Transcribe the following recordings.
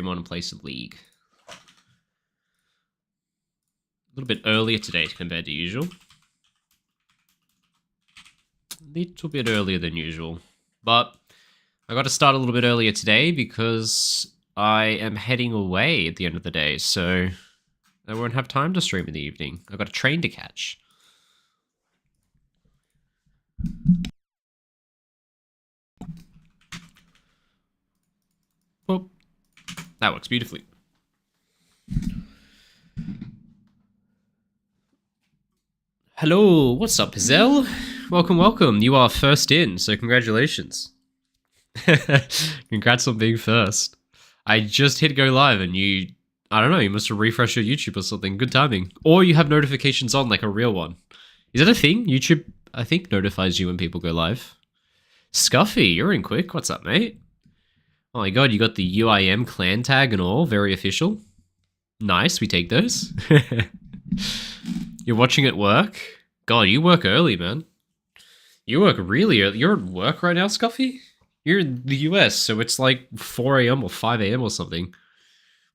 on and play some League. A little bit earlier today compared to usual. A little bit earlier than usual. But I got to start a little bit earlier today because I am heading away at the end of the day, so I won't have time to stream in the evening. I've got a train to catch. Well, that works beautifully. Hello, what's up, Hazel? Welcome, welcome. You are first in, so congratulations. Congrats on being first. I just hit go live and I don't know, you must have refreshed your YouTube or something. Good timing. Or you have notifications on like a real one. Is that a thing? YouTube, I think, notifies you when people go live. Scuffy, you're in quick. What's up, mate? Oh my god, you got the UIM clan tag and all. Very official. Nice, we take those. You're watching at work? God, you work early, man. You work really early. You're at work right now, Scuffy? You're in the US, so it's like 4 a.m. or 5 a.m. or something.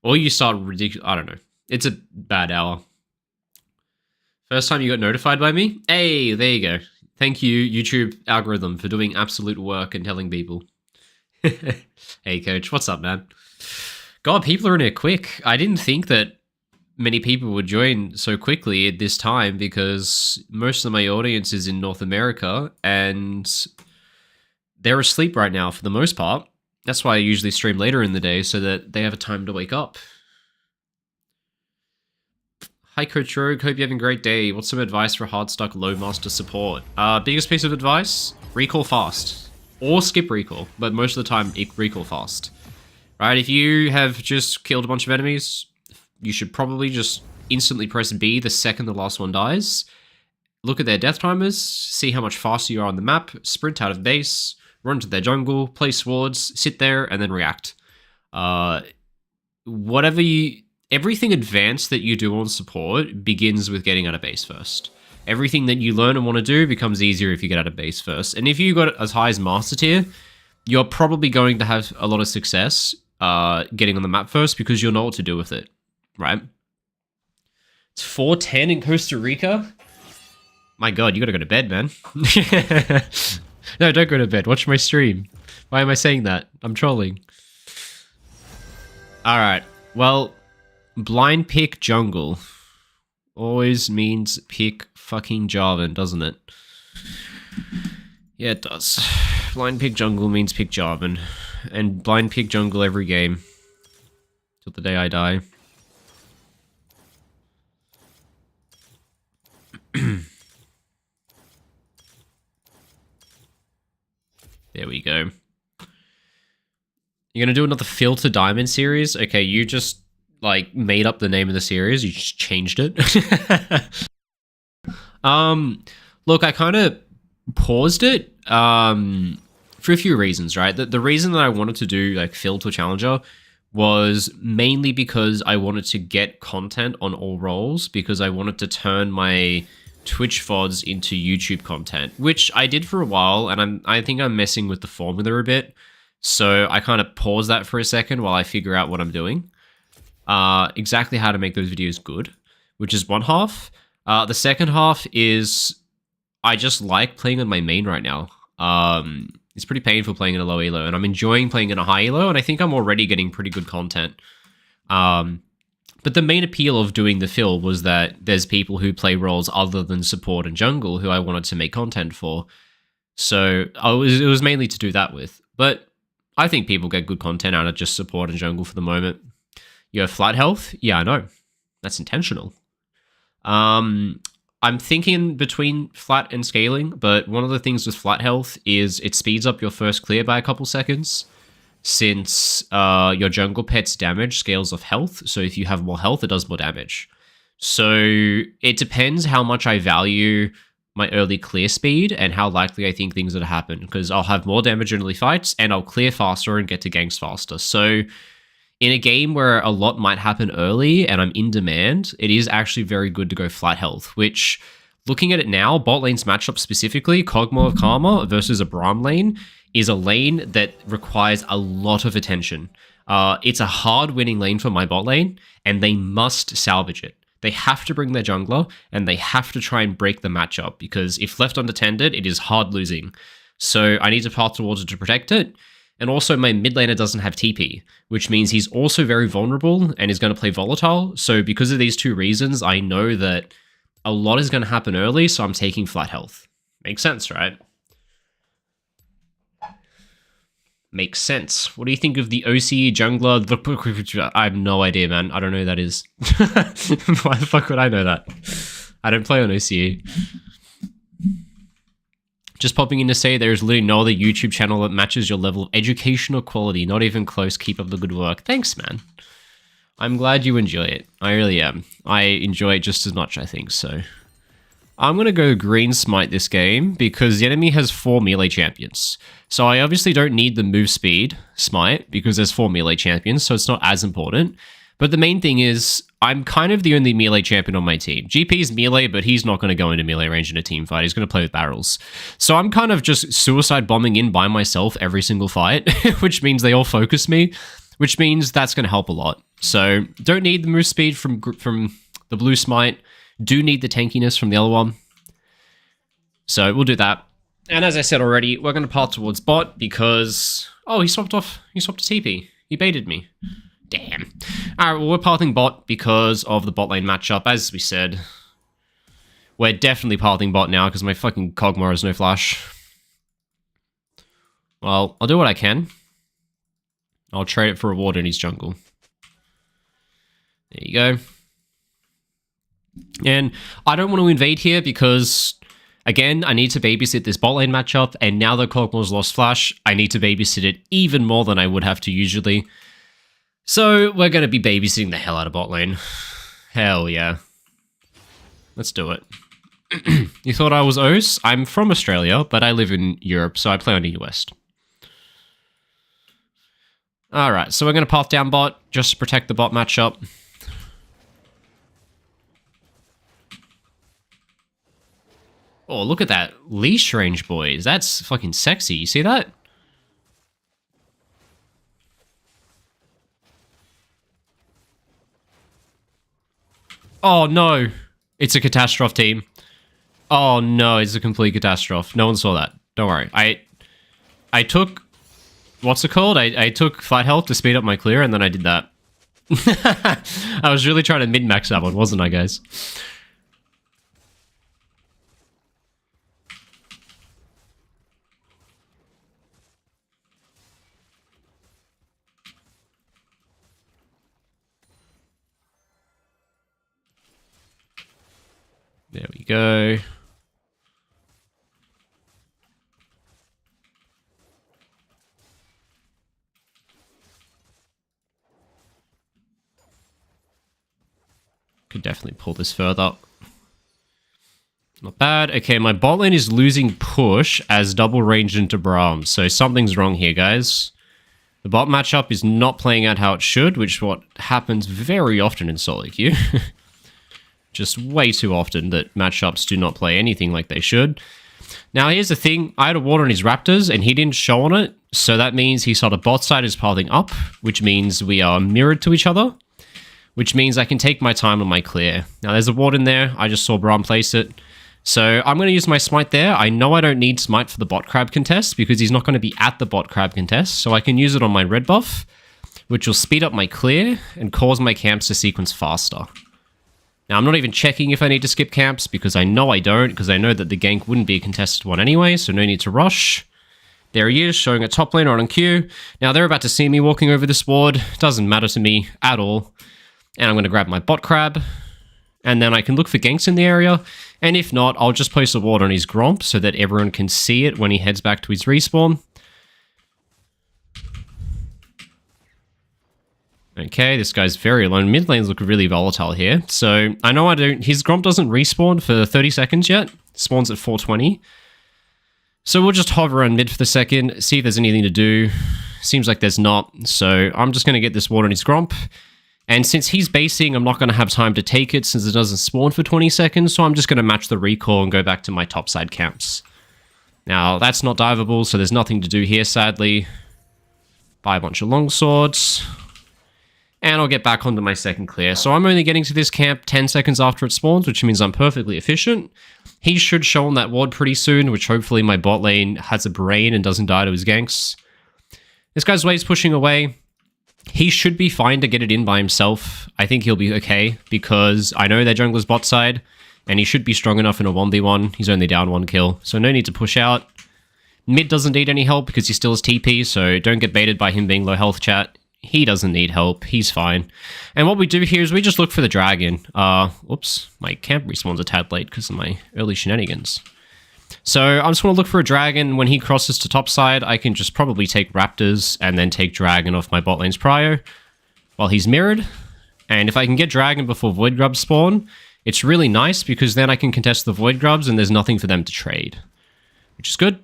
Or you start ridiculous. I don't know. It's a bad hour. First time you got notified by me? Hey, there you go. Thank you, YouTube algorithm, for doing absolute work and telling people. Hey, coach. What's up, man? God, people are in here quick. I didn't think that many people would join so quickly at this time because most of my audience is in North America and they're asleep right now for the most part. That's why I usually stream later in the day so that they have a time to wake up. Hi, Coach Rogue. Hope you're having a great day. What's some advice for hard stuck low master support? Biggest piece of advice? Recall fast. Or skip recall, but most of the time, recall fast. Right? If you have just killed a bunch of enemies, you should probably just instantly press B the second the last one dies. Look at their death timers, see how much faster you are on the map, sprint out of base, run to their jungle, place wards, sit there, and then react. Everything advanced that you do on support begins with getting out of base first. Everything that you learn and want to do becomes easier if you get out of base first. And if you got as high as master tier, you're probably going to have a lot of success getting on the map first because you'll know what to do with it, right? It's 4:10 in Costa Rica. My god, you gotta go to bed, man. No, don't go to bed. Watch my stream. Why am I saying that? I'm trolling. Alright, well, blind pick jungle always means pick fucking Jarvan, doesn't it? Yeah, it does. Blind pick jungle means pick Jarvan. And blind pick jungle every game. Till the day I die. There we go. You're gonna do another Filter Diamond series? Okay, you just, like, made up the name of the series. You just changed it. Look, I kind of paused it for a few reasons, right? The reason that I wanted to do, like, Filter Challenger was mainly because I wanted to get content on all roles because I wanted to turn my Twitch VODs into YouTube content, which I did for a while, and I think I'm messing with the formula a bit. So I kind of pause that for a second while I figure out what I'm doing. Exactly how to make those videos good, which is one half. The second half is I just like playing on my main right now. It's pretty painful playing in a low elo, and I'm enjoying playing in a high elo, and I think I'm already getting pretty good content. But the main appeal of doing the fill was that there's people who play roles other than support and jungle who I wanted to make content for. So it was mainly to do that with. But I think people get good content out of just support and jungle for the moment. You have flat health? Yeah, I know. That's intentional. I'm thinking between flat and scaling, but one of the things with flat health is it speeds up your first clear by a couple seconds. Since your jungle pet's damage scales off health, so if you have more health, it does more damage. So it depends how much I value my early clear speed and how likely I think things will happen, because I'll have more damage in early fights and I'll clear faster and get to ganks faster. So in a game where a lot might happen early and I'm in demand, it is actually very good to go flat health, which, looking at it now, bot lane's matchup specifically, Kog'Maw of Karma versus a Braum lane, is a lane that requires a lot of attention. It's a hard winning lane for my bot lane, and they must salvage it. They have to bring their jungler, and they have to try and break the matchup, because if left unattended, it is hard losing. So I need to path towards it to protect it. And also my mid laner doesn't have TP, which means he's also very vulnerable and is going to play volatile. So because of these two reasons, I know that a lot is going to happen early, so I'm taking flat health. Makes sense, right? Makes sense. What do you think of the OCE jungler? I have no idea, man. I don't know who that is. Why the fuck would I know that? I don't play on OCE. Just popping in to say there's literally no other YouTube channel that matches your level of educational quality. Not even close. Keep up the good work. Thanks, man. I'm glad you enjoy it. I really am. I enjoy it just as much, I think, so. I'm going to go green smite this game because the enemy has 4 melee champions. So I obviously don't need the move speed smite because there's 4 melee champions, so it's not as important. But the main thing is, I'm kind of the only melee champion on my team. GP's melee, but he's not going to go into melee range in a team fight. He's going to play with barrels. So I'm kind of just suicide bombing in by myself every single fight, which means they all focus me, which means that's going to help a lot. So don't need the move speed from the blue smite. Do need the tankiness from the other one. So we'll do that. And as I said already, we're going to path towards bot because... Oh, he swapped off. He swapped to TP. He baited me. Damn. Alright, well, we're pathing bot because of the bot lane matchup, as we said. We're definitely pathing bot now because my fucking Kog'Maw has no flash. Well, I'll do what I can. I'll trade it for a ward in his jungle. There you go. And I don't want to invade here because, again, I need to babysit this bot lane matchup, and now that Kog'Maw's lost flash, I need to babysit it even more than I would have to usually. So we're going to be babysitting the hell out of bot lane. Hell yeah. Let's do it. You thought I was O's? I'm from Australia, but I live in Europe, so I play on the West. Alright, so we're going to path down bot, just to protect the bot matchup. Oh, look at that leash range, boys. That's fucking sexy. You see that? Oh, no. It's a catastrophe team. Oh, no. It's a complete catastrophe. No one saw that. Don't worry. I took... What's it called? I took flat health to speed up my clear, and then I did that. I was really trying to min-max that one, wasn't I, guys? There we go. Could definitely pull this further. Not bad. Okay, my bot lane is losing push as double ranged into Braum, so something's wrong here, guys. The bot matchup is not playing out how it should, which is what happens very often in solo queue. Just way too often that matchups do not play anything like they should. Now, here's the thing. I had a ward on his Raptors, and he didn't show on it, so that means he saw the bot side is pathing up, which means we are mirrored to each other, which means I can take my time on my clear. Now, there's a ward in there. I just saw Braum place it. So I'm going to use my smite there. I know I don't need smite for the bot crab contest because he's not going to be at the bot crab contest, so I can use it on my red buff, which will speed up my clear and cause my camps to sequence faster. Now, I'm not even checking if I need to skip camps because I know I don't, because I know that the gank wouldn't be a contested one anyway, so no need to rush. There he is, showing a top laner on Q. Now, they're about to see me walking over this ward. Doesn't matter to me at all. And I'm going to grab my bot crab, and then I can look for ganks in the area, and if not, I'll just place a ward on his Gromp so that everyone can see it when he heads back to his respawn. Okay, this guy's very alone. Mid lanes look really volatile here. So, I know his Gromp doesn't respawn for 30 seconds yet. Spawns at 420. So we'll just hover around mid for the second, see if there's anything to do. Seems like there's not. So, I'm just going to get this ward on his Gromp. And since he's basing, I'm not going to have time to take it since it doesn't spawn for 20 seconds. So, I'm just going to match the recall and go back to my topside camps. Now, that's not diveable, so there's nothing to do here, sadly. Buy a bunch of longswords. and I'll get back onto my second clear. So I'm only getting to this camp 10 seconds after it spawns, which means I'm perfectly efficient. He should show on that ward pretty soon, which hopefully my bot lane has a brain and doesn't die to his ganks. This guy's wave's pushing away. He should be fine to get it in by himself. I think he'll be okay, because I know their jungler's bot side, and he should be strong enough in a 1v1. He's only down 1 kill, so no need to push out. Mid doesn't need any help because he still has TP, so don't get baited by him being low health, chat. He doesn't need help. He's fine. And what we do here is we just look for the dragon. Whoops. My camp respawns a tad late because of my early shenanigans. So I'm just going to look for a dragon. When he crosses to top side, I can just probably take raptors and then take dragon off my bot lane's prio while he's mirrored. And if I can get dragon before void grubs spawn, it's really nice because then I can contest the void grubs and there's nothing for them to trade, which is good.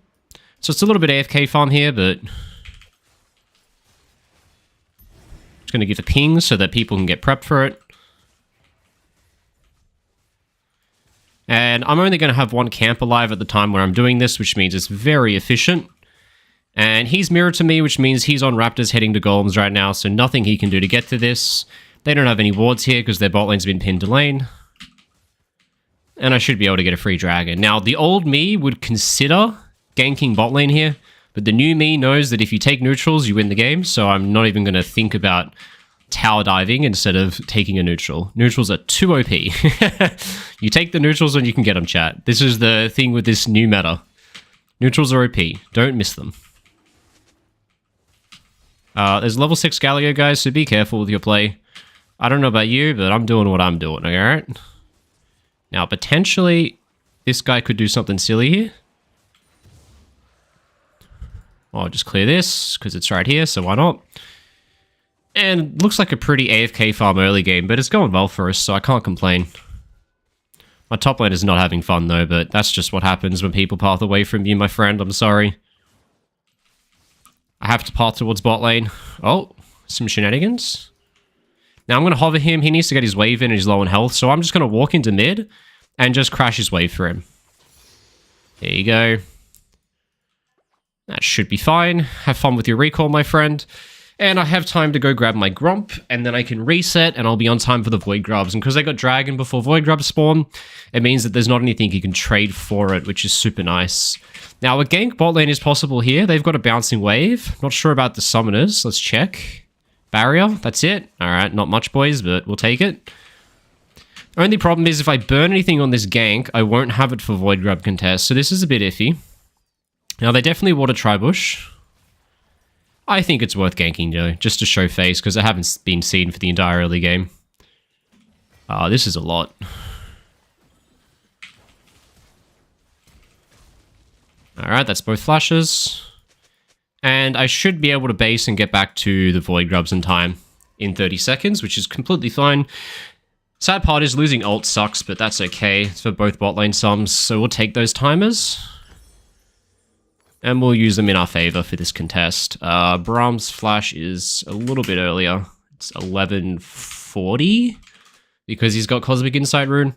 So it's a little bit AFK farm here, but going to give a ping so that people can get prepped for it. And I'm only going to have 1 camp alive at the time where I'm doing this, which means it's very efficient. And he's mirrored to me, which means he's on raptors heading to golems right now, so nothing he can do to get to this. They don't have any wards here because their bot lane's been pinned to lane. And I should be able to get a free dragon. Now, the old me would consider ganking bot lane here, but the new me knows that if you take neutrals, you win the game, so I'm not even going to think about tower diving instead of taking a neutral. Neutrals are too OP. You take the neutrals and you can get them, chat. This is the thing with this new meta. Neutrals are OP. Don't miss them. There's level 6 Galio, guys, so be careful with your play. I don't know about you, but I'm doing what I'm doing, alright? Now, potentially, this guy could do something silly here. I'll just clear this, because it's right here, so why not? And looks like a pretty AFK farm early game, but it's going well for us, so I can't complain. My top lane is not having fun, though, but that's just what happens when people path away from you, my friend. I'm sorry. I have to path towards bot lane. Oh, some shenanigans. Now I'm going to hover him. He needs to get his wave in and he's low on health, so I'm just going to walk into mid and just crash his wave for him. There you go. That should be fine. Have fun with your recall, my friend. And I have time to go grab my Grump, and then I can reset, and I'll be on time for the Void Grubs. And because I got Dragon before Void Grubs spawn, it means that there's not anything you can trade for it, which is super nice. Now, a gank bot lane is possible here. They've got a bouncing wave. Not sure about the summoners. Let's check. Barrier, that's it. Alright, not much, boys, but we'll take it. Only problem is if I burn anything on this gank, I won't have it for Void Grub contest, so this is a bit iffy. Now, they definitely water Tribush. I think it's worth ganking, though, just to show face, because I haven't been seen for the entire early game. This is a lot. Alright, that's both flashes. And I should be able to base and get back to the Void Grubs in time in 30 seconds, which is completely fine. Sad part is losing ult sucks, but that's okay. It's for both bot lane sums, so we'll take those timers. And we'll use them in our favor for this contest. Braum's flash is a little bit earlier. It's 11:40 because he's got Cosmic Insight Rune.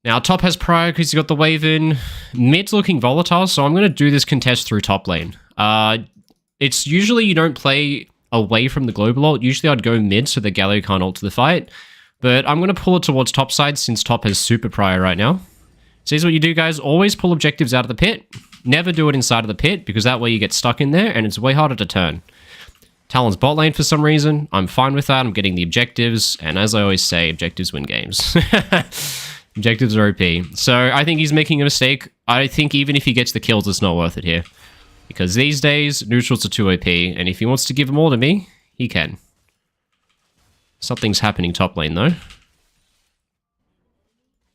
Now, top has Prior because he's got the wave in. Mid's looking volatile, so I'm going to do this contest through top lane. It's usually you don't play away from the global ult. Usually I'd go mid so the Galio can't ult to the fight. But I'm going to pull it towards top side since top has super Prior right now. So here's what you do, guys. Always pull objectives out of the pit. Never do it inside of the pit, because that way you get stuck in there, and it's way harder to turn. Talon's bot lane for some reason. I'm fine with that. I'm getting the objectives, and as I always say, objectives win games. Objectives are OP. So I think he's making a mistake. I think even if he gets the kills, it's not worth it here. Because these days, neutrals are too OP, and if he wants to give them all to me, he can. Something's happening top lane, though.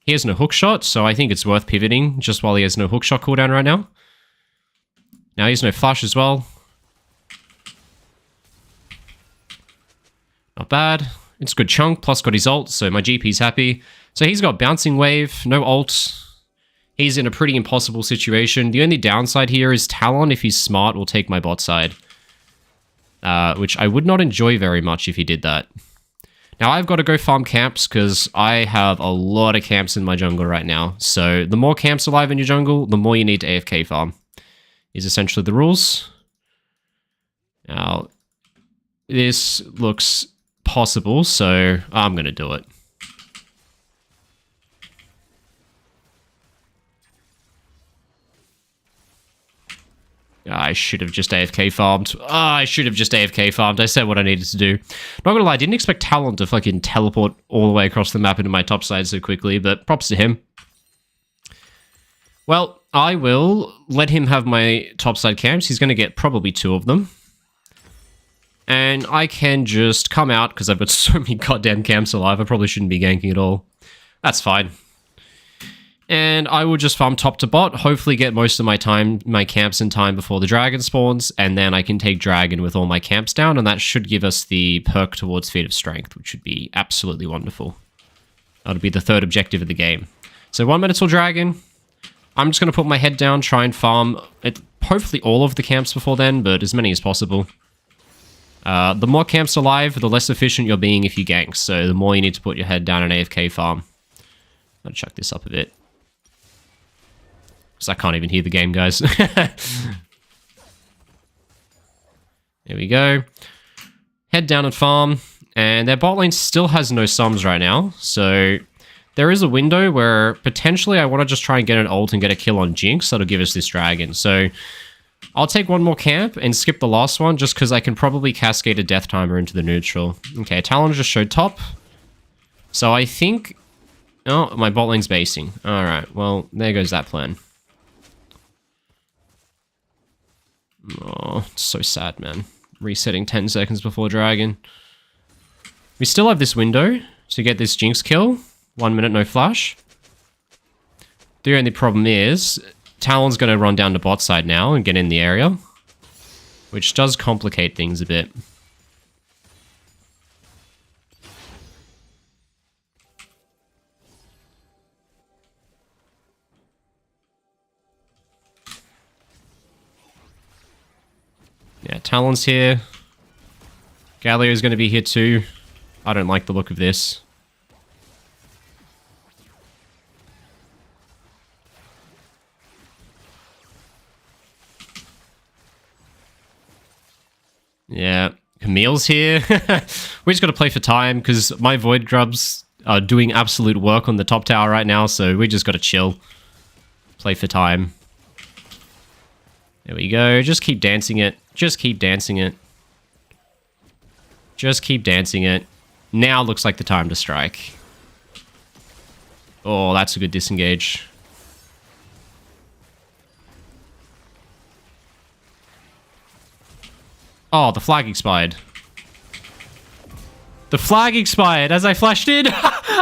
He has no hookshot, so I think it's worth pivoting just while he has no hookshot cooldown right now. Now he has no flash as well. Not bad. It's a good chunk, plus got his ult, so my GP's happy. So he's got bouncing wave, no ult. He's in a pretty impossible situation. The only downside here is Talon, if he's smart, will take my bot side. Which I would not enjoy very much if he did that. Now, I've got to go farm camps because I have a lot of camps in my jungle right now. So, the more camps alive in your jungle, the more you need to AFK farm. Is essentially the rules. Now, This looks possible, so I'm going to do it. I should have just AFK farmed. I should have just AFK farmed. I said what I needed to do. Not gonna lie, I didn't expect Talon to fucking teleport all the way across the map into my top side so quickly, but props to him. Well, I will let him have my topside camps. He's gonna get probably 2 of them. And I can just come out, because I've got so many goddamn camps alive, I probably shouldn't be ganking at all. That's fine. And I will just farm top to bot, hopefully get most of my camps in time before the dragon spawns, and then I can take dragon with all my camps down, and that should give us the perk towards Feat of Strength, which would be absolutely wonderful. That'll be the 3rd objective of the game. So 1 minute till dragon. I'm just going to put my head down, try and farm hopefully all of the camps before then, but as many as possible. The more camps alive, the less efficient you're being if you gank, so the more you need to put your head down and AFK farm. I'll chuck this up a bit. I can't even hear the game, guys. There we go. Head down and farm. And their bot lane still has no sums right now. So there is a window where potentially I want to just try and get an ult and get a kill on Jinx. That'll give us this dragon. So I'll take 1 more camp and skip the last one just because I can probably cascade a death timer into the neutral. Okay, Talon just showed top. So I think... Oh, my bot lane's basing. Alright, well, there goes that plan. Oh, it's so sad, man. Resetting 10 seconds before dragon. We still have this window to get this Jinx kill. 1 minute, no flash. The only problem is, Talon's going to run down to bot side now and get in the area, which does complicate things a bit. Yeah, Talon's here. Galio's going to be here too. I don't like the look of this. Yeah, Camille's here. We just got to play for time because my Void Grubs are doing absolute work on the top tower right now, so we just got to chill. Play for time. There we go. Just keep dancing it. Just keep dancing it. Just keep dancing it. Now looks like the time to strike. Oh, that's a good disengage. Oh, the flag expired. The flag expired as I flashed in.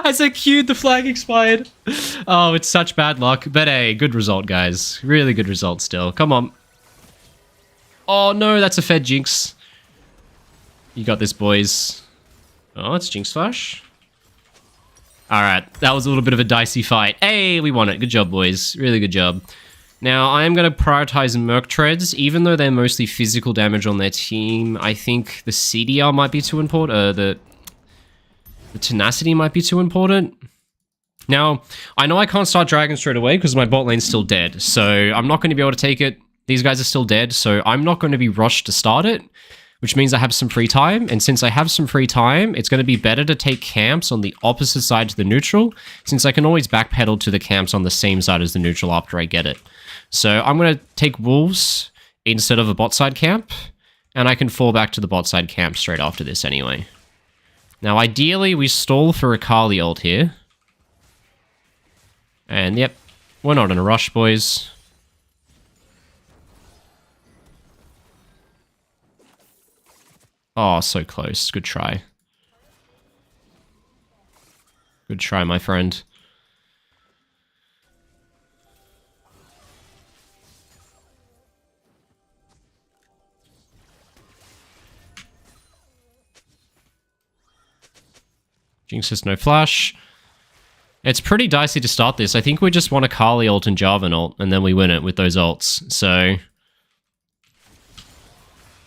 As I queued, the flag expired. Oh, it's such bad luck. But hey, good result, guys. Really good result still. Come on. Oh no, that's a fed Jinx. You got this, boys. Oh, it's Jinx Flash. Alright, that was a little bit of a dicey fight. Hey, we won it. Good job, boys. Really good job. Now, I am going to prioritize Merc Treads. Even though they're mostly physical damage on their team, I think the CDR might be too important. The Tenacity might be too important. Now, I know I can't start Dragon straight away because my bot lane's still dead. So, I'm not going to be able to take it. These guys are still dead, so I'm not going to be rushed to start it, which means I have some free time. And since I have some free time, it's going to be better to take camps on the opposite side to the neutral, since I can always backpedal to the camps on the same side as the neutral after I get it. So I'm going to take wolves instead of a bot side camp, and I can fall back to the bot side camp straight after this anyway. Now, ideally, we stall for a Kali ult here. And yep, we're not in a rush, boys. Oh, so close. Good try. Good try, my friend. Jinx has no flash. It's pretty dicey to start this. I think we just want a Kali ult and Jarvan ult, and then we win it with those ults. So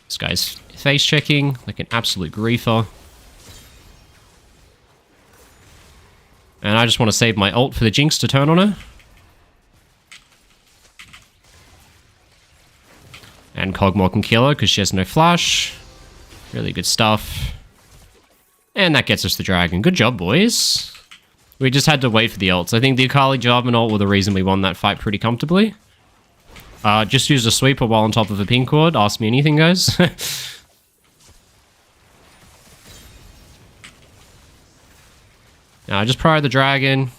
this guy's face checking like an absolute griefer. And I just want to save my ult for the Jinx to turn on her. And Kog'Maw can kill her because she has no flash. Really good stuff. And that gets us the dragon. Good job, boys. We just had to wait for the ults. I think the Akali Jarvan ult were the reason we won that fight pretty comfortably. Just used a sweeper while on top of a pink ward. Ask me anything, guys. Just prior the dragon.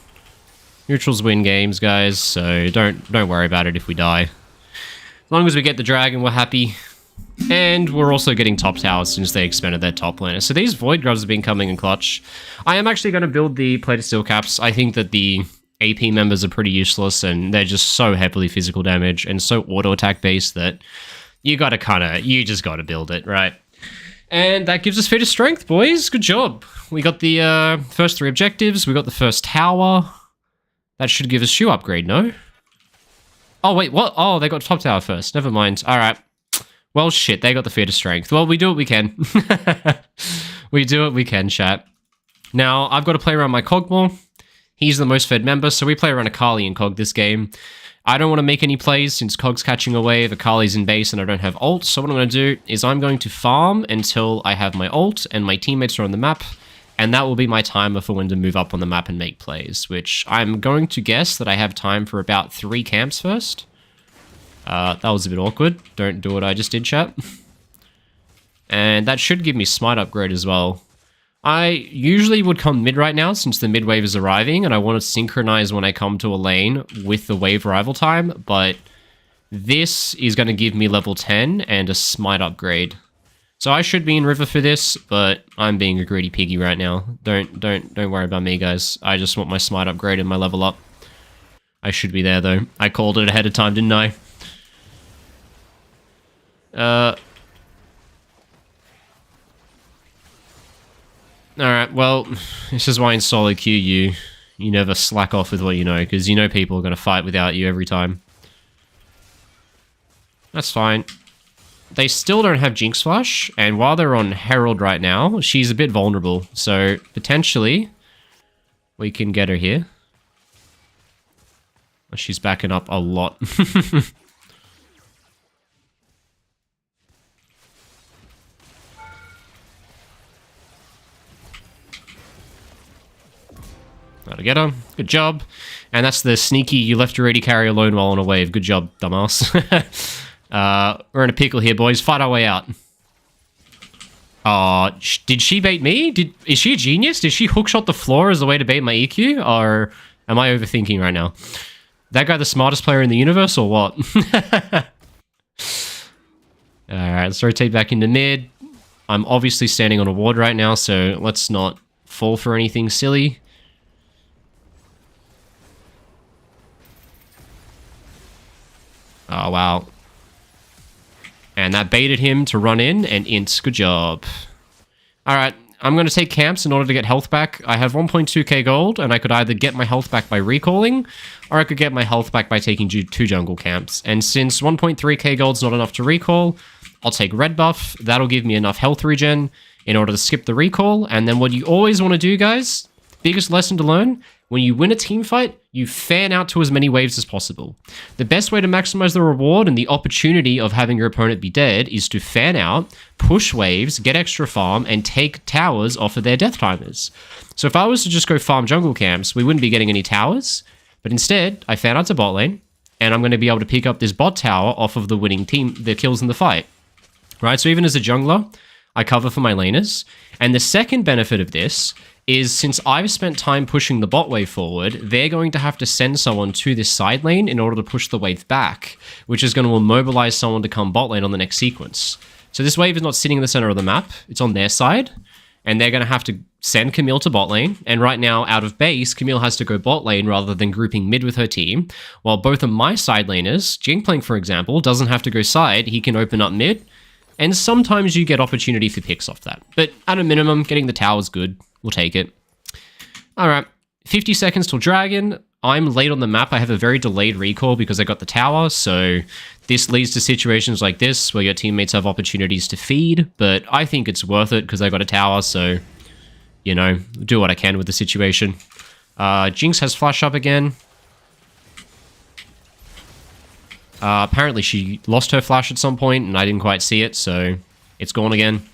Neutrals win games, guys, so don't worry about it if we die. As long as we get the dragon, we're happy. And we're also getting top towers since they expanded their top laner. So these Void Grubs have been coming in clutch. I am actually going to build the plated steel caps. I think that the AP members are pretty useless and they're just so heavily physical damage and so auto attack based that you just gotta build it, right? And that gives us feat of strength, boys. Good job. We got the first 3 objectives. We got the first tower. That should give us shoe upgrade, no? Oh, wait, what? Oh, they got top tower first. Never mind. All right. Well, shit, they got the feat of strength. Well, we do what we can. We do what we can, chat. Now, I've got to play around my Cog more. He's the most fed member, so we play around Akali and Cog this game. I don't want to make any plays since Cog's catching a wave, Akali's in base, and I don't have ult. So what I'm going to do is I'm going to farm until I have my ult and my teammates are on the map. And that will be my timer for when to move up on the map and make plays, which I'm going to guess that I have time for about 3 camps first. That was a bit awkward. Don't do what I just did, chat. And that should give me smite upgrade as well. I usually would come mid right now since the mid wave is arriving and I want to synchronize when I come to a lane with the wave arrival time, but this is going to give me level 10 and a smite upgrade. So I should be in river for this, but I'm being a greedy piggy right now. Don't worry about me, guys. I just want my smite upgrade and my level up. I should be there though. I called it ahead of time, didn't I? Alright, well, this is why in solo queue you never slack off with what you know, because you know people are going to fight without you every time. That's fine. They still don't have Jinx Flash, and while they're on Herald right now, she's a bit vulnerable, so potentially we can get her here. She's backing up a lot. Gotta get her. Good job. And that's the sneaky, you left your AD carry alone while on a wave. Good job, dumbass. We're in a pickle here, boys. Fight our way out. Did she bait me? Is she a genius? Did she hookshot the floor as a way to bait my EQ? Or am I overthinking right now? That guy the smartest player in the universe or what? Alright, let's rotate back into mid. I'm obviously standing on a ward right now, so let's not fall for anything silly. Oh, wow. And that baited him to run in and int. Good job. Alright, I'm going to take camps in order to get health back. I have 1.2k gold, and I could either get my health back by recalling, or I could get my health back by taking 2 jungle camps. And since 1.3k gold's not enough to recall, I'll take red buff. That'll give me enough health regen in order to skip the recall. And then what you always want to do, guys, biggest lesson to learn, when you win a team fight, you fan out to as many waves as possible. The best way to maximize the reward and the opportunity of having your opponent be dead is to fan out, push waves, get extra farm, and take towers off of their death timers. So if I was to just go farm jungle camps, we wouldn't be getting any towers, but instead, I fan out to bot lane, and I'm going to be able to pick up this bot tower off of the winning team, the kills in the fight. Right, so even as a jungler, I cover for my laners, and the second benefit of this is since I've spent time pushing the bot wave forward, they're going to have to send someone to this side lane in order to push the wave back, which is going to immobilize someone to come bot lane on the next sequence. So this wave is not sitting in the center of the map, it's on their side, and they're going to have to send Camille to bot lane, and right now, out of base, Camille has to go bot lane rather than grouping mid with her team, while both of my side laners, Jinplank for example, doesn't have to go side, he can open up mid, and sometimes you get opportunity for picks off that. But at a minimum, getting the tower's good. We'll take it. Alright, 50 seconds till dragon. I'm late on the map. I have a very delayed recall because I got the tower, so this leads to situations like this where your teammates have opportunities to feed, but I think it's worth it because I got a tower, so, you know, do what I can with the situation. Jinx has flash up again. Apparently she lost her flash at some point and I didn't quite see it, so it's gone again.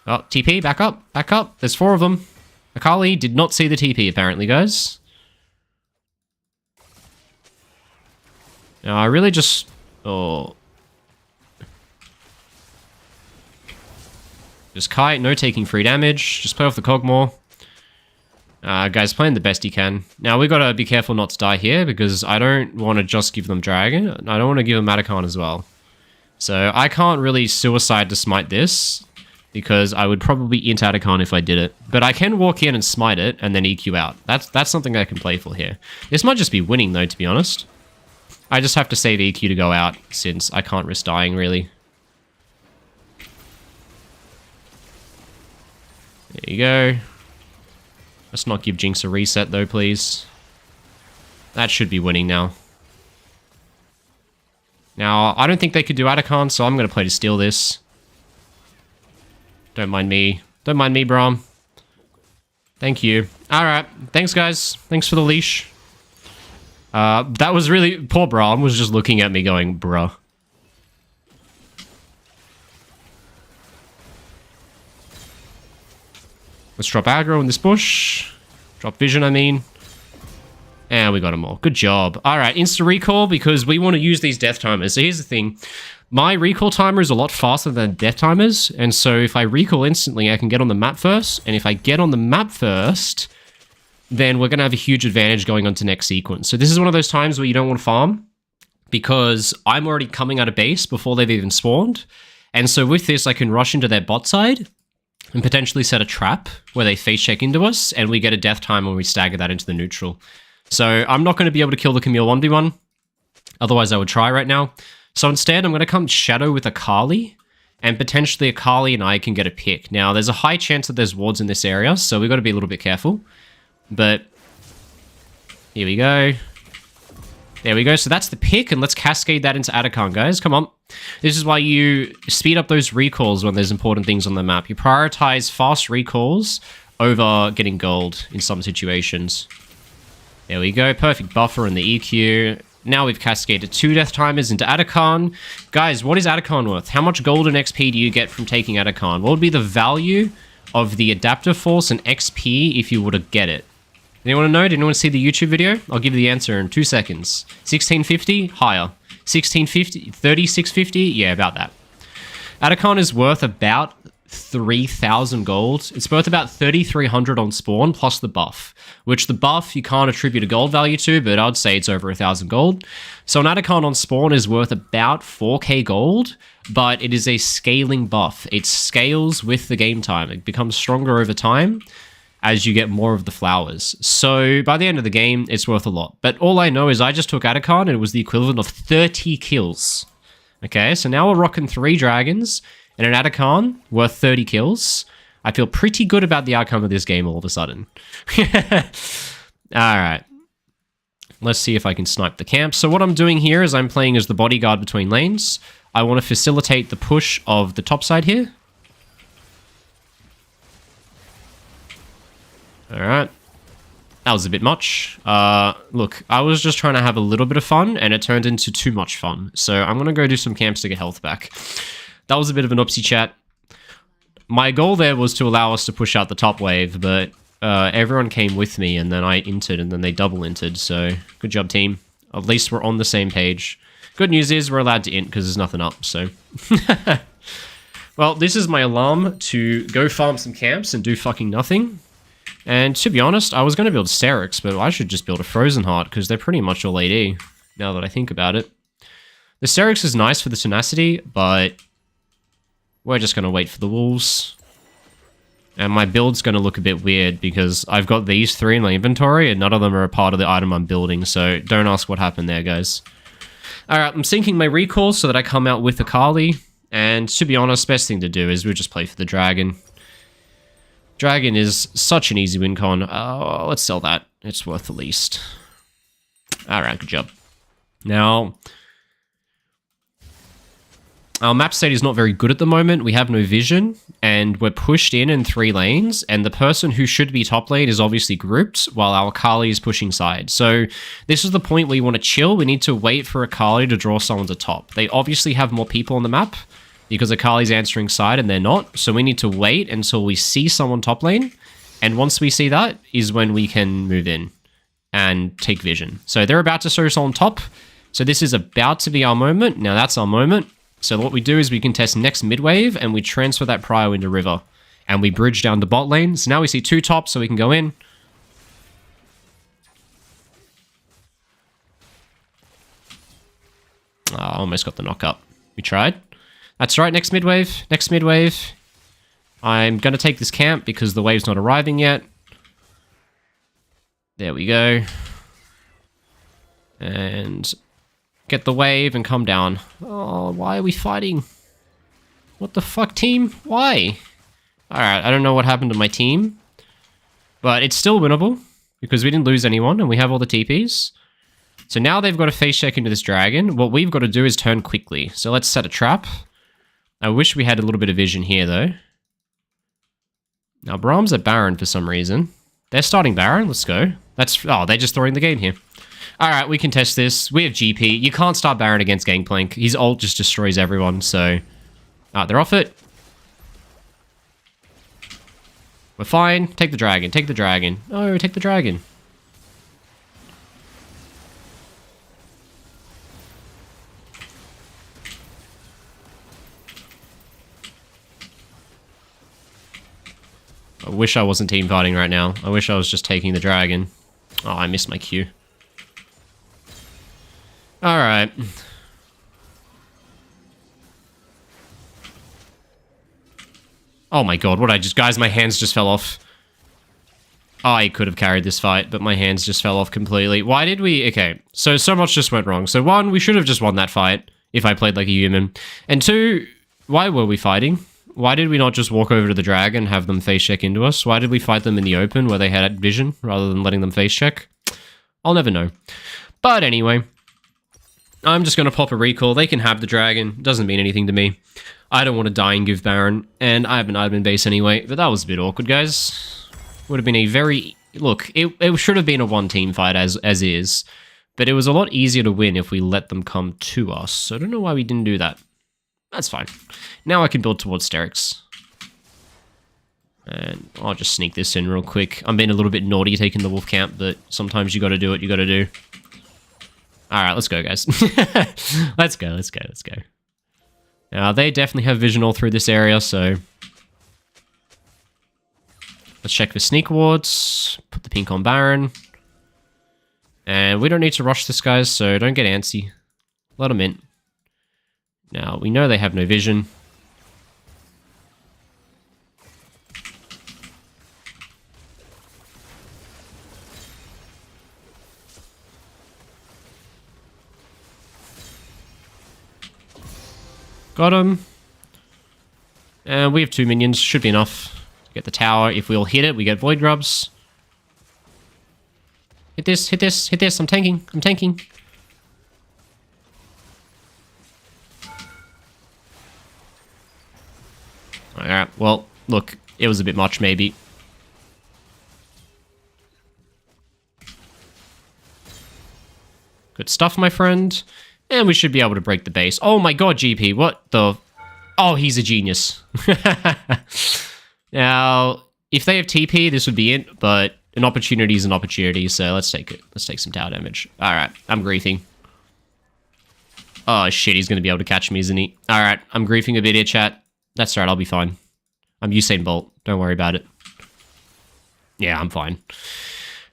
Oh, TP, back up, back up. There's 4 of them. Akali did not see the TP, apparently, guys. Now, I really just... Oh. Just kite, no taking free damage. Just play off the Cogmore. Guys, playing the best he can. Now, we gotta be careful not to die here, because I don't want to just give them Dragon. I don't want to give them Atacon as well. So, I can't really suicide to smite this, because I would probably int Atacon if I did it. But I can walk in and smite it, and then EQ out. That's something I can play for here. This might just be winning, though, to be honest. I just have to save EQ to go out, since I can't risk dying, really. There you go. Let's not give Jinx a reset, though, please. That should be winning now. Now, I don't think they could do Atacon, so I'm going to play to steal this. Don't mind me. Don't mind me, Braum. Thank you. Alright. Thanks, guys. Thanks for the leash. That was really... Poor Braum was just looking at me going, bruh. Let's drop aggro in this bush. Drop vision, I mean. And we got them all. Good job. Alright, insta recall because we want to use these death timers. So here's the thing. My recall timer is a lot faster than death timers. And so if I recall instantly, I can get on the map first. And if I get on the map first, then we're going to have a huge advantage going on to next sequence. So this is one of those times where you don't want to farm. Because I'm already coming out of base before they've even spawned. And so with this, I can rush into their bot side. And potentially set a trap where they face check into us, and we get a death time when we stagger that into the neutral. So I'm not going to be able to kill the Camille 1v1. Otherwise, I would try right now. So instead, I'm going to come Shadow with Akali, and potentially Akali and I can get a pick. Now, there's a high chance that there's wards in this area, so we've got to be a little bit careful. But here we go. There we go. So that's the pick, and let's cascade that into Atacon, guys. Come on. This is why you speed up those recalls when there's important things on the map. You prioritize fast recalls over getting gold in some situations. There we go. Perfect buffer in the EQ. Now we've cascaded 2 death timers into Atacon. Guys, what is Atacon worth? How much gold and XP do you get from taking Atacon? What would be the value of the adaptive force and XP if you were to get it? Anyone know? Did anyone see the YouTube video? I'll give you the answer in 2 seconds. 1650? Higher. 1650? 3650? Yeah, about that. Atacon is worth about 3,000 gold. It's worth about 3,300 on spawn, plus the buff. Which the buff you can't attribute a gold value to, but I'd say it's over 1,000 gold. So an Atacon on spawn is worth about 4k gold, but it is a scaling buff. It scales with the game time. It becomes stronger over time as you get more of the flowers. So by the end of the game, it's worth a lot. But all I know is I just took Atacon and it was the equivalent of 30 kills. Okay, so now we're rocking 3 dragons and an Atacon worth 30 kills. I feel pretty good about the outcome of this game all of a sudden. Alright. Let's see if I can snipe the camp. So what I'm doing here is I'm playing as the bodyguard between lanes. I want to facilitate the push of the top side here. Alright. That was a bit much. Look, I was just trying to have a little bit of fun, and it turned into too much fun. So I'm going to go do some camps to get health back. That was a bit of an oopsie chat. My goal there was to allow us to push out the top wave, but everyone came with me, and then I inted, and then they double inted. So good job, team. At least we're on the same page. Good news is we're allowed to int because there's nothing up, so... Well, this is my alarm to go farm some camps and do fucking nothing. And to be honest, I was going to build Sterix, but I should just build a Frozen Heart, because they're pretty much all AD, now that I think about it. The Sterix is nice for the tenacity, but we're just going to wait for the wolves. And my build's going to look a bit weird, because I've got these 3 in my inventory, and none of them are a part of the item I'm building, so don't ask what happened there, guys. Alright, I'm syncing my recall so that I come out with Akali, and to be honest, best thing to do is we'll just play for the dragon. Dragon is such an easy win con. Let's sell that. It's worth the least. Alright, good job. Now, our map state is not very good at the moment. We have no vision, and we're pushed in 3 lanes, and the person who should be top lane is obviously grouped, while our Akali is pushing side. So this is the point where you want to chill. We need to wait for Akali to draw someone to top. They obviously have more people on the map, because Akali's answering side and they're not. So we need to wait until we see someone top lane. And once we see that is when we can move in and take vision. So they're about to show us on top. So this is about to be our moment. Now that's our moment. So what we do is we can test next mid wave and we transfer that prio into river. And we bridge down the bot lane. So now we see 2 tops so we can go in. Oh, almost got the knock up. We tried. That's right, next mid wave. Next mid wave. I'm going to take this camp because the wave's not arriving yet. There we go. And get the wave and come down. Oh, why are we fighting? What the fuck, team? Why? Alright, I don't know what happened to my team. But it's still winnable because we didn't lose anyone and we have all the TPs. So now they've got to face check into this dragon. What we've got to do is turn quickly. So let's set a trap. I wish we had a little bit of vision here, though. Now, Braum's at Baron for some reason. They're starting Baron. Let's go. Oh, they're just throwing the game here. All right, we can test this. We have GP. You can't start Baron against Gangplank. His ult just destroys everyone, so... they're off it. We're fine. Take the dragon. Take the dragon. Oh, take the dragon. I wish I wasn't team fighting right now. I wish I was just taking the dragon. Oh, I missed my Q. Alright. Oh my god, what I just... Guys, my hands just fell off. I could have carried this fight, but my hands just fell off completely. Why did we... Okay, so much just went wrong. So 1, we should have just won that fight if I played like a human. And 2, why were we fighting? Why did we not just walk over to the dragon and have them face check into us? Why did we fight them in the open where they had vision rather than letting them face check? I'll never know. But anyway, I'm just going to pop a recall. They can have the dragon. Doesn't mean anything to me. I don't want to die and give Baron, and I have an admin base anyway, but that was a bit awkward, guys. Would have been a very... Look, it should have been a one-team fight as is, but it was a lot easier to win if we let them come to us, so I don't know why we didn't do that. That's fine. Now I can build towards Sterix. And I'll just sneak this in real quick. I'm being a little bit naughty taking the wolf camp, but sometimes you gotta do what you gotta do. Alright, let's go, guys. Let's go. Now, they definitely have vision all through this area, so... Let's check for sneak wards. Put the pink on Baron. And we don't need to rush this, guys, so don't get antsy. Let them in. Now, we know they have no vision. Got him. And we have 2 minions. Should be enough to get the tower. If we all hit it, we get Void Grubs. Hit this, hit this, hit this. I'm tanking. Alright, well, look, it was a bit much, maybe. Good stuff, my friend. And we should be able to break the base. Oh my god, GP, what the... Oh, he's a genius. Now, if they have TP, this would be it, but an opportunity is an opportunity, so let's take it. Let's take some tower damage. Alright, I'm griefing. Oh shit, he's gonna be able to catch me, isn't he? Alright, I'm griefing a bit here, chat. That's right, I'll be fine. I'm Usain Bolt. Don't worry about it. Yeah, I'm fine.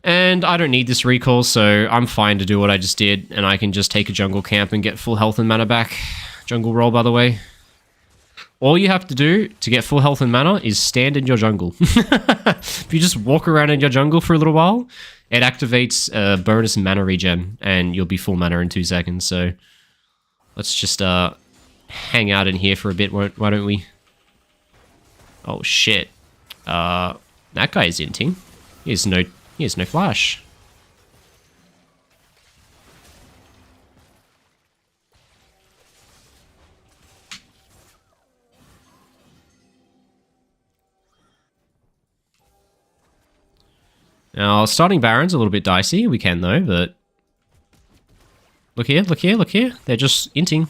And I don't need this recall, so I'm fine to do what I just did, and I can just take a jungle camp and get full health and mana back. Jungle roll, by the way. All you have to do to get full health and mana is stand in your jungle. If you just walk around in your jungle for a little while, it activates bonus mana regen, and you'll be full mana in 2 seconds, so... Let's just hang out in here for a bit, why don't we? Oh shit. That guy is inting. He has no flash. Now, starting Baron's a little bit dicey. We can though, but... Look here. They're just inting.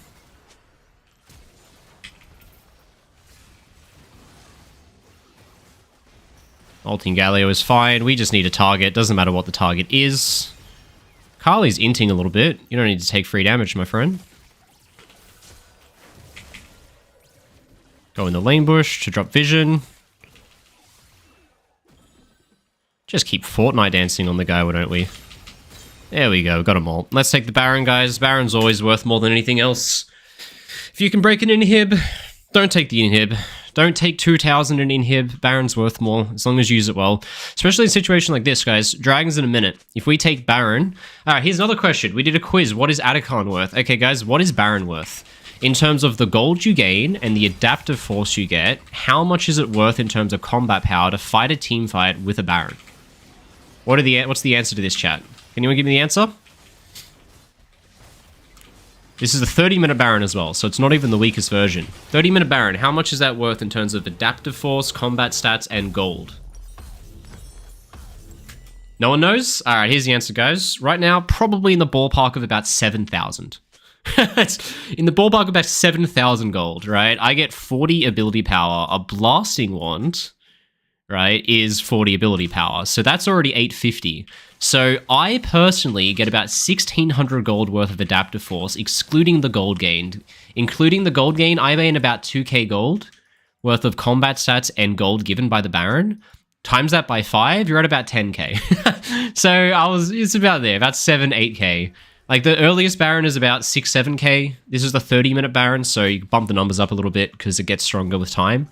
Ulting Galio is fine. We just need a target. Doesn't matter what the target is. Carly's inting a little bit. You don't need to take free damage, my friend. Go in the lane bush to drop vision. Just keep Fortnite dancing on the guy, why don't we? There we go, got them all. Let's take the Baron, guys. Baron's always worth more than anything else. If you can break an inhib, don't take the inhib. Don't take 2,000 in inhib. Baron's worth more, as long as you use it well. Especially in a situation like this, guys. Dragons in a minute. If we take Baron... Alright, here's another question. We did a quiz. What is Atacon worth? Okay, guys, what is Baron worth? In terms of the gold you gain and the adaptive force you get, how much is it worth in terms of combat power to fight a team fight with a Baron? What's the answer to this, chat? Can anyone give me the answer? This is a 30-minute Baron as well, so it's not even the weakest version. 30-minute Baron, how much is that worth in terms of adaptive force, combat stats, and gold? No one knows? Alright, here's the answer, guys. Right now, probably in the ballpark of about 7,000. In the ballpark of about 7,000 gold, right? I get 40 ability power. A blasting wand, right, is 40 ability power. So that's already 850. So I personally get about 1,600 gold worth of adaptive force, excluding the gold gained. Including the gold gain, I gain about 2k gold worth of combat stats and gold given by the Baron. Times that by 5, you're at about 10k. So it's about there, about 7, 8k. Like, the earliest Baron is about 6, 7k. This is the 30-minute Baron, so you bump the numbers up a little bit because it gets stronger with time.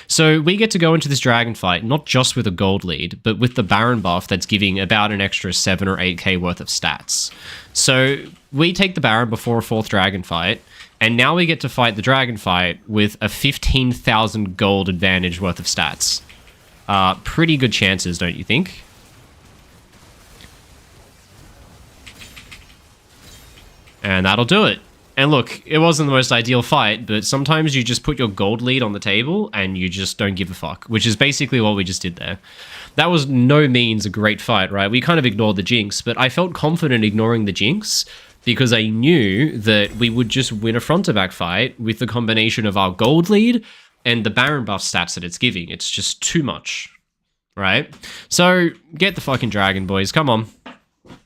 So we get to go into this dragon fight, not just with a gold lead, but with the Baron buff that's giving about an extra 7 or 8k worth of stats. So we take the Baron before a 4th dragon fight, and now we get to fight the dragon fight with a 15,000 gold advantage worth of stats. Pretty good chances, don't you think? And that'll do it. And look, it wasn't the most ideal fight, but sometimes you just put your gold lead on the table and you just don't give a fuck, which is basically what we just did there. That was no means a great fight, right? We kind of ignored the jinx, but I felt confident ignoring the jinx because I knew that we would just win a front-to-back fight with the combination of our gold lead and the Baron buff stats that it's giving. It's just too much, right? So get the fucking dragon, boys. Come on.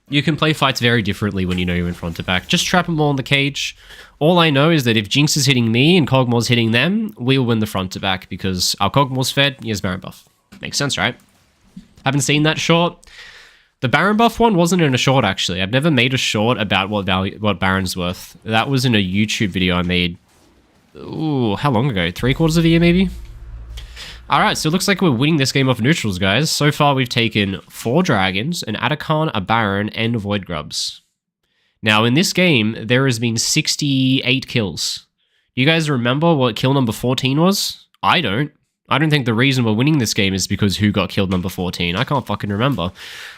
You can play fights very differently when you know you're in front to back. Just trap them all in the cage. All I know is that if Jinx is hitting me and Kog'Maw's hitting them, we'll win the front to back because our Kog'Maw's fed, he has Baron buff. Makes sense, right? Haven't seen that short. The Baron buff one wasn't in a short, actually. I've never made a short about what Baron's worth. That was in a YouTube video I made. Ooh, how long ago? 3/4 of a year, maybe? Alright, so it looks like we're winning this game off neutrals, guys. So far, we've taken 4 dragons, an Atacon, a Baron, and Void Grubs. Now, in this game, there has been 68 kills. You guys remember what kill number 14 was? I don't. I don't think the reason we're winning this game is because who got killed number 14. I can't fucking remember.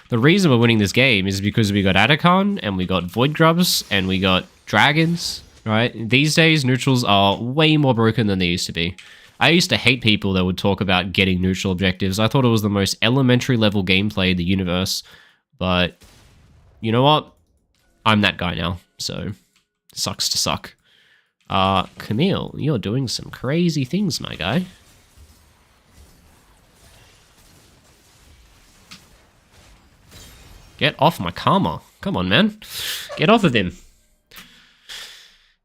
The reason we're winning this game is because we got Atacon, and we got Void Grubs, and we got dragons, right? These days, neutrals are way more broken than they used to be. I used to hate people that would talk about getting neutral objectives. I thought it was the most elementary level gameplay in the universe. But, you know what? I'm that guy now, so sucks to suck. Camille, you're doing some crazy things, my guy. Get off my Karma. Come on, man. Get off of him.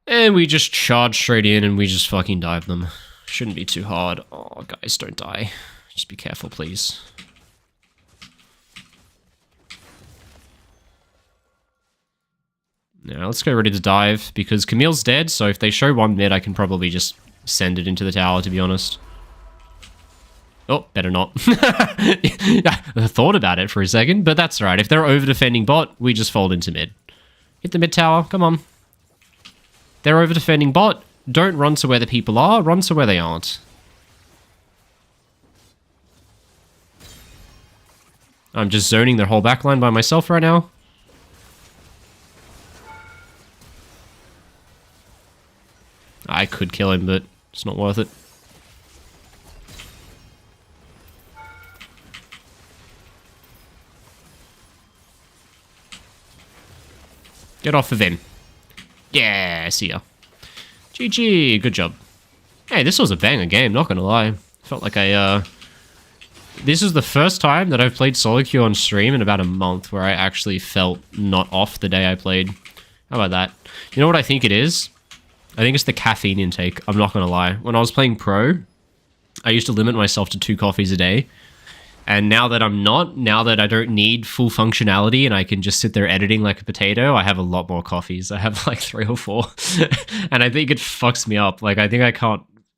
And we just charge straight in and we just fucking dive them. Shouldn't be too hard. Oh, guys, don't die. Just be careful, please. Now, let's go ready to dive, because Camille's dead, so if they show one mid, I can probably just send it into the tower, to be honest. Oh, better not. I thought about it for a second, but that's right. If they're over-defending bot, we just fold into mid. Hit the mid tower, come on. They're over-defending bot. Don't run to where the people are, run to where they aren't. I'm just zoning their whole backline by myself right now. I could kill him, but it's not worth it. Get off of him. Yeah, see ya. GG, good job. Hey, this was a banger game, not gonna lie. Felt like I This is the first time that I've played solo queue on stream in about a month where I actually felt not off the day I played. How about that? You know what I think it is? I think it's the caffeine intake. I'm not going to lie. When I was playing pro, I used to limit myself to 2 coffees a day. And now that I'm not, now that I don't need full functionality and I can just sit there editing like a potato, I have a lot more coffees. I have like 3 or 4. And I think it fucks me up. Like, I think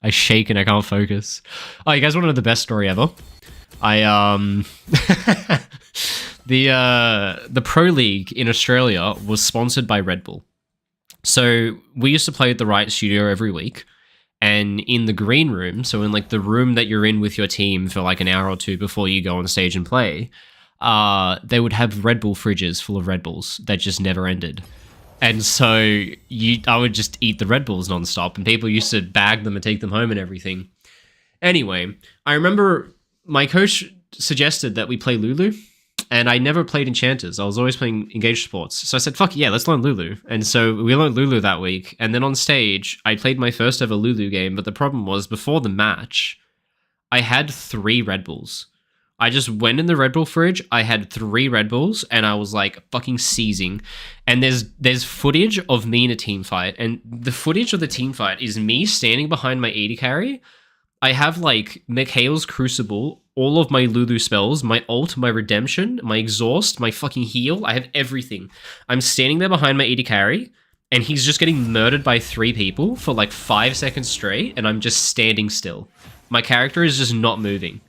I shake and I can't focus. Oh, you guys want to know the best story ever? The Pro League in Australia was sponsored by Red Bull. So we used to play at the Riot Studio every week. And in the green room, so in like the room that you're in with your team for like an hour or 2 before you go on stage and play, they would have Red Bull fridges full of Red Bulls that just never ended. And so I would just eat the Red Bulls nonstop, and people used to bag them and take them home and everything. Anyway, I remember my coach suggested that we play Lulu, and I never played Enchanters. I was always playing Engaged Sports. So I said, fuck yeah, let's learn Lulu. And so we learned Lulu that week. And then on stage, I played my first ever Lulu game. But the problem was, before the match, I had 3 Red Bulls. I just went in the Red Bull fridge. I had 3 Red Bulls, and I was like fucking seizing. And there's footage of me in a team fight. And the footage of the team fight is me standing behind my AD carry. I have like Mikhail's Crucible, all of my Lulu spells, my ult, my redemption, my exhaust, my fucking heal. I have everything. I'm standing there behind my AD carry, and he's just getting murdered by 3 people for like 5 seconds straight, and I'm just standing still. My character is just not moving.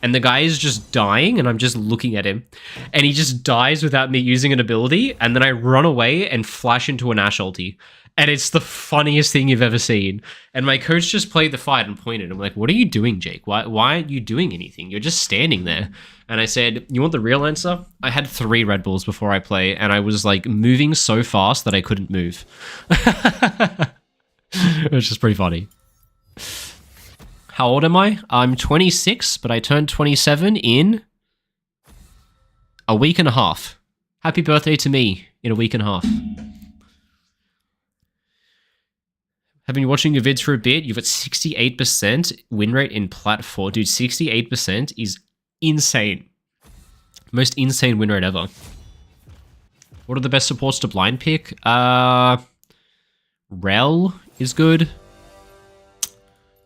And the guy is just dying, and I'm just looking at him. And he just dies without me using an ability, and then I run away and flash into an Ashe ulti. And it's the funniest thing you've ever seen. And my coach just played the fight and pointed. I'm like, what are you doing, Jake? Why aren't you doing anything? You're just standing there. And I said, you want the real answer? I had 3 Red Bulls before I play, and I was like moving so fast that I couldn't move. It was just pretty funny. How old am I? I'm 26, but I turned 27 in a week and a half. Happy birthday to me in a week and a half. Have been watching your vids for a bit. You've got 68% win rate in Plat 4. Dude, 68% is insane. Most insane win rate ever. What are the best supports to blind pick? Rel is good.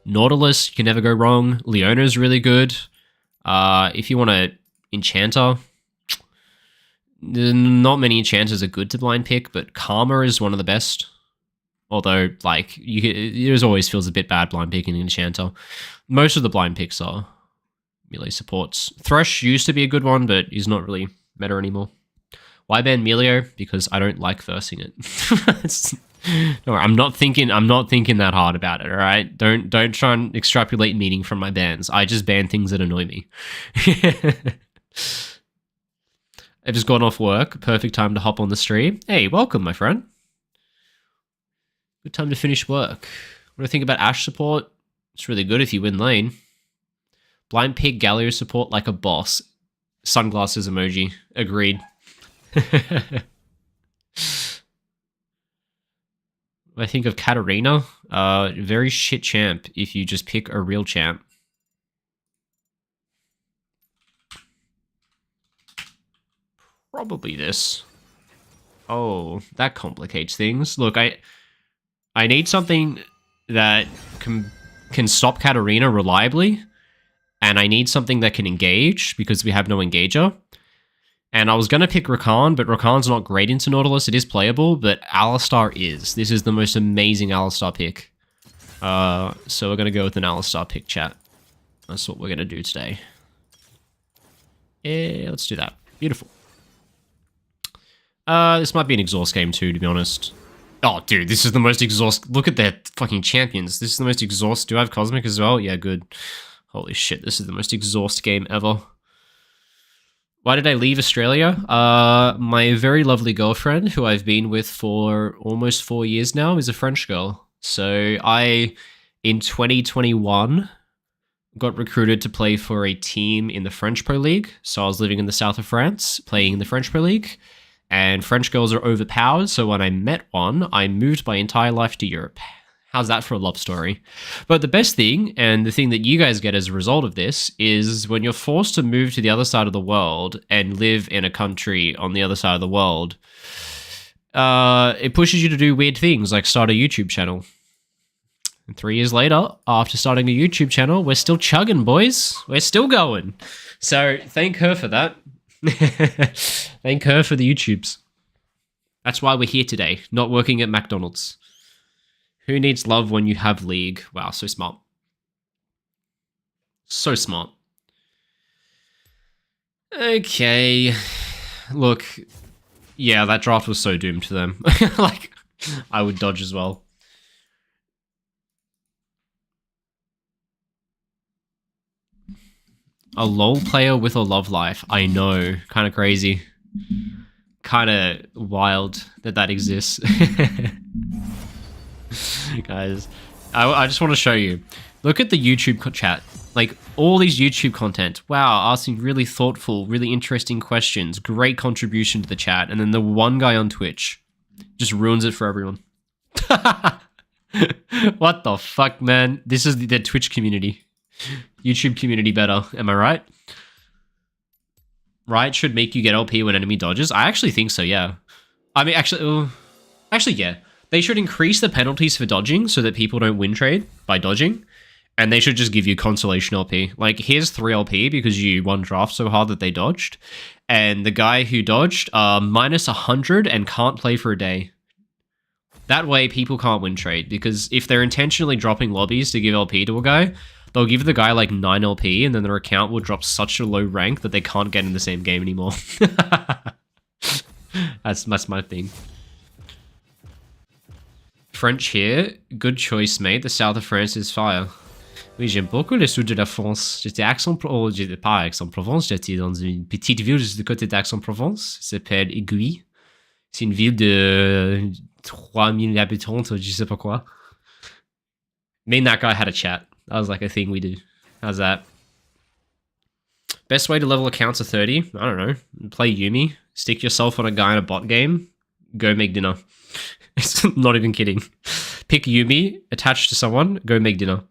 Nautilus, you can never go wrong. Leona's really good. If you want an Enchanter, not many Enchanters are good to blind pick, but Karma is one of the best. Although, like, it always feels a bit bad blind picking an Enchanter. Most of the blind picks are melee supports. Thresh used to be a good one, but he's not really meta anymore. Why ban Melio? Because I don't like versing it. No, I'm not thinking that hard about it, alright? Don't try and extrapolate meaning from my bans. I just ban things that annoy me. I've just gone off work. Perfect time to hop on the stream. Hey, welcome, my friend. Good time to finish work. What do I think about Ashe support? It's really good if you win lane. Blind pick Galio support like a boss. Sunglasses emoji. Agreed. I think of Katarina. Very shit champ if you just pick a real champ. Probably this. Oh, that complicates things. Look, I need something that can stop Katarina reliably, and I need something that can engage, because we have no engager. And I was going to pick Rakan, but Rakan's not great into Nautilus. It is playable, but Alistar is. This is the most amazing Alistar pick. So we're going to go with an Alistar pick, chat. That's what we're going to do today. Yeah, let's do that. Beautiful. This might be an exhaust game too, to be honest. Oh, dude, this is the most exhaust... Look at their fucking champions. This is the most exhaust... Do I have Cosmic as well? Yeah, good. Holy shit, this is the most exhaust game ever. Why did I leave Australia? My very lovely girlfriend, who I've been with for almost 4 years now, is a French girl. So I, in 2021, got recruited to play for a team in the French Pro League. So I was living in the south of France, playing in the French Pro League. And French girls are overpowered, so when I met one, I moved my entire life to Europe. How's that for a love story? But the best thing, and the thing that you guys get as a result of this, is when you're forced to move to the other side of the world and live in a country on the other side of the world, it pushes you to do weird things like start a YouTube channel. And 3 years later, after starting a YouTube channel, we're still chugging, boys. We're still going. So thank her for that. Thank her for the YouTubes. That's why we're here today, not working at McDonald's. Who needs love when you have League? Wow, so smart. So smart. Okay. Look, yeah, that draft was so doomed to them. Like, I would dodge as well. A LoL player with a love life. I know. Kind of crazy. Kind of wild that exists. Guys, I just want to show you. Look at the YouTube chat. Like, all these YouTube content. Wow, asking really thoughtful, really interesting questions. Great contribution to the chat. And then the one guy on Twitch just ruins it for everyone. What the fuck, man? This is the Twitch community. YouTube community better. Am I right? Right should make you get LP when enemy dodges? I actually think so, yeah. I mean, actually, yeah. They should increase the penalties for dodging so that people don't win trade by dodging. And they should just give you consolation LP. Like, here's 3 LP because you won draft so hard that they dodged. And the guy who dodged, minus 100 and can't play for a day. That way, people can't win trade. Because if they're intentionally dropping lobbies to give LP to a guy, they'll give the guy like 9 LP and then their account will drop such a low rank that they can't get in the same game anymore. That's my thing. French here. Good choice, mate. The south of France is fire. Oui, j'aime beaucoup le sud de la France. J'étais à j'étais pas à Aix-en-Provence, j'étais dans une petite ville juste du côté d'Aix-en-Provence. Ça s'appelle Aiguille. C'est une ville de 3000 habitants, je sais pas quoi. Me and that guy had a chat. That was like a thing we do. How's that? Best way to level accounts to 30? I don't know. Play Yumi. Stick yourself on a guy in a bot game. Go make dinner. It's not even kidding. Pick Yumi, attach to someone, go make dinner.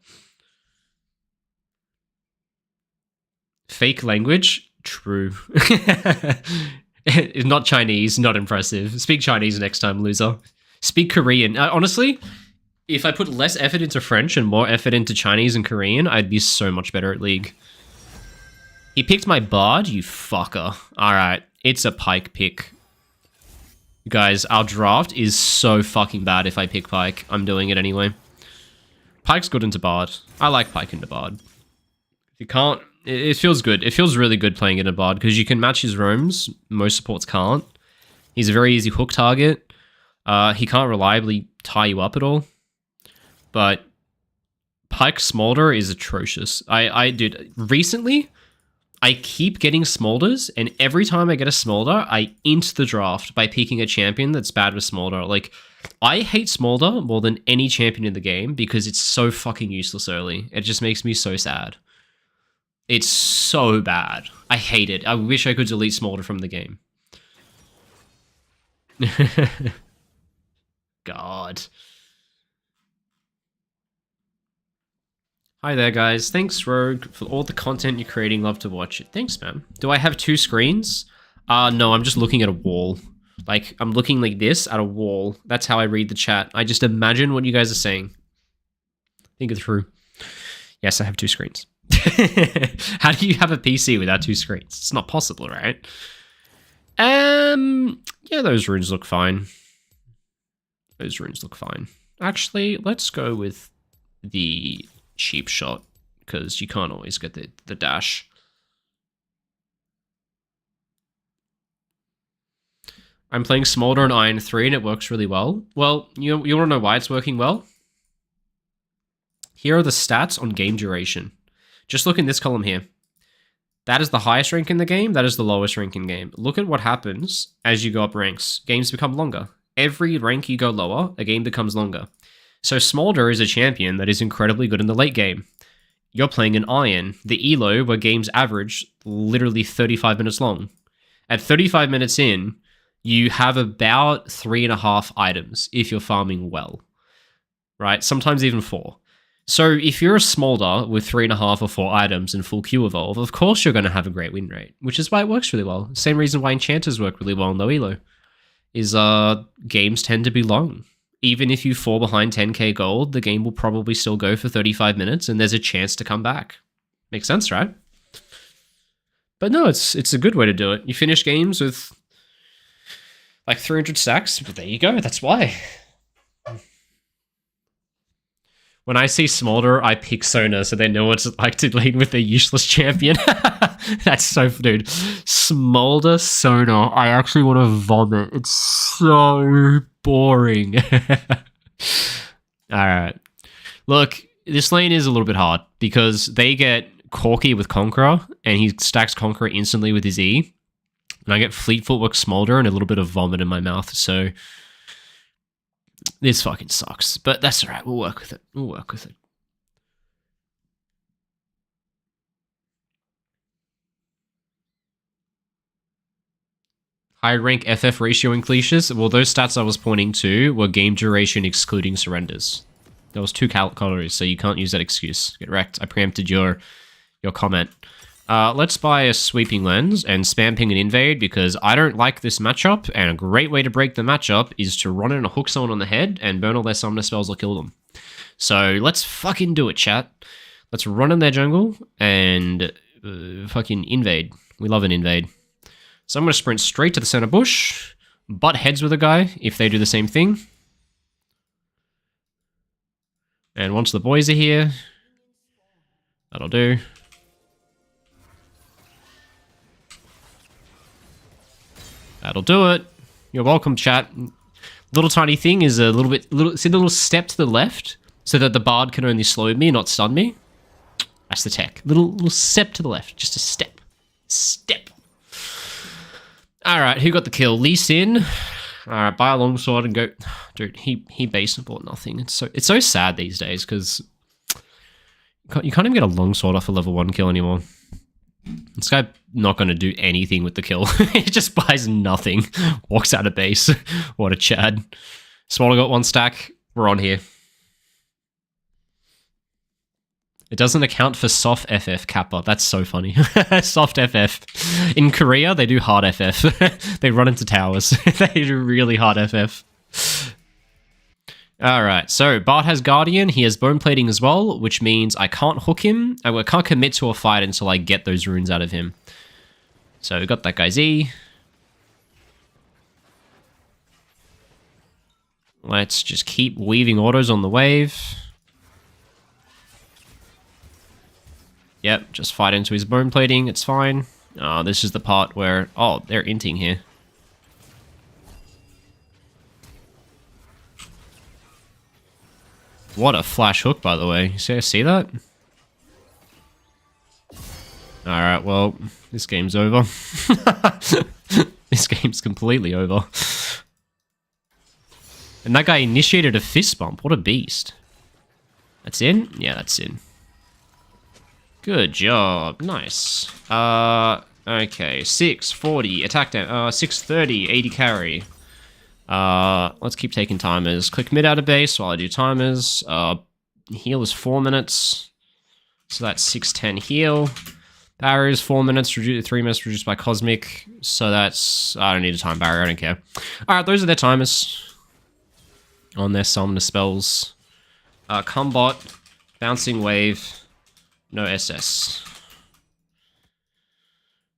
Fake language? True. Not Chinese, not impressive. Speak Chinese next time, loser. Speak Korean. Honestly, if I put less effort into French and more effort into Chinese and Korean, I'd be so much better at League. He picked my Bard, you fucker. Alright, it's a Pyke pick. Guys, our draft is so fucking bad if I pick Pyke. I'm doing it anyway. Pyke's good into Bard. I like Pyke into Bard. If you can't... It feels good. It feels really good playing in a Bard because you can match his roams. Most supports can't. He's a very easy hook target. He can't reliably tie you up at all. But Pyke Smolder is atrocious. Dude, recently... I keep getting Smolders, and every time I get a Smolder, I int the draft by picking a champion that's bad with Smolder. Like, I hate Smolder more than any champion in the game because it's so fucking useless early. It just makes me so sad. It's so bad. I hate it. I wish I could delete Smolder from the game. God. Hi there, guys. Thanks, Rogue, for all the content you're creating. Love to watch it. Thanks, man. Do I have 2 screens? No, I'm just looking at a wall. Like, I'm looking like this at a wall. That's how I read the chat. I just imagine what you guys are saying. Think it through. Yes, I have 2 screens. How do you have a PC without 2 screens? It's not possible, right? Yeah, those runes look fine. Those runes look fine. Actually, let's go with the... cheap shot, because you can't always get the dash. I'm playing Smolder on Iron 3 and it works really well. Well, you want to know why it's working well? Here are the stats on game duration. Just look in this column here. That is the highest rank in the game, that is the lowest rank in game. Look at what happens as you go up ranks. Games become longer. Every rank you go lower, a game becomes longer. So Smolder is a champion that is incredibly good in the late game. You're playing an Iron, the ELO, where games average literally 35 minutes long. At 35 minutes in, you have about 3.5 items if you're farming well. right? Sometimes even 4. So if you're a smolder with 3.5 or 4 items and full Q evolve, of course you're going to have a great win rate, which is why it works really well. Same reason why enchanters work really well in low elo is games tend to be long. Even if you fall behind 10k gold, the game will probably still go for 35 minutes and there's a chance to come back. Makes sense, right? But no, it's a good way to do it. You finish games with like 300 stacks, but there you go, that's why. When I see Smolder, I pick Sona so they know what it's like to lead with a useless champion. That's so, dude. Smolder Sona, I actually want to vomit. It's so boring. Alright. Look, this lane is a little bit hard because they get Corky with Conqueror and he stacks Conqueror instantly with his E. And I get Fleet Footwork Smolder and a little bit of vomit in my mouth, so this fucking sucks, but that's all right. We'll work with it. We'll work with it. High rank FF ratio in cliches. Well, those stats I was pointing to were game duration excluding surrenders. There was 2 calories, so you can't use that excuse. Get wrecked. I preempted your comment. Let's buy a sweeping lens and spam ping and invade because I don't like this matchup, and a great way to break the matchup is to run in and hook someone on the head and burn all their summoner spells or kill them. So let's fucking do it, chat. Let's run in their jungle and fucking invade. We love an invade. So I'm going to sprint straight to the center bush, butt heads with a guy if they do the same thing. And once the boys are here, that'll do. That'll do it. You're welcome, chat. Little tiny thing is a little bit... see the little step to the left? So that the bard can only slow me, not stun me? That's the tech. Little step to the left. Just a step. Step. Alright, who got the kill? Lee Sin. Alright, buy a longsword and go... Dude, he base and bought nothing. It's so sad these days, because... You can't even get a longsword off a level 1 kill anymore. This guy not going to do anything with the kill. He just buys nothing. Walks out of base. What a Chad. Smaller got 1 stack. We're on here. It doesn't account for soft FF Kappa. That's so funny. Soft FF. In Korea, they do hard FF. They run into towers. They do really hard FF. Alright, so Bart has Guardian, he has Bone Plating as well, which means I can't hook him, I can't commit to a fight until I get those runes out of him. So we got that guy's E. Let's just keep weaving autos on the wave. Yep, just fight into his Bone Plating, it's fine. Oh, this is the part where... Oh, they're inting here. What a flash hook, by the way. You see that? Alright, well, this game's over. This game's completely over. And that guy initiated a fist bump. What a beast. That's in? Yeah, that's in. Good job. Nice. Okay. 640. Attack down. 630. 80 carry. Let's keep taking timers. Click mid out of base while I do timers. Heal is 4 minutes. So that's 610 heal. Barrier is 4 minutes, 3 minutes reduced by Cosmic. So that's... I don't need a time barrier, I don't care. Alright, those are their timers. On their summoner spells. Combot, Bouncing Wave, no SS.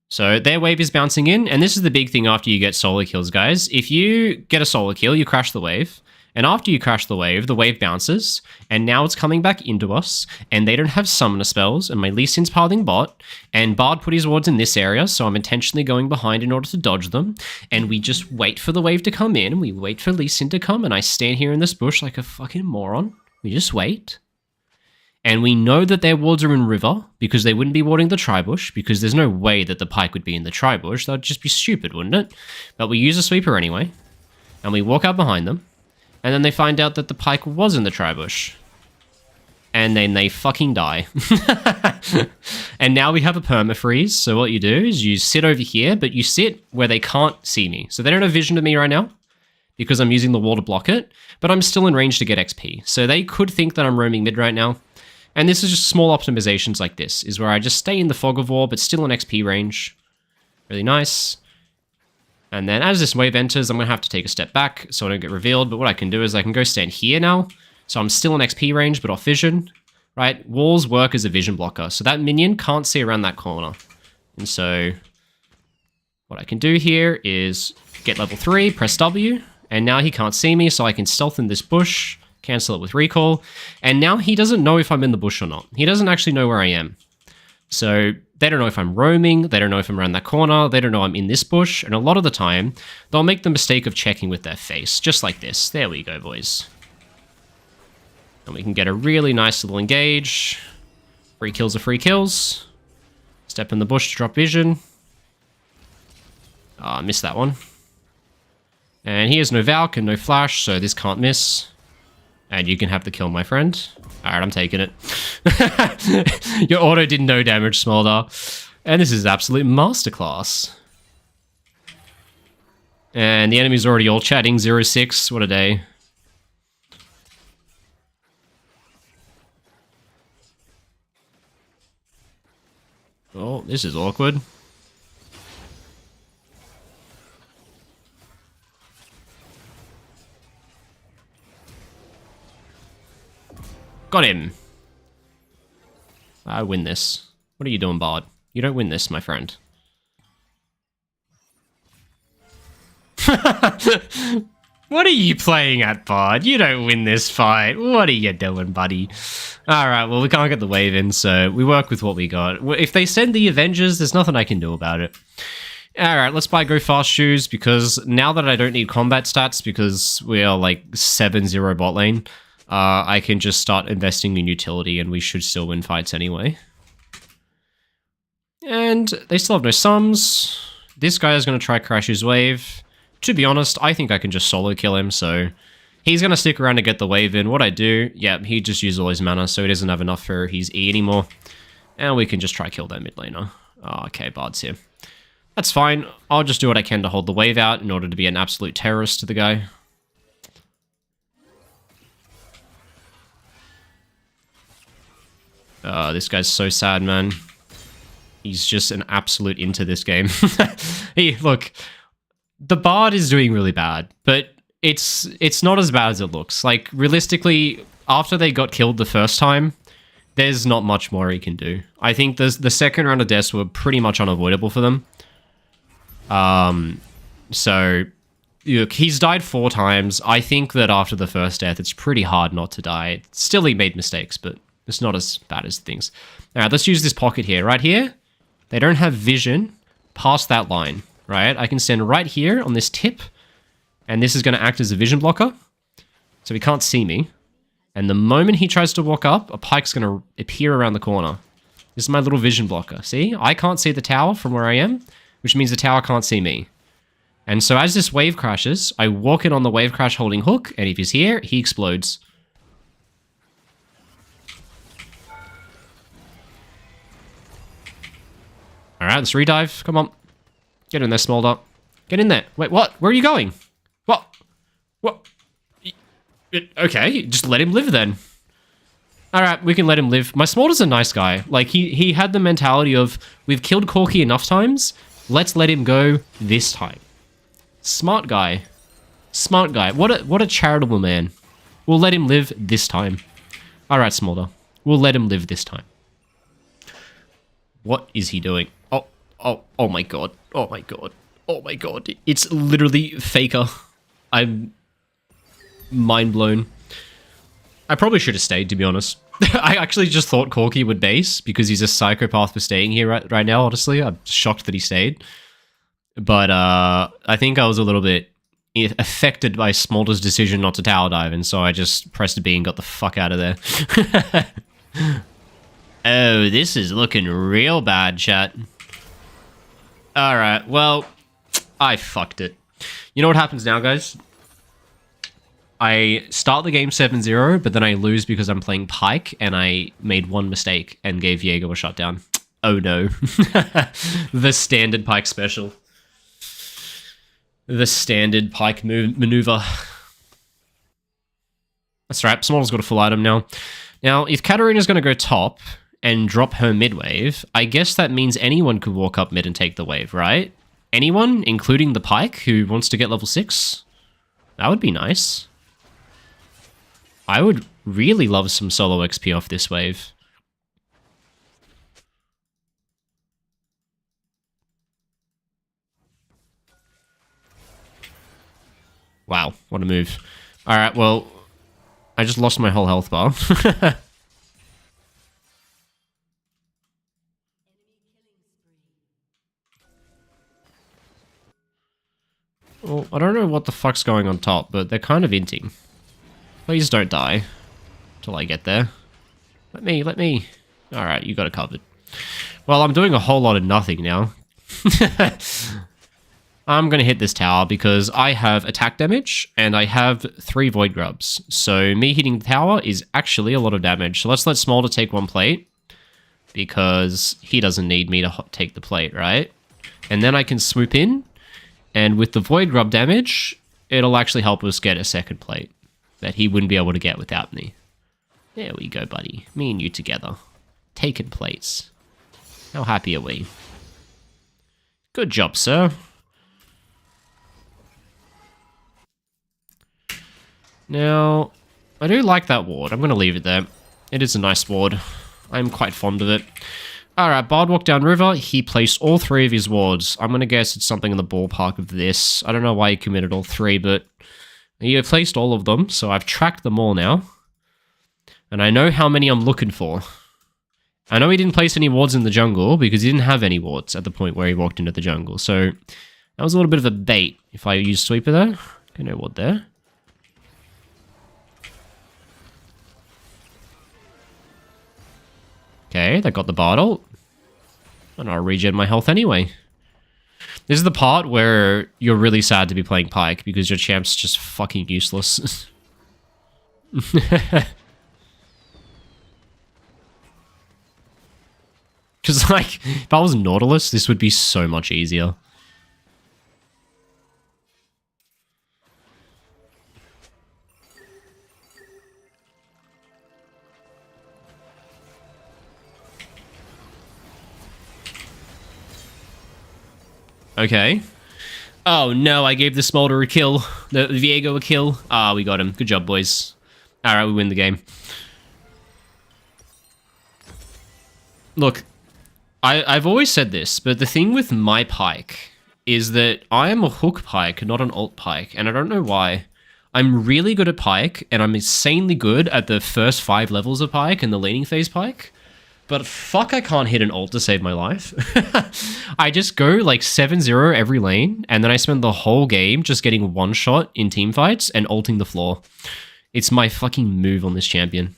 So their wave is bouncing in, and this is the big thing after you get solo kills, guys. If you get a solo kill, you crash the wave, and after you crash the wave bounces, and now it's coming back into us, and they don't have summoner spells, and my Lee Sin's pathing bot, and Bard put his wards in this area, so I'm intentionally going behind in order to dodge them, and we just wait for the wave to come in, and we wait for Lee Sin to come, and I stand here in this bush like a fucking moron. We just wait. And we know that their wards are in river, because they wouldn't be warding the tri-bush, because there's no way that the pike would be in the tri-bush. That would just be stupid, wouldn't it? But we use a sweeper anyway, and we walk out behind them, and then they find out that the pike was in the tri-bush. And then they fucking die. And now we have a permafreeze, so what you do is you sit over here, but you sit where they can't see me. So they don't have vision of me right now. because I'm using the wall to block it, but I'm still in range to get XP. So they could think that I'm roaming mid right now. And this is just small optimizations like this, is where I just stay in the fog of war, but still in XP range. Really nice. And then as this wave enters, I'm going to have to take a step back so I don't get revealed. But what I can do is I can go stand here now. So I'm still in XP range, but off vision, right? Walls work as a vision blocker. So that minion can't see around that corner. And so what I can do here is get level 3, press W, and now he can't see me, so I can stealth in this bush, cancel it with recall, and now he doesn't know if I'm in the bush or not. He doesn't actually know where I am. So they don't know if I'm roaming, they don't know if I'm around that corner, they don't know I'm in this bush, and a lot of the time, they'll make the mistake of checking with their face, just like this. There we go, boys. And we can get a really nice little engage. Free kills are free kills. Step in the bush to drop vision. Ah, missed that one. And he has no Valk and no Flash, so this can't miss. And you can have the kill, my friend. Alright, I'm taking it. Your auto did no damage, Smolder. And this is absolute masterclass. And the enemy's already all chatting. 0-6, what a day. Oh, this is awkward. Got him. I win this. What are you doing, Bard? You don't win this, my friend. What are you playing at, Bard? You don't win this fight. What are you doing, buddy? Alright, well, we can't get the wave in, so we work with what we got. If they send the Avengers, there's nothing I can do about it. Alright, let's buy Go Fast shoes, because now that I don't need combat stats, because we are like 7-0 bot lane, I can just start investing in utility, and we should still win fights anyway. And they still have no sums. This guy is going to try crash his wave. To be honest, I think I can just solo kill him, so he's going to stick around to get the wave in. What I do, yeah, he just used all his mana, so he doesn't have enough for his E anymore. And we can just try kill that mid laner. Oh, okay, Bard's here. That's fine. I'll just do what I can to hold the wave out in order to be an absolute terrorist to the guy. This guy's so sad, man. He's just an absolute into this game. Hey, look, the Bard is doing really bad, but it's not as bad as it looks. Like, realistically, after they got killed the first time, there's not much more he can do. I think the second round of deaths were pretty much unavoidable for them. So, look, he's died 4 times. I think that after the first death, it's pretty hard not to die. Still, he made mistakes, but it's not as bad as things. All right, let's use this pocket here. Right here, they don't have vision past that line, right? I can stand right here on this tip, and this is going to act as a vision blocker, so he can't see me. And the moment he tries to walk up, a pike's going to appear around the corner. This is my little vision blocker. See? I can't see the tower from where I am, which means the tower can't see me. And so as this wave crashes, I walk in on the wave crash holding hook, and if he's here, he explodes. Alright, let's redive. Come on. Get in there, Smolder. Get in there. Wait, what? Where are you going? What? What? Okay, just let him live then. Alright, we can let him live. My Smolder's a nice guy. Like, he had the mentality of, we've killed Corki enough times, let's let him go this time. Smart guy. Smart guy. What a charitable man. We'll let him live this time. Alright, Smolder. We'll let him live this time. What is he doing? Oh my god. Oh my god. Oh my god. It's literally Faker. I'm mind blown. I probably should have stayed, to be honest. I actually just thought Corki would base because he's a psychopath for staying here right now, honestly. I'm shocked that he stayed. But I think I was a little bit affected by Smolder's decision not to tower dive, and so I just pressed B and got the fuck out of there. Oh, this is looking real bad, chat. Alright, well, I fucked it. You know what happens now, guys? I start the game 7-0, but then I lose because I'm playing Pyke, and I made one mistake and gave Jaeger a shutdown. Oh no. The standard Pyke special. The standard pike maneuver. That's right, Small's got a full item now. Now, if Katarina's going to go top and drop her mid wave, I guess that means anyone could walk up mid and take the wave, right? Anyone, including the pike, who wants to get level 6? That would be nice. I would really love some solo XP off this wave. Wow, what a move. Alright, well, I just lost my whole health bar. Well, I don't know what the fuck's going on top, but they're kind of inting. Please don't die till I get there. Let me. Alright, you got it covered. Well, I'm doing a whole lot of nothing now. I'm going to hit this tower because I have attack damage and I have 3 void grubs. So me hitting the tower is actually a lot of damage. So let's let Smolder take 1 plate because he doesn't need me to take the plate, right? And then I can swoop in, and with the void grub damage, it'll actually help us get a 2nd plate that he wouldn't be able to get without me. There we go, buddy. Me and you together. Taking plates. How happy are we? Good job, sir. Now, I do like that ward. I'm going to leave it there. It is a nice ward. I'm quite fond of it. Alright, Bard walked down river. He placed all 3 of his wards. I'm going to guess it's something in the ballpark of this. I don't know why he committed all 3, but he placed all of them, so I've tracked them all now. And I know how many I'm looking for. I know he didn't place any wards in the jungle because he didn't have any wards at the point where he walked into the jungle. So that was a little bit of a bait if I used sweeper there. Okay, no ward there. Okay, that got the Bard ult. And I'll regen my health anyway. This is the part where you're really sad to be playing Pyke because your champ's just fucking useless. Because, like, if I was Nautilus, this would be so much easier. Okay. Oh no, I gave the Smolder a kill. The Viego a kill. Ah, we got him. Good job, boys. Alright, we win the game. Look, I've always said this, but the thing with my Pyke is that I am a hook Pyke, not an alt Pyke, and I don't know why. I'm really good at Pyke, and I'm insanely good at the first 5 levels of Pyke and the laning phase Pyke. But fuck, I can't hit an ult to save my life. I just go like 7-0 every lane, and then I spend the whole game just getting one shot in team fights and ulting the floor. It's my fucking move on this champion.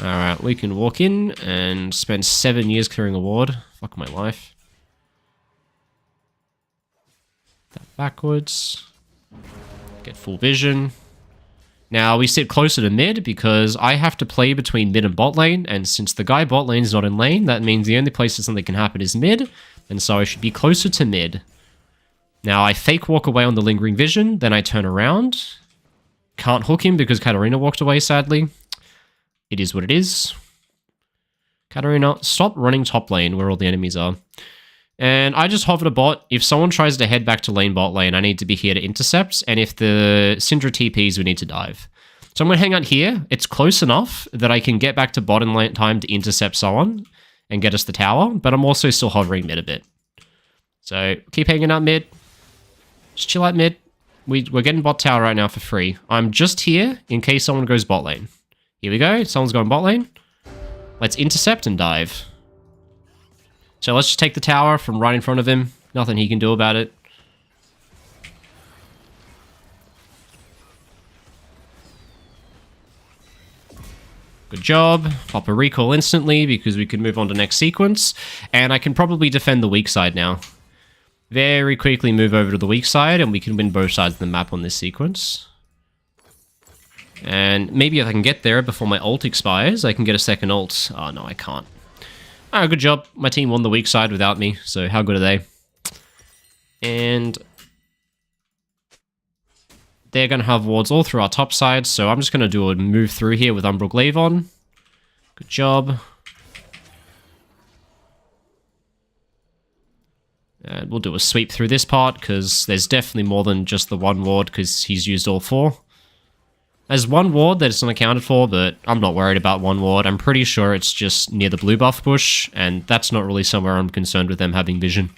Alright, we can walk in and spend 7 years clearing a ward. Fuck my life. That backwards. Get full vision. Now, we sit closer to mid because I have to play between mid and bot lane, and since the guy bot lane is not in lane, that means the only place that something can happen is mid, and so I should be closer to mid. Now, I fake walk away on the lingering vision, then I turn around. Can't hook him because Katarina walked away, sadly. It is what it is. Katarina, stop running top lane where all the enemies are. And I just hover to bot. If someone tries to head back to lane bot lane, I need to be here to intercept. And if the Syndra TPs, we need to dive. So I'm going to hang out here. It's close enough that I can get back to bot in lane time to intercept someone and get us the tower. But I'm also still hovering mid a bit. So keep hanging out mid. Just chill out mid. We're getting bot tower right now for free. I'm just here in case someone goes bot lane. Here we go. Someone's going bot lane. Let's intercept and dive. So let's just take the tower from right in front of him. Nothing he can do about it. Good job. Pop a recall instantly because we can move on to next sequence. And I can probably defend the weak side now. Very quickly move over to the weak side and we can win both sides of the map on this sequence. And maybe if I can get there before my ult expires, I can get a second ult. Oh, no, I can't. Alright, good job. My team won the weak side without me, so how good are they? And they're going to have wards all through our top side, so I'm just going to do a move through here with Umbral Glaive on. Good job. And we'll do a sweep through this part, because there's definitely more than just the one ward, because he's used all four. There's one ward that's not accounted for, but I'm not worried about one ward. I'm pretty sure it's just near the blue buff bush, and that's not really somewhere I'm concerned with them having vision.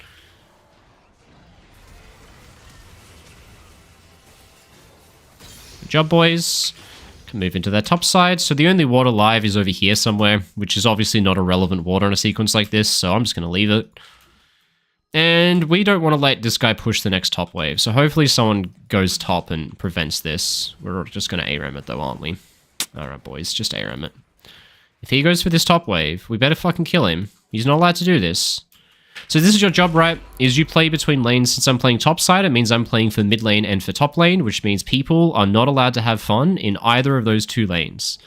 Good job, boys. Can move into their top side. So the only ward alive is over here somewhere, which is obviously not a relevant ward on a sequence like this, so I'm just going to leave it. And we don't want to let this guy push the next top wave, so hopefully someone goes top and prevents this. We're just going to ARAM it though, aren't we? Alright boys, just ARAM it. If he goes for this top wave, we better fucking kill him. He's not allowed to do this. So this is your job, right? Is you play between lanes. Since I'm playing top side, it means I'm playing for mid lane and for top lane, which means people are not allowed to have fun in either of those two lanes.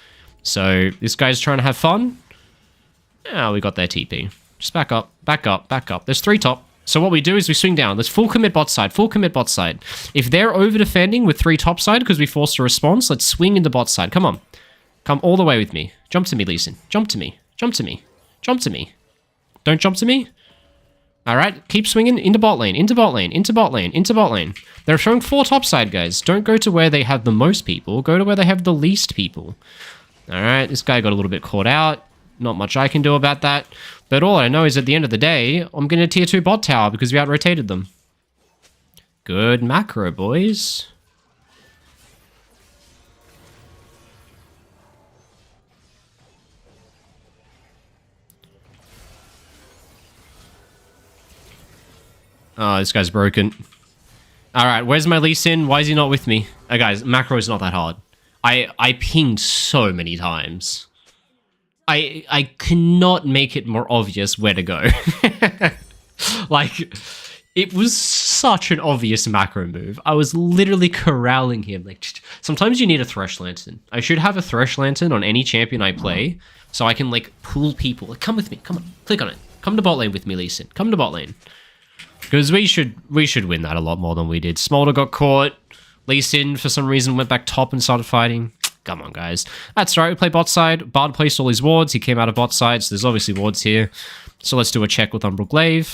So this guy's trying to have fun. Ah, we got their TP. Just back up, back up, back up. There's 3 top. So what we do is we swing down. Let's full commit bot side, full commit bot side. If they're over defending with 3 top side because we forced a response, let's swing into bot side. Come on. Come all the way with me. Jump to me, Lee Sin. Jump to me. Jump to me. Jump to me. Don't jump to me. Alright, keep swinging into bot lane, into bot lane, into bot lane, into bot lane. They're showing 4 top side, guys. Don't go to where they have the most people. Go to where they have the least people. Alright, this guy got a little bit caught out. Not much I can do about that. But all I know is at the end of the day, I'm going to tier 2 bot tower because we out-rotated them. Good macro, boys. Oh, this guy's broken. Alright, where's my Lee Sin? Why is he not with me? Guys, macro is not that hard. I pinged so many times. I cannot make it more obvious where to go. Like, it was such an obvious macro move. I was literally corralling him. Like, sometimes you need a Thresh Lantern. I should have a Thresh Lantern on any champion I play, so I can, like, pull people. Like, come with me. Come on. Click on it. Come to bot lane with me, Lee Sin. Come to bot lane. Because we should win that a lot more than we did. Smolder got caught. Lee Sin, for some reason, went back top and started fighting. Come on, guys. That's right, we play bot side. Bard placed all his wards. He came out of bot side, so there's obviously wards here. So let's do a check with Umbral Glaive.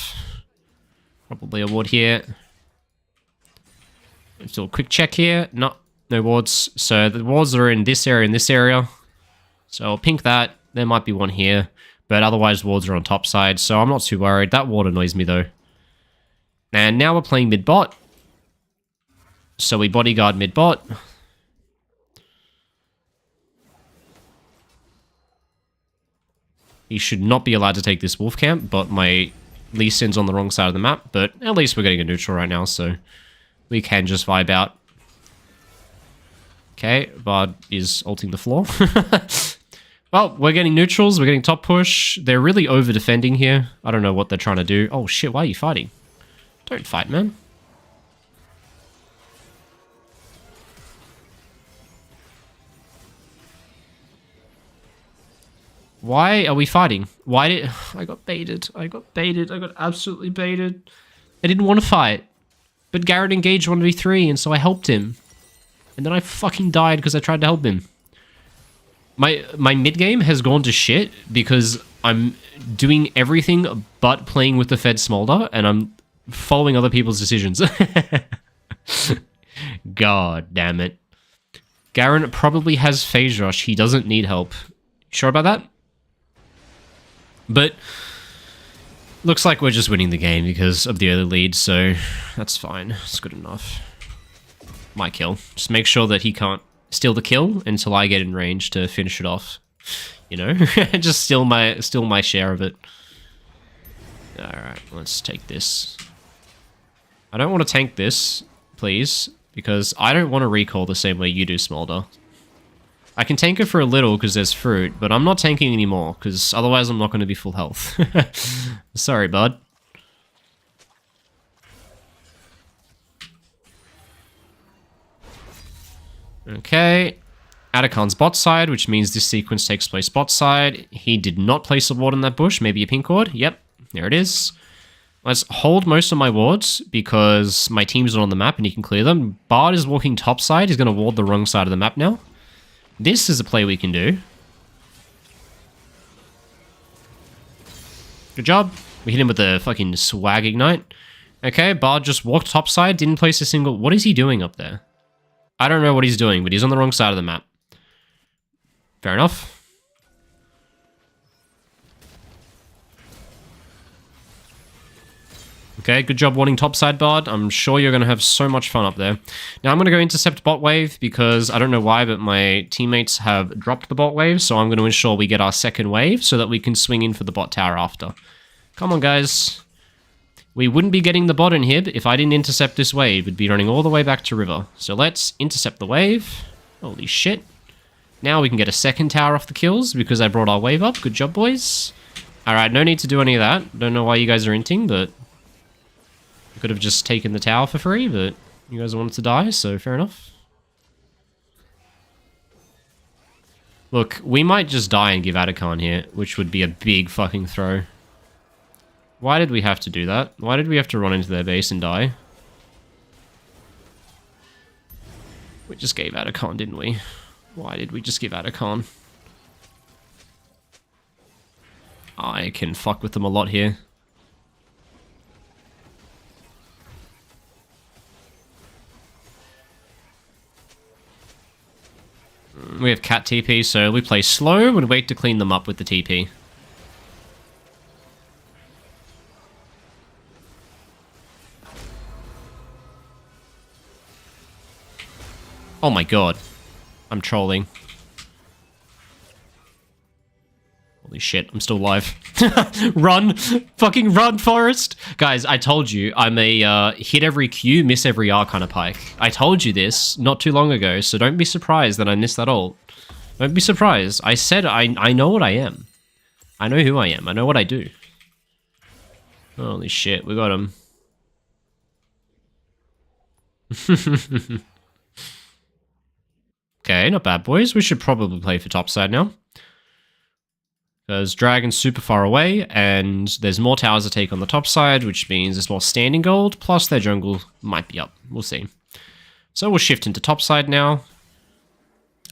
Probably a ward here. Let's do a quick check here. No wards. So the wards are in this area and this area. So I'll pink that. There might be one here. But otherwise, wards are on top side, so I'm not too worried. That ward annoys me, though. And now we're playing mid-bot. So we bodyguard mid-bot. He should not be allowed to take this wolf camp, but my Lee Sin's on the wrong side of the map. But at least we're getting a neutral right now, so we can just vibe out. Okay, Bard is ulting the floor. Well, we're getting neutrals, we're getting top push. They're really over-defending here. I don't know what they're trying to do. Oh shit, why are you fighting? Don't fight, man. Why are we fighting? Why did... I got baited. I got baited. I got absolutely baited. I didn't want to fight. But Garrett engaged 1v3, and so I helped him. And then I fucking died because I tried to help him. My mid-game has gone to shit because I'm doing everything but playing with the Fed Smolder, and I'm following other people's decisions. God damn it. Garen probably has phase rush. He doesn't need help. Sure about that? But looks like we're just winning the game because of the early lead, so that's fine. It's good enough. My kill. Just make sure that he can't steal the kill until I get in range to finish it off. You know? Just steal my share of it. Alright, let's take this. I don't want to tank this, please, because I don't want to recall the same way you do, Smolder. I can tank it for a little because there's fruit, but I'm not tanking anymore because otherwise I'm not going to be full health. Sorry, bud. Okay. Atakan's bot side, which means this sequence takes place bot side. He did not place a ward in that bush. Maybe a pink ward. Yep, there it is. Let's hold most of my wards because my team's not on the map and he can clear them. Bard is walking topside. He's going to ward the wrong side of the map now. This is a play we can do. Good job. We hit him with the fucking swag ignite. Okay, Bard just walked topside, didn't place a single... What is he doing up there? I don't know what he's doing, but he's on the wrong side of the map. Fair enough. Okay, good job wanting topside, Bard. I'm sure you're going to have so much fun up there. Now I'm going to go intercept bot wave because I don't know why, but my teammates have dropped the bot wave, so I'm going to ensure we get our second wave so that we can swing in for the bot tower after. Come on, guys. We wouldn't be getting the bot inhib if I didn't intercept this wave. We'd be running all the way back to river. So let's intercept the wave. Holy shit. Now we can get a second tower off the kills because I brought our wave up. Good job, boys. Alright, no need to do any of that. Don't know why you guys are inting, but... I could have just taken the tower for free, but you guys wanted to die, so fair enough. Look, we might just die and give Atacon here, which would be a big fucking throw. Why did we have to do that? Why did we have to run into their base and die? We just gave Atacon, didn't we? Why did we just give Atacon? I can fuck with them a lot here. We have cat TP, so we play slow and wait to clean them up with the TP. Oh my god. I'm trolling. Holy shit, I'm still alive. Run! Fucking run, Forest! Guys, I told you, I'm a hit every Q, miss every R kind of pike. I told you this not too long ago, so don't be surprised that I missed that ult. Don't be surprised. I said I know what I am. I know who I am. I know what I do. Holy shit, we got him. Okay, not bad, boys. We should probably play for topside now. Because Dragon's super far away, and there's more towers to take on the top side, which means there's more standing gold, plus their jungle might be up. We'll see. So we'll shift into top side now.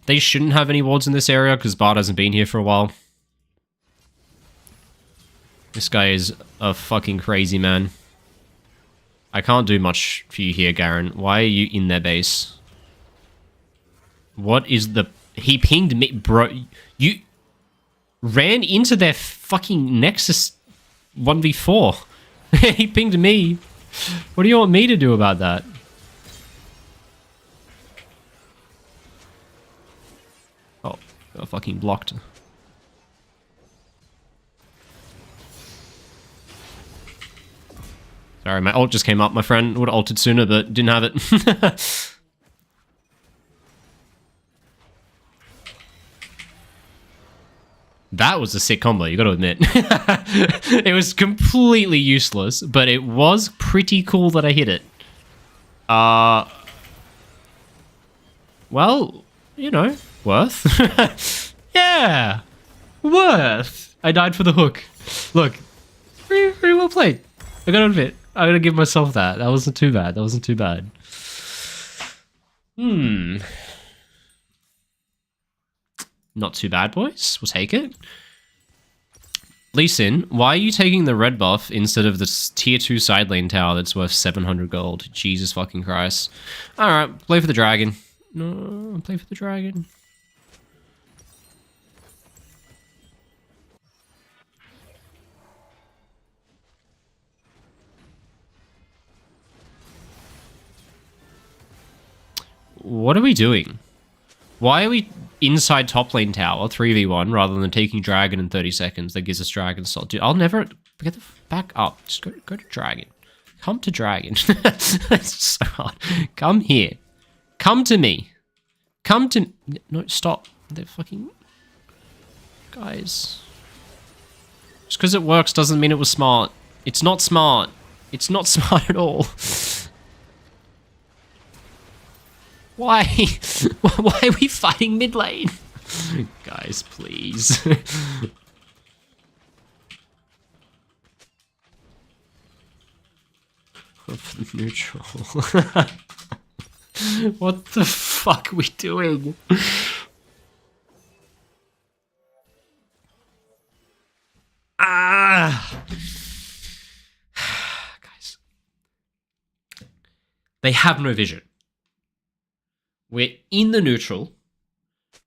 They shouldn't have any wards in this area, because Bard hasn't been here for a while. This guy is a fucking crazy man. I can't do much for you here, Garen. Why are you in their base? What is the... He pinged me... Bro, you... ran into their fucking Nexus 1v4. He pinged me. What do you want me to do about that? Oh, got fucking blocked. Sorry, my ult just came up, my friend. Would have ulted sooner, but didn't have it. That was a sick combo, you gotta admit. It was completely useless, but it was pretty cool that I hit it. Well, you know, worth. Yeah, worth. I died for the hook. Look, very well played. I gotta admit, I gotta give myself that. That wasn't too bad. That wasn't too bad. Not too bad, boys. We'll take it. Lee Sin, why are you taking the red buff instead of the tier 2 side lane tower that's worth 700 gold? Jesus fucking Christ. Alright, play for the dragon. No, play for the dragon. What are we doing? Why are we inside top lane tower 3v1 rather than taking dragon in 30 seconds? That gives us dragon salt. Dude, I'll never get the back up. Just go to dragon. Come to dragon. That's so hard. Come here. Come to me. Come to... No, stop. They're fucking... Guys. Just because it works doesn't mean it was smart. It's not smart. It's not smart at all. Why? Why are we fighting mid lane? Guys, please. for the neutral. What the fuck are we doing? Guys. They have no vision. We're in the neutral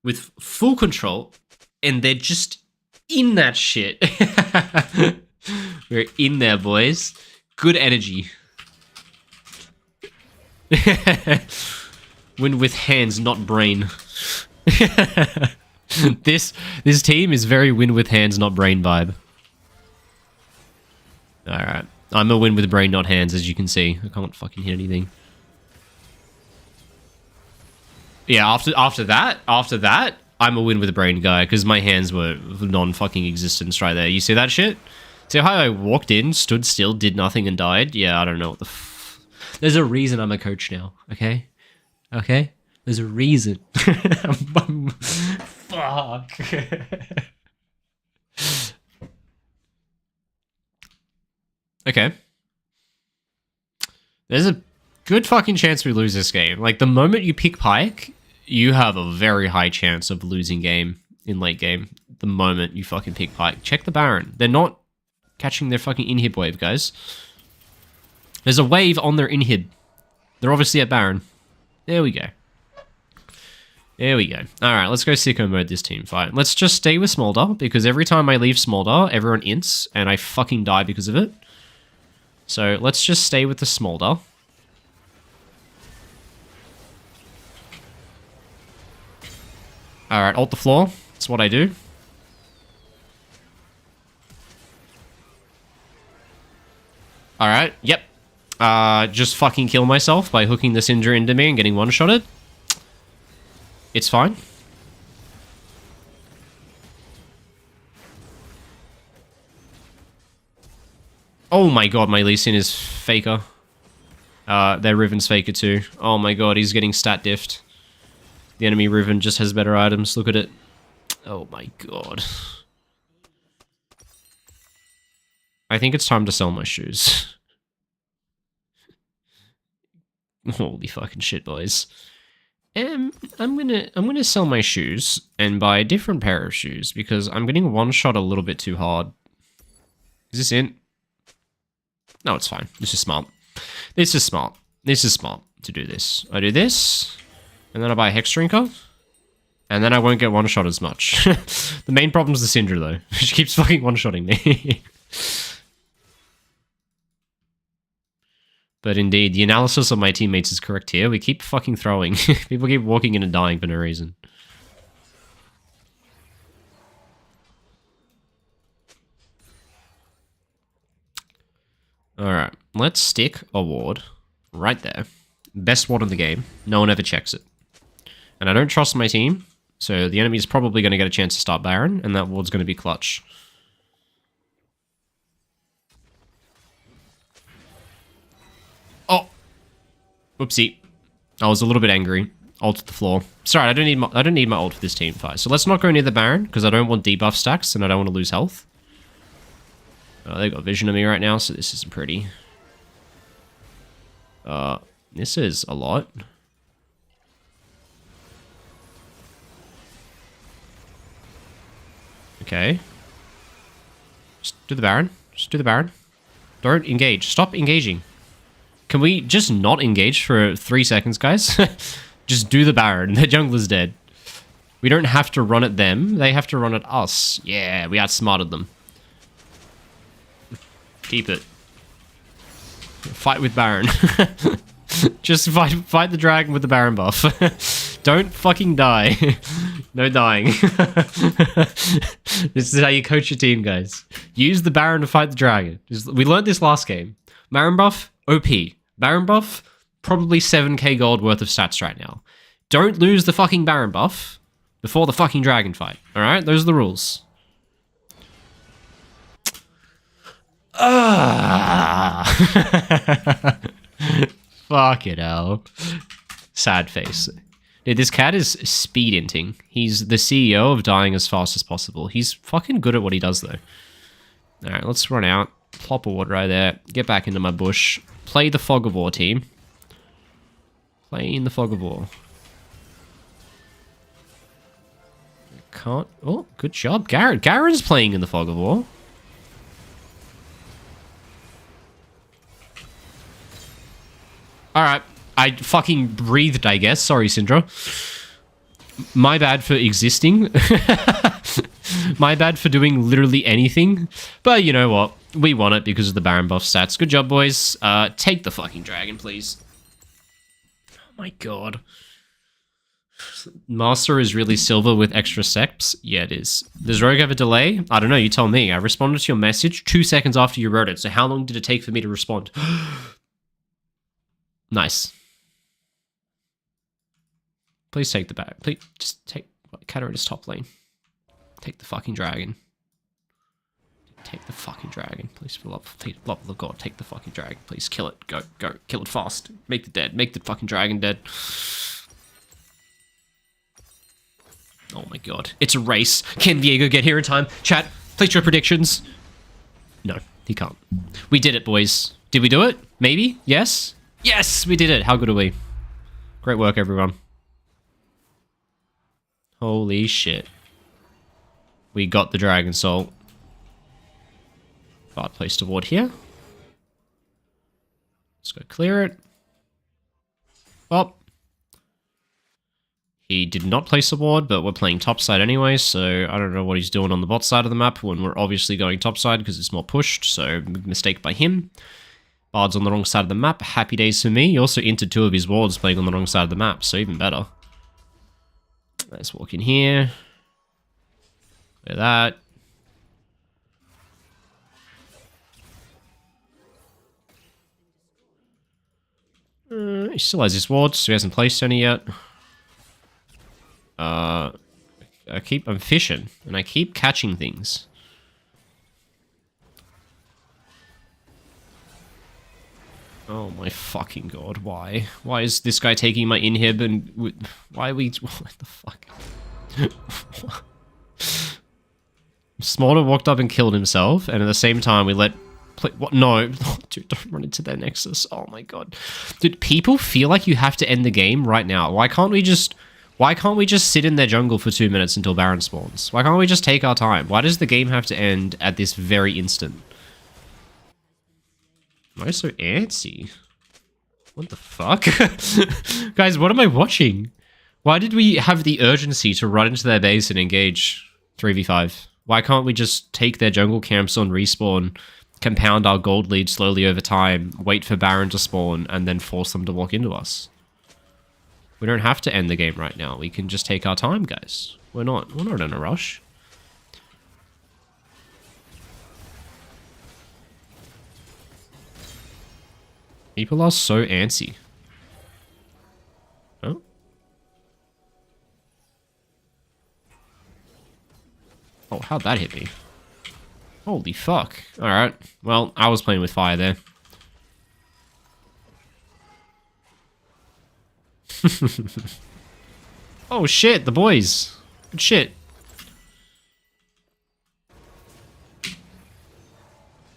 with full control, and they're just in that shit. We're in there, boys. Good energy. Win with hands, not brain. This team is very win with hands, not brain vibe. Alright. I'm a win with brain, not hands, as you can see. I can't fucking hit anything. Yeah, after that, I'm a win with brain guy, because my hands were non-fucking existence right there. You see that shit? See how I walked in, stood still, did nothing, and died? Yeah, I don't know what the There's a reason I'm a coach now, okay? Okay? There's a reason. Fuck. Okay. There's a good fucking chance we lose this game. Like, the moment you pick Pike, you have a very high chance of losing game in late game. The moment you fucking pick Pike. Check the Baron. They're not catching their fucking inhib wave, guys. There's a wave on their inhib. They're obviously at Baron. There we go. There we go. Alright, let's go sicko mode this team fight. Let's just stay with Smolder, because every time I leave Smolder, everyone ints, and I fucking die because of it. So let's just stay with the Smolder. Alright, ult the floor. That's what I do. Alright, yep. Just fucking kill myself by hooking the Syndra into me and getting one-shotted. It's fine. Oh my god, my Lee Sin is faker. Their Riven's faker too. Oh my god, he's getting stat diffed. The enemy Riven just has better items. Look at it. Oh my god. I think it's time to sell my shoes. Holy fucking shit, boys. I'm gonna sell my shoes and buy a different pair of shoes because I'm getting one shot a little bit too hard. Is this in? No, it's fine. This is smart. This is smart. This is smart to do this. I do this, and then I buy a Hex Drinker, and then I won't get one shot as much. The main problem is the Syndra though. She keeps fucking one-shotting me. But indeed, the analysis of my teammates is correct here. We keep fucking throwing. People keep walking in and dying for no reason. Alright, let's stick a ward right there. Best ward in the game. No one ever checks it. And I don't trust my team, so the enemy is probably going to get a chance to start Baron, and that ward's going to be clutch. Oh! Whoopsie. I was a little bit angry. Ult at the floor. Sorry, I don't need my ult for this team fight. So let's not go near the Baron, because I don't want debuff stacks, and I don't want to lose health. Oh, they got vision of me right now, so this isn't pretty. This is a lot. Okay. Just do the Baron. Just do the Baron. Don't engage. Stop engaging. Can we just not engage for 3 seconds, guys? Just do the Baron. The jungler's dead. We don't have to run at them. They have to run at us. Yeah, we outsmarted them. Keep it. Fight with Baron. Just fight the dragon with the Baron buff. Don't fucking die. No dying. This is how you coach your team, guys. Use the Baron to fight the dragon. We learned this last game. Baron buff, OP. Baron buff, probably 7k gold worth of stats right now. Don't lose the fucking Baron buff before the fucking dragon fight. Alright? Those are the rules. Fuck it hell. Sad face. Dude, this cat is speed inting. He's the CEO of dying as fast as possible. He's fucking good at what he does though. Alright, let's run out. Plop a ward right there. Get back into my bush. Play the Fog of War, team. Play in the Fog of War. Can't... Oh, good job, Garen. Garen's playing in the Fog of War. Alright. I fucking breathed, I guess. Sorry, Syndra. My bad for existing. My bad for doing literally anything. But you know what? We won it because of the Baron buff stats. Good job, boys. Take the fucking dragon, please. Oh my god. Master is really silver with extra steps? Yeah, it is. Does Rogue have a delay? I don't know, you tell me. I responded to your message 2 seconds after you wrote it, so how long did it take for me to respond? Nice. Please take the back. Please, just take... Katarina's top lane. Take the fucking dragon. Take the fucking dragon. Please, for love of God, take the fucking dragon. Please, kill it. Go, go. Kill it fast. Make it dead. Make the fucking dragon dead. Oh my god. It's a race. Can Diego get here in time? Chat, place your predictions. No, he can't. We did it, boys. Did we do it? Maybe? Yes? Yes, we did it. How good are we? Great work, everyone. Holy shit. We got the Dragon Soul. Bard placed a ward here. Let's go clear it. Well. He did not place a ward, but we're playing topside anyway, so I don't know what he's doing on the bot side of the map when we're obviously going topside because it's more pushed, so mistake by him. Bard's on the wrong side of the map. Happy days for me. He also entered 2 of his wards playing on the wrong side of the map, so even better. Let's walk in here. Look at that. He still has his wards, so he hasn't placed any yet. I'm fishing, and I keep catching things. Oh my fucking god, why? Why is this guy taking my inhib and... Why are we... What the fuck? Smolder walked up and killed himself, and at the same time we let... What? No. Dude, don't run into their nexus. Oh my god. Dude, people feel like you have to end the game right now. Why can't we just sit in their jungle for 2 minutes until Baron spawns? Why can't we just take our time? Why does the game have to end at this very instant? Am I so antsy? What the fuck? Guys, what am I watching? Why did we have the urgency to run into their base and engage 3v5? Why can't we just take their jungle camps on respawn, compound our gold lead slowly over time, wait for Baron to spawn, and then force them to walk into us? We don't have to end the game right now. We can just take our time, guys. We're not in a rush. People are so antsy. Oh? Oh, how'd that hit me? Holy fuck. Alright. Well, I was playing with fire there. Oh shit, the boys. Good shit.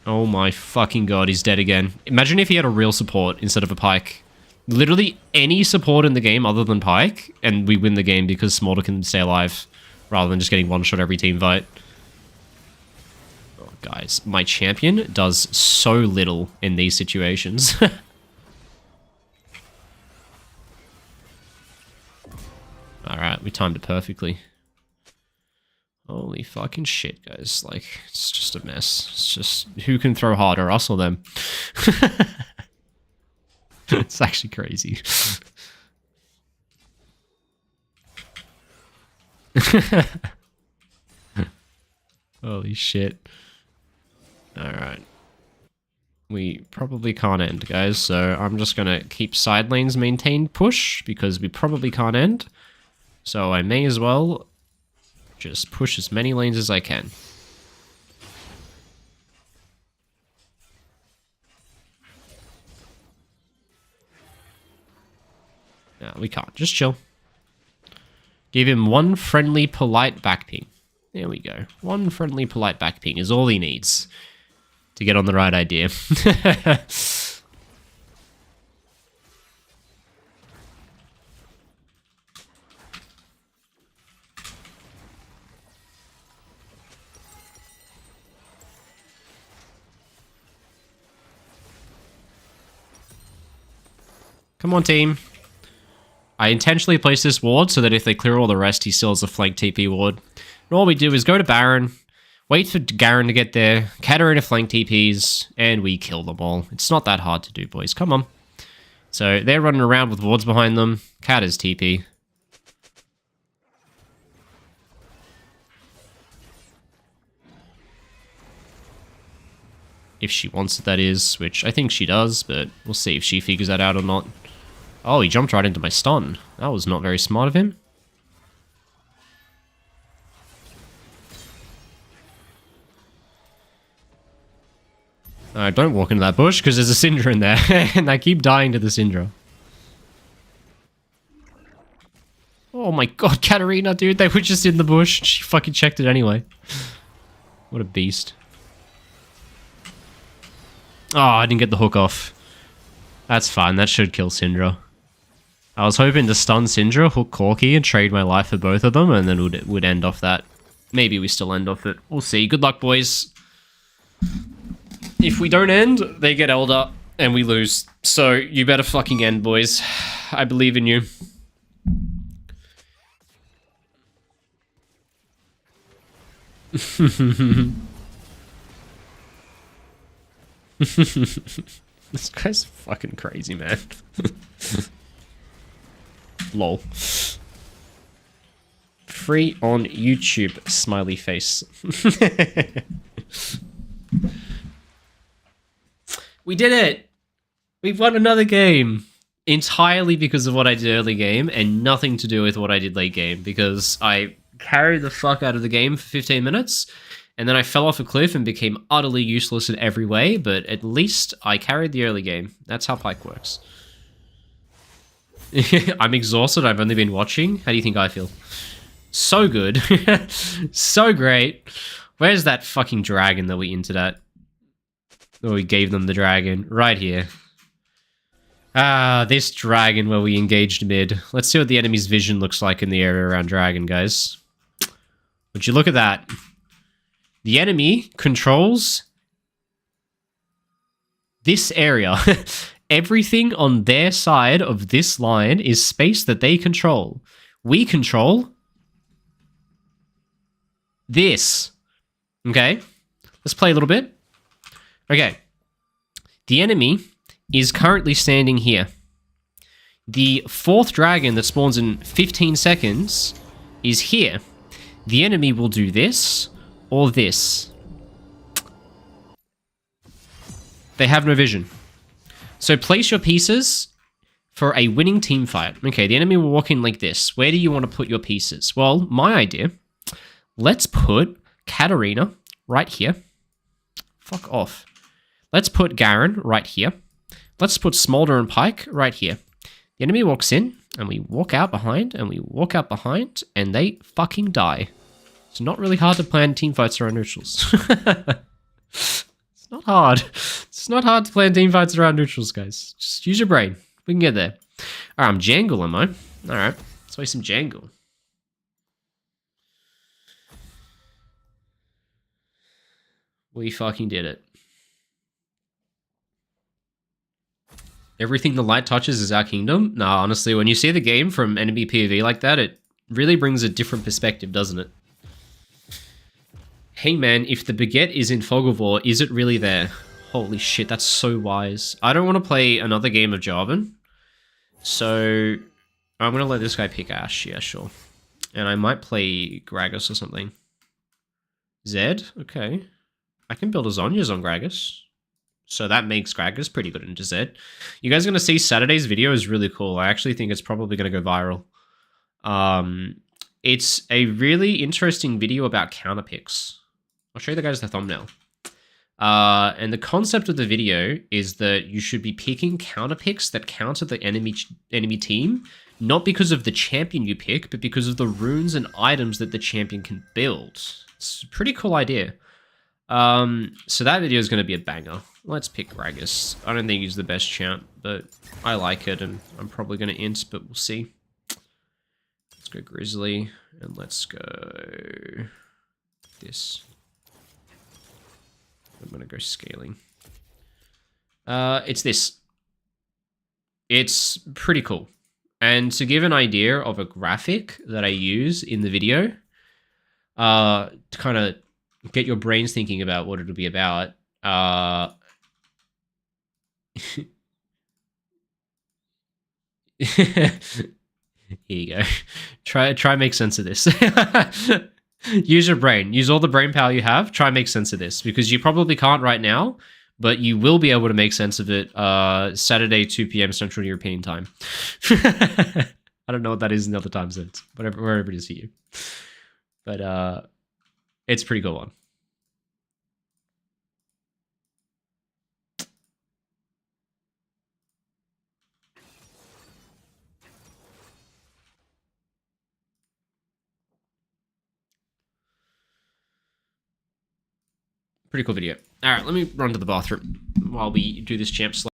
Oh my fucking god, he's dead again. Imagine if he had a real support instead of a Pyke. Literally any support in the game other than Pyke, and we win the game because Smolder can stay alive, rather than just getting one shot every team fight. Oh, guys, my champion does so little in these situations. Alright, we timed it perfectly. Holy fucking shit, guys. Like, it's just a mess. It's just, who can throw harder, us or them? It's actually crazy. Holy shit. Alright. We probably can't end, guys, so I'm just gonna keep side lanes maintained push, because we probably can't end. So I may as well just push as many lanes as I can. No, we can't. Just chill. Give him one friendly, polite back ping. There we go. One friendly, polite back ping is all he needs to get on the right idea. Come on, team. I intentionally placed this ward so that if they clear all the rest, he still has a flank TP ward. And all we do is go to Baron, wait for Garen to get there, Katarina flank TPs, and we kill them all. It's not that hard to do, boys. Come on. So they're running around with wards behind them. Cat is TP. If she wants it, that is, which I think she does, but we'll see if she figures that out or not. Oh, he jumped right into my stun. That was not very smart of him. Don't walk into that bush, because there's a Syndra in there, and I keep dying to the Syndra. Oh my god, Katarina, dude, they were just in the bush. She fucking checked it anyway. What a beast. Oh, I didn't get the hook off. That's fine, that should kill Syndra. I was hoping to stun Syndra, hook Corki, and trade my life for both of them, and then would end off that. Maybe we still end off it. We'll see. Good luck, boys. If we don't end, they get Elder, and we lose. So, you better fucking end, boys. I believe in you. This guy's fucking crazy, man. Lol. Free on YouTube, smiley face. We did it! We've won another game! Entirely because of what I did early game, and nothing to do with what I did late game, because I carried the fuck out of the game for 15 minutes, and then I fell off a cliff and became utterly useless in every way, but at least I carried the early game. That's how Pike works. I'm exhausted, I've only been watching. How do you think I feel? So good. So great. Where's that fucking dragon that we hinted at? Oh, we gave them the dragon. Right here. Ah, this dragon where we engaged mid. Let's see what the enemy's vision looks like in the area around dragon, guys. Would you look at that? The enemy controls this area. Everything on their side of this line is space that they control. We control this. Okay? Let's play a little bit. Okay. The enemy is currently standing here. The fourth dragon that spawns in 15 seconds is here. The enemy will do this or this. They have no vision. So place your pieces for a winning team fight. Okay, the enemy will walk in like this. Where do you want to put your pieces? Well, my idea, let's put Katarina right here. Fuck off. Let's put Garen right here. Let's put Smolder and Pike right here. The enemy walks in, and we walk out behind, and we walk out behind, and they fucking die. It's not really hard to plan team fights around neutrals. It's not hard. It's not hard to plan team fights around neutrals, guys. Just use your brain. We can get there. Alright, I'm Jangle, am I? Alright, let's play some Jangle. We fucking did it. Everything the light touches is our kingdom? Nah, honestly, when you see the game from enemy POV like that, it really brings a different perspective, doesn't it? Hey man, if the baguette is in Fog of War, is it really there? Holy shit, that's so wise. I don't want to play another game of Jarvan, so I'm going to let this guy pick Ashe, yeah, sure. And I might play Gragas or something. Zed? Okay. I can build a Zhonya's on Gragas. So that makes Gragas pretty good into Zed. You guys are going to see Saturday's video is really cool. I actually think it's probably going to go viral. It's a really interesting video about counter picks. I'll show you the guys the thumbnail. And the concept of the video is that you should be picking counter picks that counter the enemy team, not because of the champion you pick, but because of the runes and items that the champion can build. It's a pretty cool idea. So that video is going to be a banger. Let's pick Gragas. I don't think he's the best champ, but I like it, and I'm probably going to int, but we'll see. Let's go Grizzly, and let's go this. I'm going to go scaling. It's this. It's pretty cool. And to give an idea of a graphic that I use in the video, to kind of get your brains thinking about what it'll be about, here you go. Try make sense of this. Use your brain. Use all the brain power you have. Try make sense of this, because you probably can't right now, but you will be able to make sense of it Saturday, 2 p.m. Central European time. I don't know what that is in the other time zones, wherever it is for you. But it's a pretty cool one. Pretty cool video. All right, let me run to the bathroom while we do this champ slot.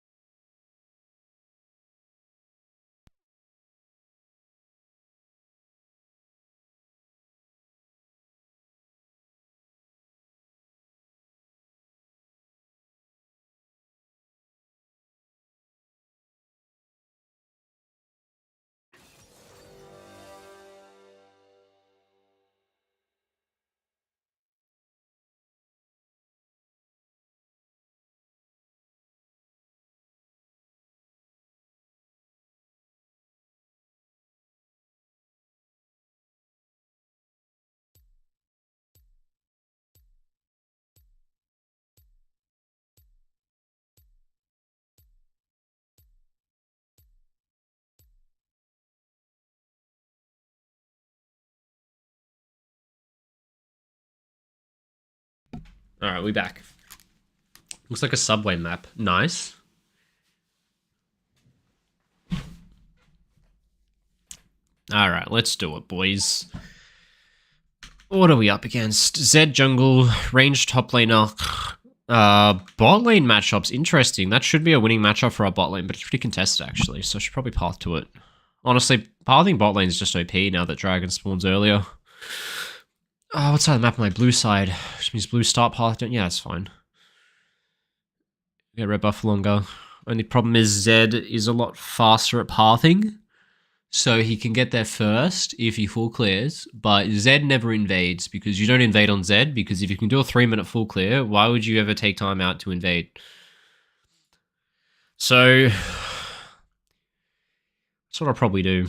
All right, we back. Looks like a subway map. Nice. All right, let's do it, boys. What are we up against? Zed jungle, range top laner. Bot lane matchups, interesting. That should be a winning matchup for our bot lane, but it's pretty contested, actually, so I should probably path to it. Honestly, pathing bot lane is just OP now that Dragon spawns earlier. Oh, what side of the map am I? Blue side. Which means blue start path. Yeah, that's fine. Get red buff longer. Only problem is Zed is a lot faster at pathing, so he can get there first if he full clears, but Zed never invades, because you don't invade on Zed, because if you can do a 3-minute full clear, why would you ever take time out to invade? So, that's what I'll probably do.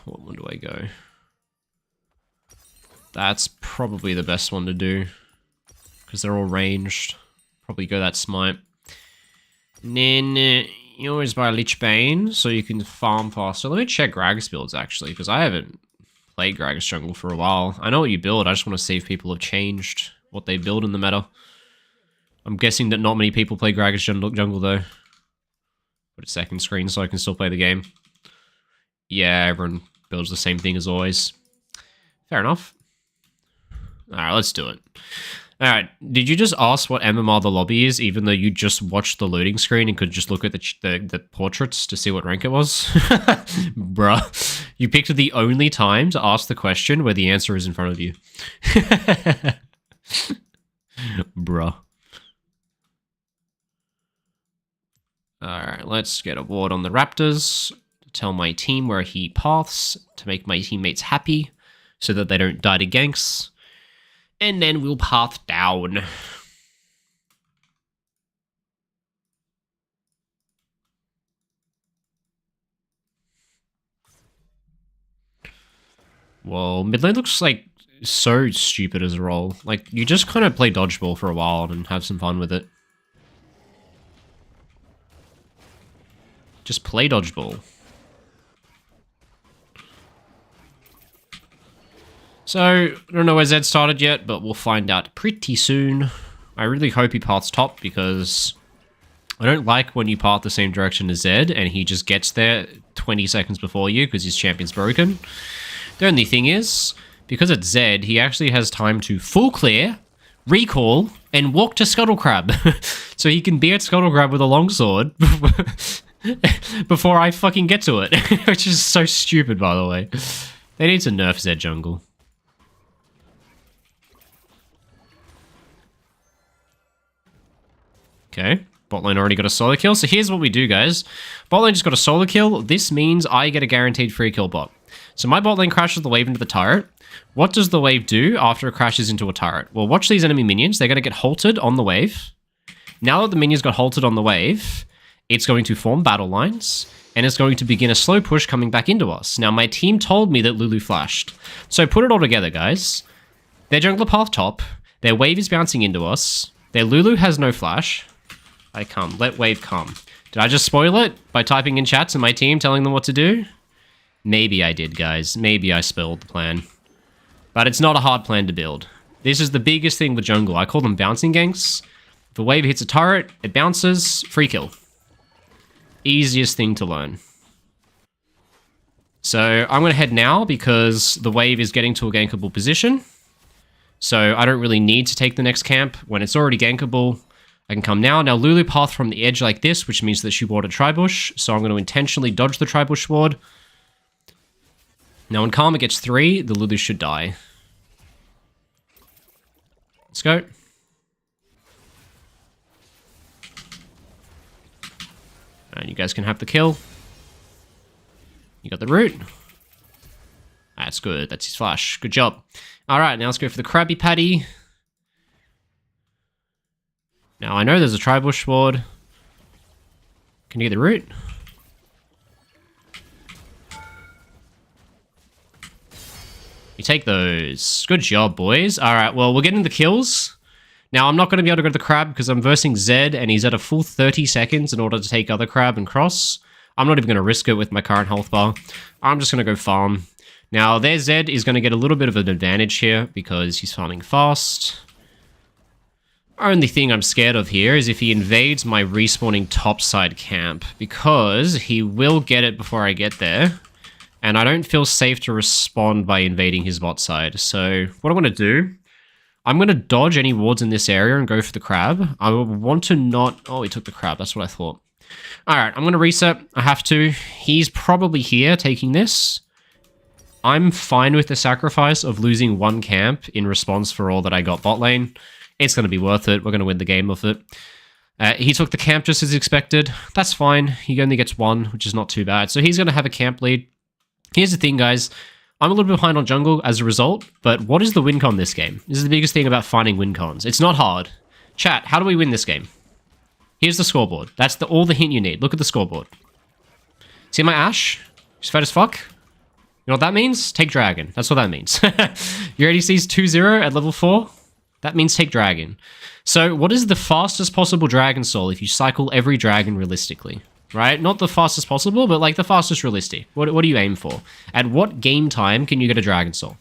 What one do I go? That's probably the best one to do, because they're all ranged. Probably go that smite. And then you always buy Lich Bane, so you can farm faster. Let me check Gragas builds, actually, because I haven't played Gragas jungle for a while. I know what you build, I just want to see if people have changed what they build in the meta. I'm guessing that not many people play Gragas jungle, though. Put a second screen so I can still play the game. Yeah, everyone builds the same thing as always. Fair enough. Alright, let's do it. Alright, did you just ask what MMR the lobby is, even though you just watched the loading screen and could just look at the portraits to see what rank it was? Bruh. You picked the only time to ask the question where the answer is in front of you. Bruh. Alright, let's get a ward on the Raptors. Tell my team where he paths to make my teammates happy so that they don't die to ganks. And then we'll path down. Well, mid lane looks like so stupid as a role. Like, you just kind of play dodgeball for a while and have some fun with it. Just play dodgeball. So, I don't know where Zed started yet, but we'll find out pretty soon. I really hope he paths top, because I don't like when you path the same direction as Zed and he just gets there 20 seconds before you because his champion's broken. The only thing is, because it's Zed, he actually has time to full clear, recall, and walk to Scuttlecrab. So he can be at Scuttlecrab with a longsword before I fucking get to it. Which is so stupid, by the way. They need to nerf Zed jungle. Okay. Bot lane already got a solo kill. So here's what we do, guys. Bot lane just got a solo kill. This means I get a guaranteed free kill bot. So my bot lane crashes the wave into the turret. What does the wave do after it crashes into a turret? Well, watch these enemy minions. They're going to get halted on the wave. Now that the minions got halted on the wave, it's going to form battle lines, and it's going to begin a slow push coming back into us. Now, my team told me that Lulu flashed. So put it all together, guys. Their jungler path top. Their wave is bouncing into us. Their Lulu has no flash. I come. Let wave come. Did I just spoil it by typing in chats in my team telling them what to do? Maybe I did, guys. Maybe I spoiled the plan. But it's not a hard plan to build. This is the biggest thing with jungle. I call them bouncing ganks. If the wave hits a turret, it bounces, free kill. Easiest thing to learn. So I'm going to head now because the wave is getting to a gankable position. So I don't really need to take the next camp. When it's already gankable, I can come now. Now Lulu path from the edge like this, which means that she warded Tribush. So I'm going to intentionally dodge the Tribush ward. Now when Karma gets 3, the Lulu should die. Let's go. And you guys can have the kill. You got the root. That's good. That's his flash. Good job. Alright, now let's go for the Krabby Patty. Now I know there's a Tribush ward. Can you get the root? You take those. Good job, boys. Alright, well, we're getting the kills. Now, I'm not going to be able to go to the crab because I'm versing Zed, and he's at a full 30 seconds in order to take other crab and cross. I'm not even going to risk it with my current health bar. I'm just going to go farm. Now, their Zed is going to get a little bit of an advantage here because he's farming fast. Only thing I'm scared of here is if he invades my respawning topside camp, because he will get it before I get there. And I don't feel safe to respond by invading his bot side. So what I'm going to do, I'm going to dodge any wards in this area and go for the crab. I want to not... Oh, he took the crab. That's what I thought. All right, I'm going to reset. I have to. He's probably here taking this. I'm fine with the sacrifice of losing one camp in response for all that I got bot lane. It's going to be worth it. We're going to win the game of it. He took the camp just as expected. That's fine. He only gets 1, which is not too bad. So he's going to have a camp lead. Here's the thing, guys. I'm a little bit behind on jungle as a result, but what is the win con this game? This is the biggest thing about finding win cons. It's not hard. Chat, how do we win this game? Here's the scoreboard. That's all the hint you need. Look at the scoreboard. See my Ashe? She's fat as fuck. You know what that means? Take dragon. That's what that means. Your ADC's 2-0 at level 4? That means take dragon. So what is the fastest possible dragon soul if you cycle every dragon realistically? Right? Not the fastest possible, but like the fastest realistic. What do you aim for? At what game time can you get a dragon soul?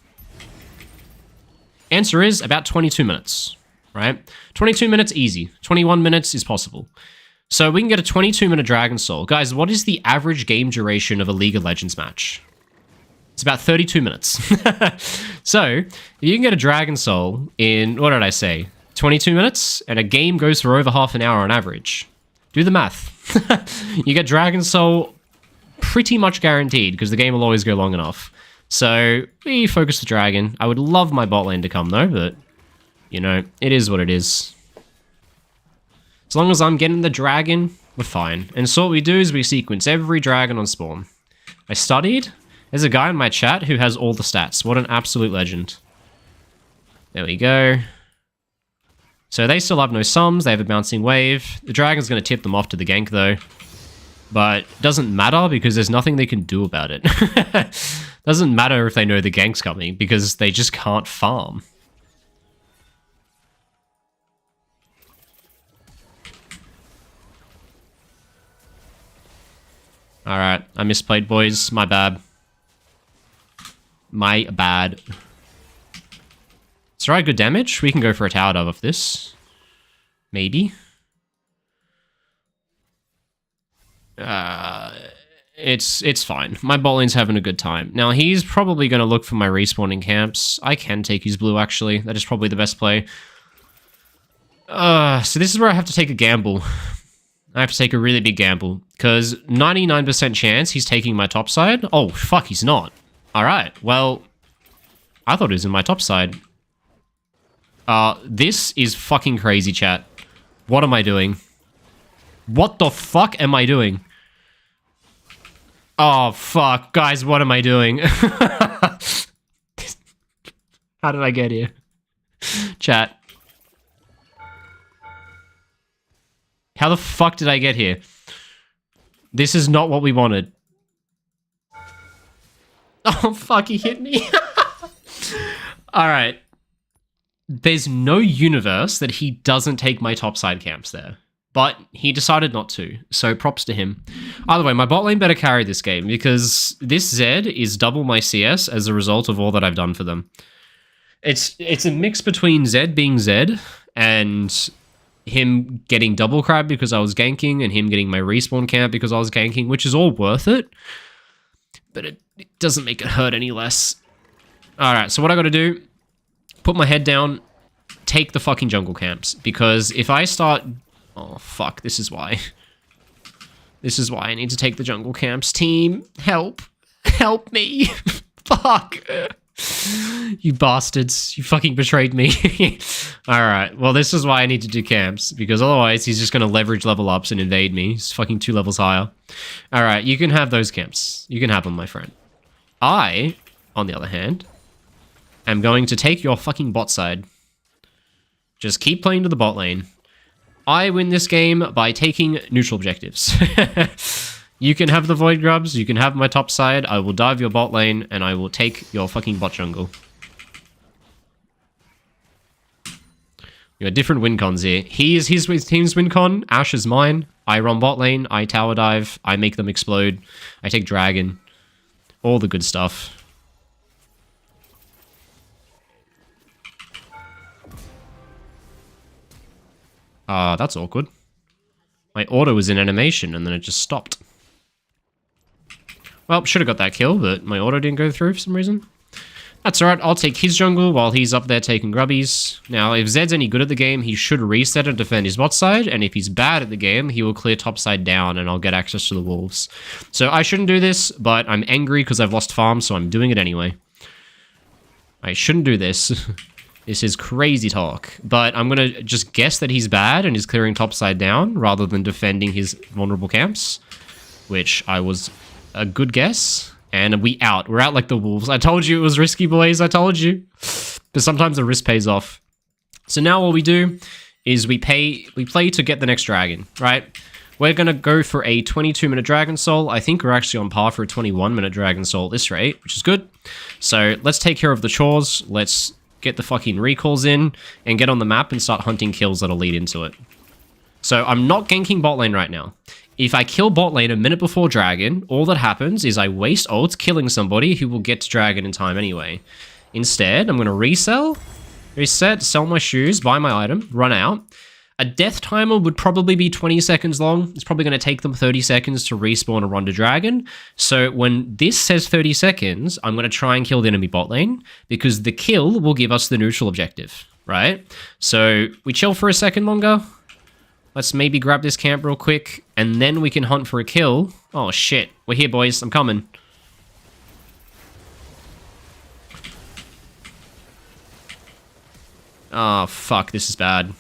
Answer is about 22 minutes, right? 22 minutes, easy. 21 minutes is possible. So we can get a 22-minute dragon soul. Guys, what is the average game duration of a League of Legends match? It's about 32 minutes. So, if you can get a dragon soul in, what did I say? 22 minutes, and a game goes for over half an hour on average. Do the math. You get Dragon Soul pretty much guaranteed, because the game will always go long enough. So, we focus the dragon. I would love my bot lane to come, though, but, you know, it is what it is. As long as I'm getting the dragon, we're fine. And so what we do is we sequence every dragon on spawn. I studied. There's a guy in my chat who has all the stats. What an absolute legend. There we go. So they still have no sums, they have a bouncing wave. The dragon's going to tip them off to the gank though. But it doesn't matter because there's nothing they can do about it. Doesn't matter if they know the gank's coming because they just can't farm. Alright, I misplayed, boys. My bad. My bad. It's alright, good damage. We can go for a tower dive off this. Maybe. It's fine. My bot lane's having a good time. Now, he's probably going to look for my respawning camps. I can take his blue, actually. That is probably the best play. So this is where I have to take a gamble. I have to take a really big gamble. Because 99% chance he's taking my top side. Oh, fuck, he's not. Alright, well... I thought he was in my top side. This is fucking crazy, chat. What am I doing? What the fuck am I doing? Oh, fuck. Guys, what am I doing? How did I get here? Chat. How the fuck did I get here? This is not what we wanted. Oh, fuck, he hit me. Alright. There's no universe that he doesn't take my topside camps there. But he decided not to, so props to him. Either way, my bot lane better carry this game, because this Zed is double my CS as a result of all that I've done for them. It's a mix between Zed being Zed, and him getting double crab because I was ganking, and him getting my respawn camp because I was ganking, which is all worth it. But it doesn't make it hurt any less. Alright, so what I gotta do, put my head down, take the fucking jungle camps, because if I start... Oh, fuck, this is why. This is why I need to take the jungle camps. Team, help. Help me. Fuck. You bastards. You fucking betrayed me. Alright, well, this is why I need to do camps, because otherwise he's just going to leverage level ups and invade me. He's fucking 2 levels higher. Alright, you can have those camps. You can have them, my friend. I, on the other hand, am going to take your fucking bot side. Just keep playing to the bot lane. I win this game by taking neutral objectives. You can have the Void Grubs, you can have my top side, I will dive your bot lane, and I will take your fucking bot jungle. You got different win cons here. He is his team's win con, Ash is mine. I run bot lane, I tower dive, I make them explode, I take dragon. All the good stuff. That's awkward. My auto was in animation and then it just stopped. Well, should have got that kill, but my auto didn't go through for some reason. That's alright, I'll take his jungle while he's up there taking grubbies. Now, if Zed's any good at the game, he should reset and defend his bot side, and if he's bad at the game, he will clear top side down and I'll get access to the wolves. So I shouldn't do this, but I'm angry because I've lost farm, so I'm doing it anyway. I shouldn't do this. This is crazy talk, but I'm going to just guess that he's bad and is clearing topside down rather than defending his vulnerable camps, which I was a good guess, and we out. We're out like the wolves. I told you it was risky, boys. I told you. But sometimes the risk pays off. So now what we do is we play to get the next dragon, right? We're going to go for a 22-minute Dragon Soul. I think we're actually on par for a 21-minute Dragon Soul at this rate, which is good. So let's take care of the chores. Let's get the fucking recalls in, and get on the map and start hunting kills that'll lead into it. So I'm not ganking bot lane right now. If I kill bot lane a minute before dragon, all that happens is I waste ults killing somebody who will get to dragon in time anyway. Instead, I'm going to reset, sell my shoes, buy my item, run out. A death timer would probably be 20 seconds long. It's probably going to take them 30 seconds to respawn and run to dragon. So when this says 30 seconds, I'm going to try and kill the enemy bot lane, because the kill will give us the neutral objective, right? So we chill for a second longer. Let's maybe grab this camp real quick, and then we can hunt for a kill. Oh shit, we're here, boys. I'm coming. Oh fuck, this is bad.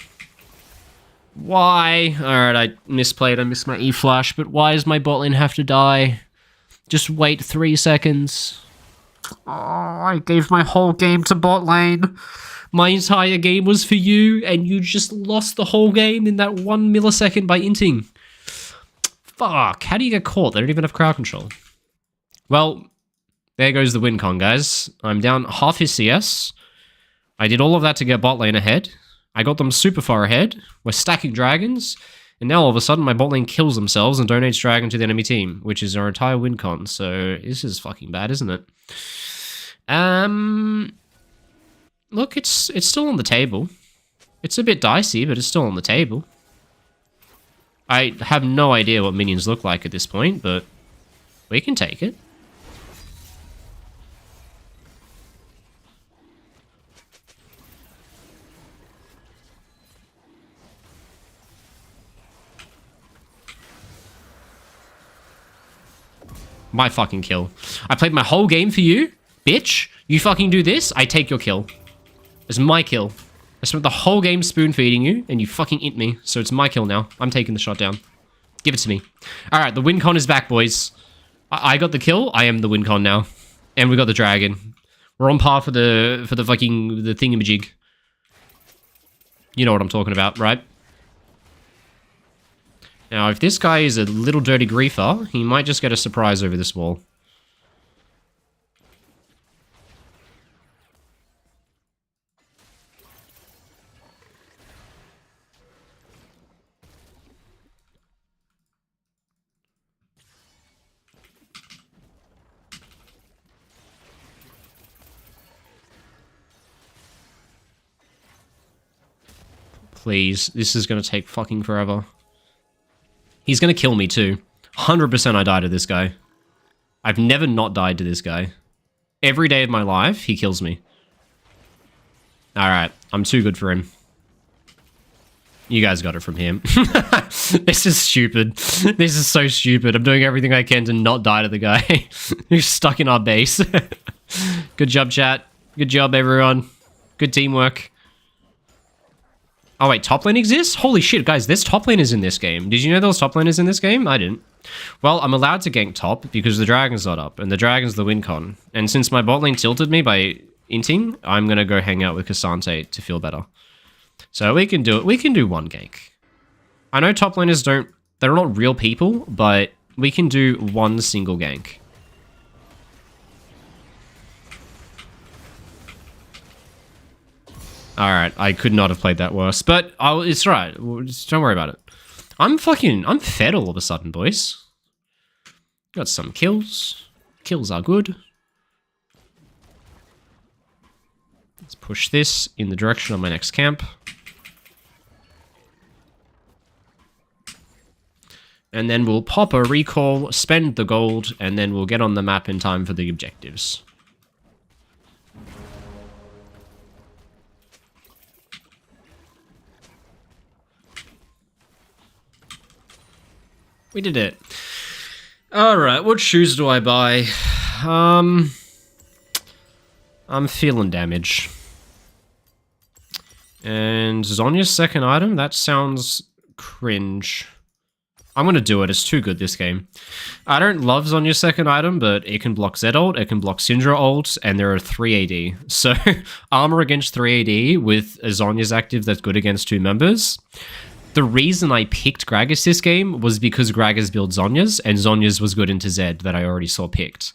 Why? Alright, I misplayed. I missed my E-flash, but why does my bot lane have to die? Just wait 3 seconds. Oh, I gave my whole game to bot lane. My entire game was for you, and you just lost the whole game in that 1 millisecond by inting. Fuck, how do you get caught? They don't even have crowd control. Well, there goes the win con, guys. I'm down half his CS. I did all of that to get bot lane ahead. I got them super far ahead. We're stacking dragons. And now all of a sudden my bot lane kills themselves and donates dragon to the enemy team, which is our entire win con. So this is fucking bad, isn't it? Look, it's still on the table. It's a bit dicey, but it's still on the table. I have no idea what minions look like at this point, but we can take it. My fucking kill. I played my whole game for you, bitch. You fucking do this, I take your kill. It's my kill. I spent the whole game spoon feeding you, and you fucking int me, so it's my kill now. I'm taking the shot down. Give it to me. All right, the win con is back, boys. I got the kill. I am the win con now. And we got the dragon. We're on par for the fucking the thingamajig. You know what I'm talking about, right? Now, if this guy is a little dirty griefer, he might just get a surprise over this wall. Please, this is going to take fucking forever. He's going to kill me too. 100% I die to this guy. I've never not died to this guy. Every day of my life, he kills me. Alright, I'm too good for him. You guys got it from him. This is stupid. This is so stupid. I'm doing everything I can to not die to the guy who's stuck in our base. Good job, chat. Good job, everyone. Good teamwork. Oh, wait, top lane exists? Holy shit, guys, there's top laners in this game. Did you know there was top laners in this game? I didn't. Well, I'm allowed to gank top because the dragon's not up, and the dragon's the win con. And since my bot lane tilted me by inting, I'm going to go hang out with Cassante to feel better. So we can do it. We can do one gank. I know top laners they're not real people, but we can do one single gank. Alright, I could not have played that worse, but it's right. Just don't worry about it. I'm fed all of a sudden, boys. Got some kills. Kills are good. Let's push this in the direction of my next camp. And then we'll pop a recall, spend the gold, and then we'll get on the map in time for the objectives. We did it. Alright, what shoes do I buy? I'm feeling damage. And Zhonya's second item? That sounds cringe. I'm gonna do it, it's too good this game. I don't love Zhonya's second item, but it can block Z ult, it can block Syndra ult, and there are 3 AD. So, armor against 3 AD with a Zhonya's active that's good against 2 members. The reason I picked Gragas this game was because Gragas built Zhonya's, and Zhonya's was good into Zed that I already saw picked.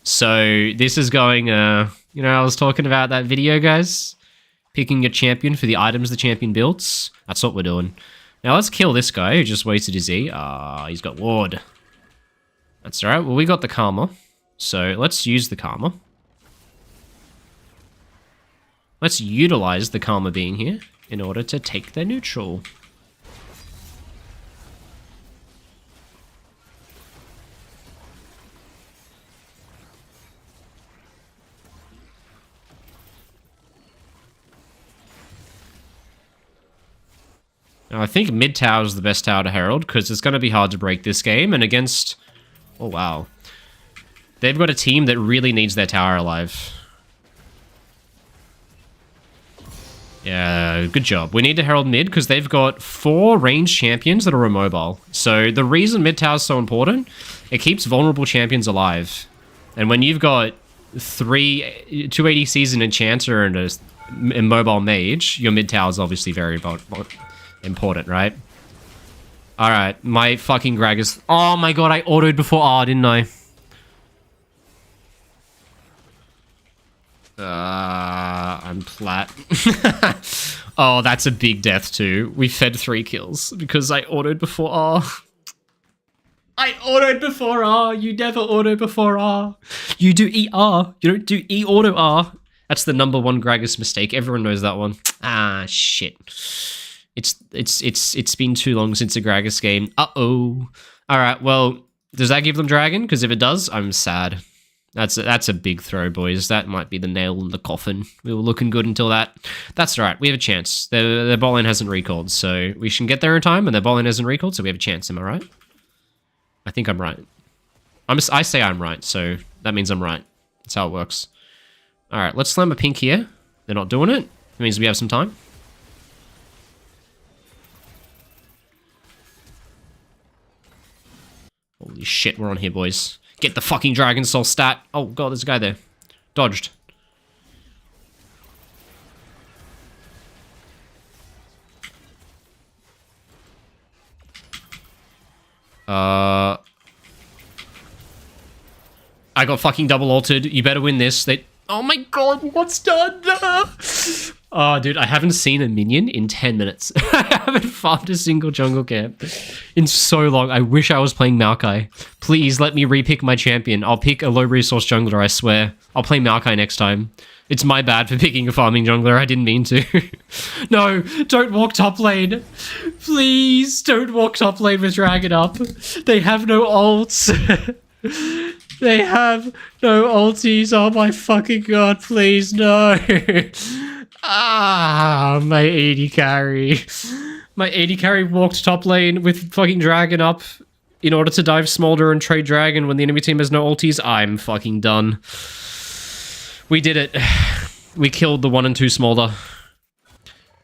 So this is going, you know, I was talking about that video, guys? Picking your champion for the items the champion builds. That's what we're doing. Now let's kill this guy who just wasted his E. He's got ward. That's alright, well we got the Karma. So let's use the Karma. Let's utilize the Karma being here in order to take their neutral. Now, I think mid tower is the best tower to herald, because it's going to be hard to break this game, and against... Oh, wow. They've got a team that really needs their tower alive. Yeah, good job. We need to herald mid, because they've got 4 ranged champions that are immobile. So, the reason mid tower is so important, it keeps vulnerable champions alive. And when you've got 2 ADCs, an enchanter, and an immobile mage, your mid tower is obviously very important, right? Alright, my fucking Gragas. Oh my god, I autoed before R, didn't I? I'm flat. Oh, that's a big death too. We fed 3 kills because I autoed before R. I autoed before R. You never auto before R. You do ER. You don't do E auto R. That's the #1 Gragas mistake. Everyone knows that one. Ah, shit. It's been too long since a Gragas game. Uh-oh. Alright, well, does that give them dragon? Because if it does, I'm sad. That's a big throw, boys. That might be the nail in the coffin. We were looking good until that. That's alright. We have a chance. Their bot lane hasn't recalled, so we should get there in time, and their bot lane hasn't recalled, so we have a chance. Am I right? I think I'm right. I say I'm right, so that means I'm right. That's how it works. Alright, let's slam a pink here. They're not doing it. It means we have some time. Holy shit, we're on here, boys. Get the fucking Dragon Soul stat. Oh god, there's a guy there. Dodged. I got fucking double ulted. You better win this. Oh my god, what's done? Oh, dude, I haven't seen a minion in 10 minutes. I haven't farmed a single jungle camp in so long. I wish I was playing Maokai. Please let me repick my champion. I'll pick a low resource jungler, I swear. I'll play Maokai next time. It's my bad for picking a farming jungler. I didn't mean to. No, don't walk top lane. Please, don't walk top lane with Dragon up. They have no ults. They have no ulties. Oh my fucking god, please, no. Ah, my AD carry. My AD carry walked top lane with fucking Dragon up in order to dive Smolder and trade Dragon when the enemy team has no ulties. I'm fucking done. We did it. We killed the 1 and 2 Smolder.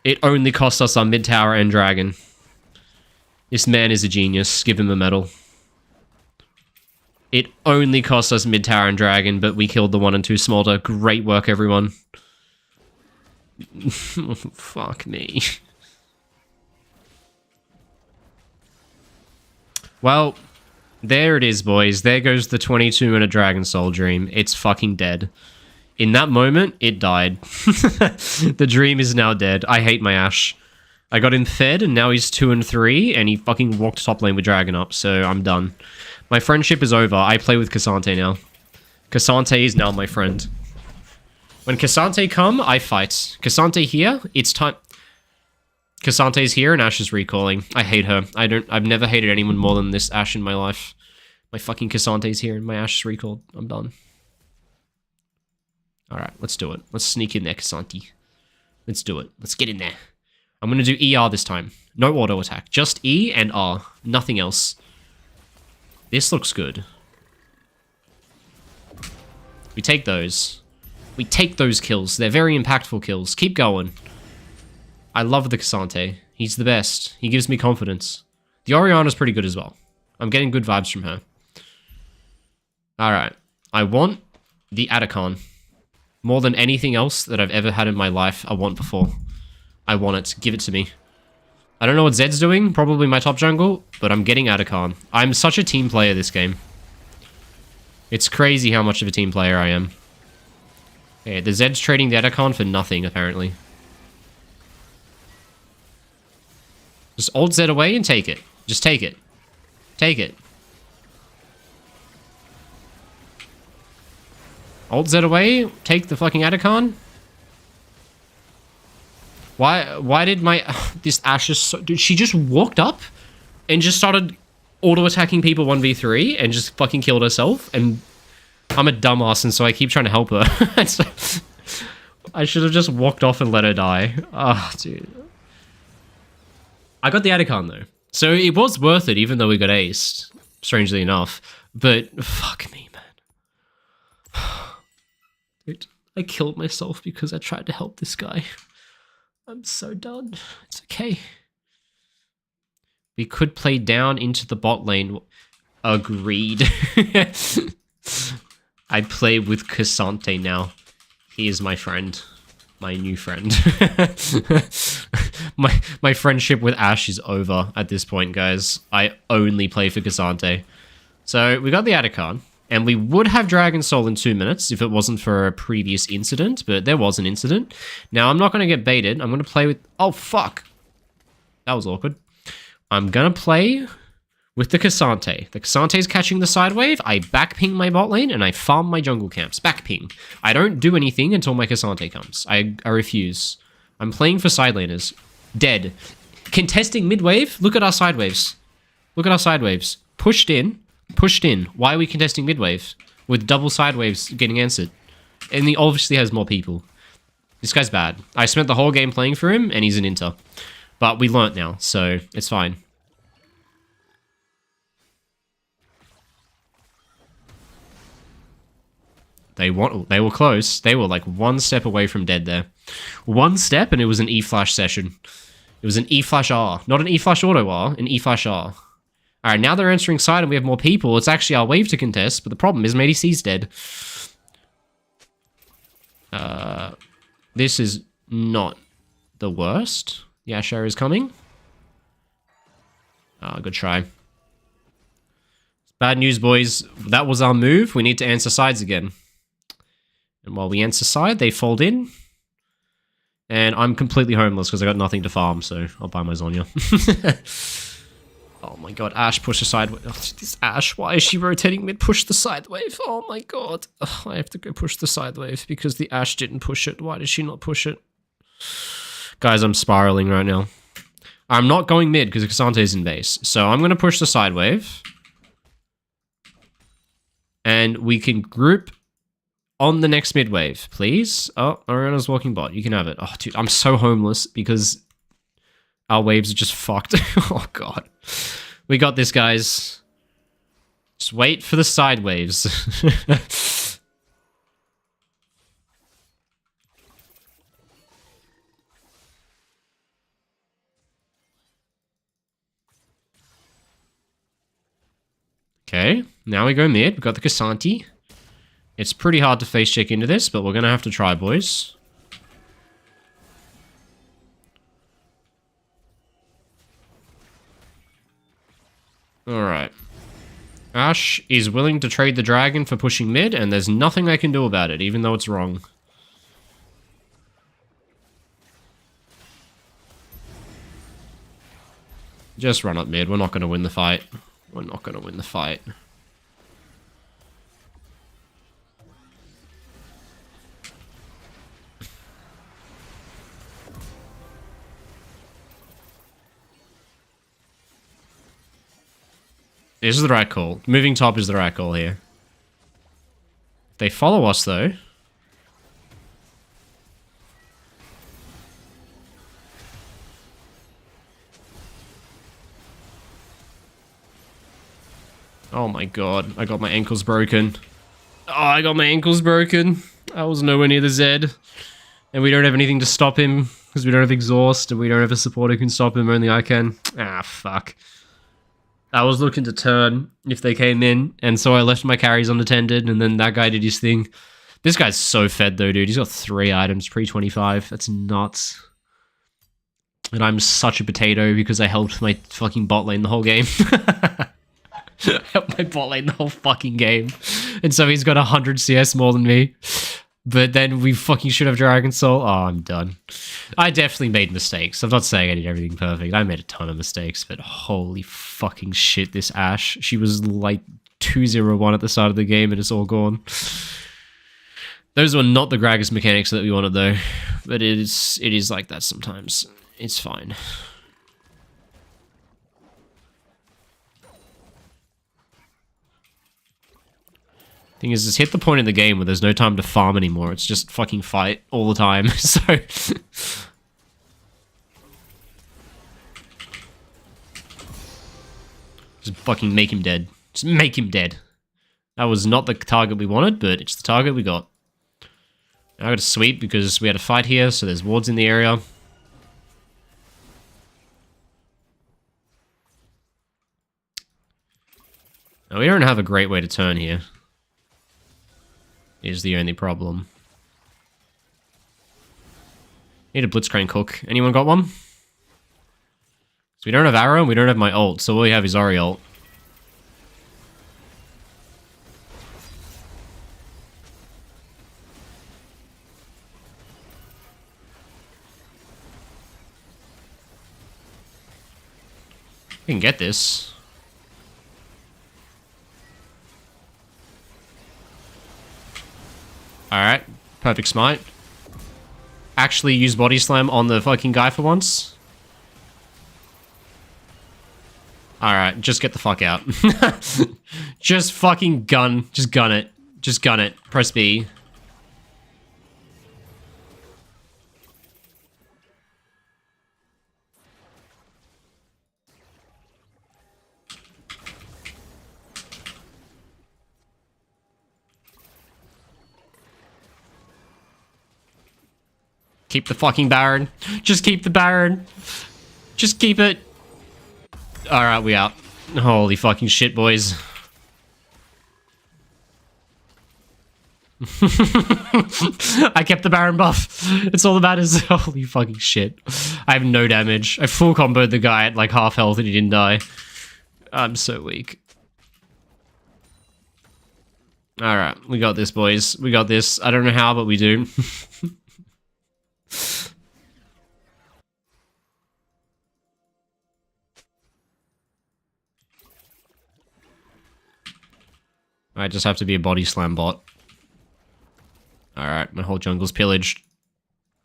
It only cost us our mid tower and Dragon. This man is a genius. Give him a medal. It only cost us mid tower and Dragon, but we killed the 1 and 2 Smolder. Great work, everyone. Fuck me. Well, there it is, boys. There goes the 22-minute Dragon Soul dream. It's fucking dead. In that moment, it died. The dream is now dead. I hate my Ashe. I got him fed, and now he's 2 and 3, and he fucking walked top lane with Dragon up, so I'm done. My friendship is over. I play with Cassante now. Cassante is now my friend. When Cassante come, I fight. Cassante here, it's time. Cassante's here and Ashe is recalling. I hate her. I've never hated anyone more than this Ashe in my life. My fucking Cassante's here and my Ashe is recalled. I'm done. Alright, let's do it. Let's sneak in there, Cassante. Let's do it. Let's get in there. I'm gonna do ER this time. No auto attack. Just E and R. Nothing else. This looks good. We take those. We take those kills. They're very impactful kills. Keep going. I love the Cassante. He's the best. He gives me confidence. The Orianna's pretty good as well. I'm getting good vibes from her. Alright. I want the Atacon. More than anything else that I've ever had in my life, I want before. I want it. Give it to me. I don't know what Zed's doing. Probably my top jungle. But I'm getting Atacon. I'm such a team player this game. It's crazy how much of a team player I am. Okay, the Zed's trading the Atacon for nothing, apparently. Just ult Zed away and take it. Just take it. Take it. Ult Zed away, take the fucking Atacon. Why did my... this Ashe is so... Dude, she just walked up and just started auto-attacking people 1v3 and just fucking killed herself. And I'm a dumbass and so I keep trying to help her. So, I should have just walked off and let her die. Ah, oh, dude. I got the Atacon though. So it was worth it even though we got aced. Strangely enough. But fuck me, man. Dude, I killed myself because I tried to help this guy. I'm so done. It's okay. We could play down into the bot lane. Agreed. I play with Cassante now. He is my friend. My new friend. my friendship with Ashe is over at this point, guys. I only play for Cassante. So, we got the Atacon. And we would have Dragon Soul in 2 minutes if it wasn't for a previous incident, but there was an incident. Now, I'm not going to get baited. I'm going to play with... Oh, fuck. That was awkward. I'm going to play with the Cassante. The Cassante's catching the side wave. I back ping my bot lane, and I farm my jungle camps. Back ping. I don't do anything until my Cassante comes. I refuse. I'm playing for side laners. Dead. Contesting mid wave. Look at our side waves. Look at our side waves. Pushed in. Pushed in. Why are we contesting mid-wave? With double side waves getting answered. And he obviously has more people. This guy's bad. I spent the whole game playing for him, and he's an inter. But we learnt now, so it's fine. They were close. They were like one step away from dead there. One step, and it was an E-Flash session. It was an E-Flash R. Not an E-Flash Auto R, an E-Flash R. Alright, now they're entering side and we have more people. It's actually our wave to contest, but the problem is Matey C's dead. This is not the worst. Yashar is coming. Good try. Bad news, boys. That was our move. We need to answer sides again. And while we answer side, they fold in. And I'm completely homeless because I got nothing to farm, so I'll buy my Zonya. Oh my god, Ashe, push the side wave. Oh, this Ashe, why is she rotating mid? Push the side wave. Oh my god. Oh, I have to go push the side wave because the Ashe didn't push it. Why did she not push it? Guys, I'm spiraling right now. I'm not going mid because Xante's in base. So I'm going to push the side wave. And we can group on the next mid wave, please. Oh, Ariana's walking bot. You can have it. Oh, dude, I'm so homeless because our waves are just fucked. Oh, God. We got this, guys. Just wait for the side waves. Okay, now we go mid. We've got the K'Sante. It's pretty hard to face check into this, but we're going to have to try, boys. Alright. Ashe is willing to trade the dragon for pushing mid, and there's nothing I can do about it, even though it's wrong. Just run up mid. We're not going to win the fight. We're not going to win the fight. This is the right call. Moving top is the right call here. They follow us, though. Oh my god, I got my ankles broken. Oh, I got my ankles broken. I was nowhere near the Zed. And we don't have anything to stop him, because we don't have exhaust, and we don't have a supporter who can stop him, only I can. Ah, fuck. I was looking to turn if they came in, and so I left my carries unattended, and then that guy did his thing. This guy's so fed though, dude. He's got 3 items, pre-25. That's nuts. And I'm such a potato because I helped my fucking bot lane the whole game. Helped my bot lane the whole fucking game. And so he's got 100 CS more than me. But then we fucking should have Dragon Soul. Oh, I'm done. I definitely made mistakes. I'm not saying I did everything perfect. I made a ton of mistakes, but holy fucking shit, this Ashe. She was like 2-0-1 at the start of the game and it's all gone. Those were not the Gragas mechanics that we wanted though. But it is like that sometimes. It's fine. Thing is, just hit the point in the game where there's no time to farm anymore. It's just fucking fight all the time. So just fucking make him dead. Just make him dead. That was not the target we wanted, but it's the target we got. Now I got to sweep because we had a fight here, so there's wards in the area. Now we don't have a great way to turn here. Is the only problem. Need a Blitzcrank hook. Anyone got one? So we don't have arrow, and we don't have my ult, so all we have is Ori ult. We can get this. Alright, perfect smite. Actually use body slam on the fucking guy for once. Alright, just get the fuck out. Just fucking gun. Just gun it. Just gun it. Press B. Keep the fucking Baron. Just keep the Baron. Just keep it. Alright, we out. Holy fucking shit, boys. I kept the Baron buff. It's all that matters. Holy fucking shit. I have no damage. I full comboed the guy at like half health and he didn't die. I'm so weak. Alright, we got this, boys. We got this. I don't know how, but we do. I just have to be a body slam bot. Alright, my whole jungle's pillaged.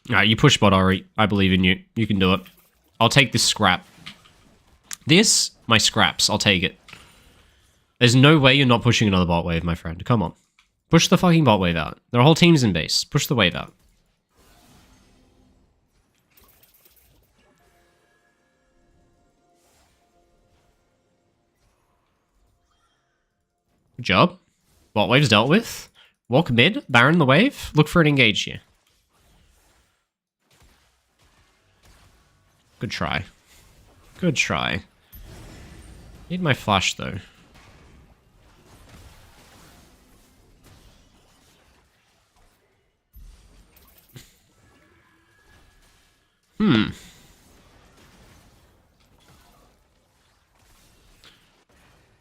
Alright, you push bot, Ori. I believe in you. You can do it. I'll take this scrap. This, my scraps. I'll take it. There's no way you're not pushing another bot wave, my friend. Come on. Push the fucking bot wave out. There are whole teams in base. Push the wave out. Good job. Bot wave's dealt with. Walk mid, Baron the wave. Look for an engage here. Good try. Good try. Need my flash though.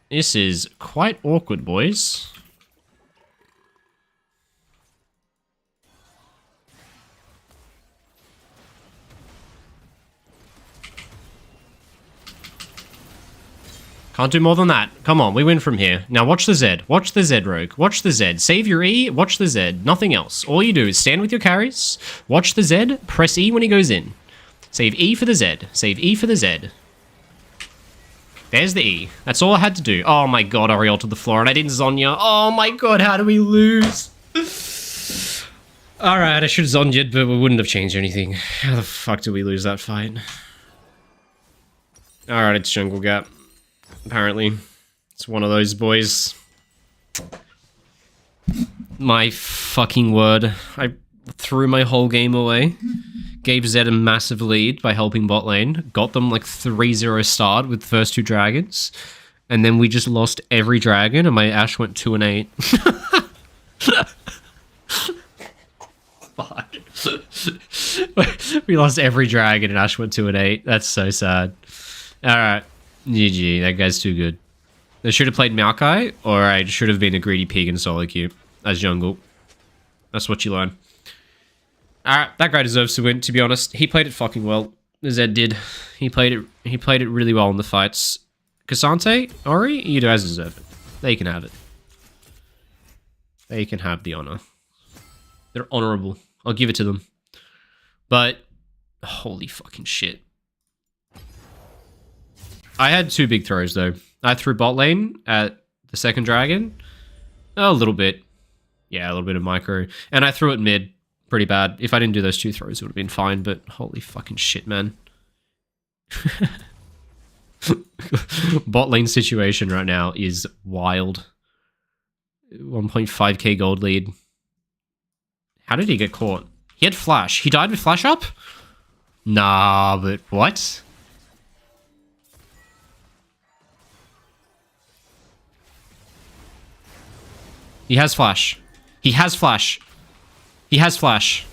This is quite awkward, boys. Can't do more than that. Come on, we win from here. Now watch the Z. Watch the Z, Rogue. Watch the Z. Save your E, watch the Z. Nothing else. All you do is stand with your carries, watch the Z, press E when he goes in. Save E for the Z. Save E for the Z. There's the E. That's all I had to do. Oh my god, Ariel to the floor, and I didn't Zonya. Oh my god, how do we lose? Alright, I should have Zonya'd, but we wouldn't have changed anything. How the fuck did we lose that fight? Alright, it's jungle gap. Apparently. It's one of those boys. My fucking word. I threw my whole game away. Gave Zed a massive lead by helping bot lane. Got them like 3-0 start with the first two dragons. And then we just lost every dragon and my Ashe went 2-8. Fuck. We lost every dragon and Ashe went 2-8. That's so sad. Alright. GG, that guy's too good. I should have played Maokai, or I should have been a greedy pig in solo queue as jungle. That's what you learn. Alright, that guy deserves to win, to be honest. He played it fucking well. Zed did. He played it really well in the fights. Cassante, Ori, you guys deserve it. They can have it. They can have the honor. They're honorable. I'll give it to them. But, holy fucking shit. I had two big throws, though. I threw bot lane at the second dragon. A little bit. Yeah, a little bit of micro. And I threw it mid pretty bad. If I didn't do those two throws, it would have been fine, but holy fucking shit, man. Bot lane situation right now is wild. 1.5k gold lead. How did he get caught? He had flash. He died with flash up? Nah, but what? He has flash. He has flash. He has flash.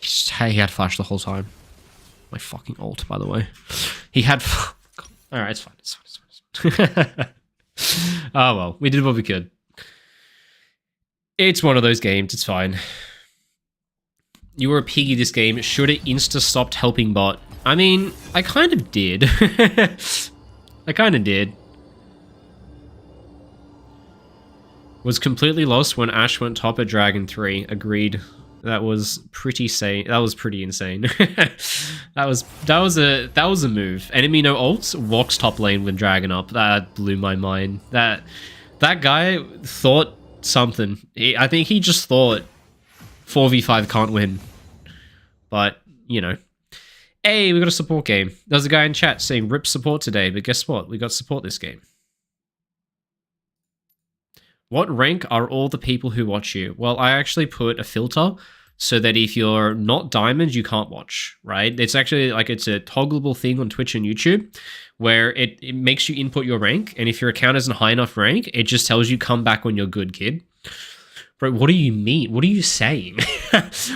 He had flash the whole time. My fucking ult, by the way. He had... Alright, it's fine. It's fine. It's fine. Oh, well. We did what we could. It's one of those games. It's fine. You were a piggy this game. Should have insta-stopped helping bot. I mean, I kind of did. I kind of did. Was completely lost when Ashe went top at Dragon 3. Agreed. That was pretty sane. That was pretty insane. that was a move. Enemy no ult, walks top lane with Dragon up. That blew my mind. That guy thought something. I think he just thought 4v5 can't win. But, you know. Hey, we got a support game. There's a guy in chat saying rip support today, but guess what? We got support this game. What rank are all the people who watch you? Well, I actually put a filter so that if you're not diamond, you can't watch, right? It's actually like it's a toggleable thing on Twitch and YouTube where it makes you input your rank. And if your account isn't high enough rank, it just tells you come back when you're good, kid. Bro, what do you mean? What are you saying?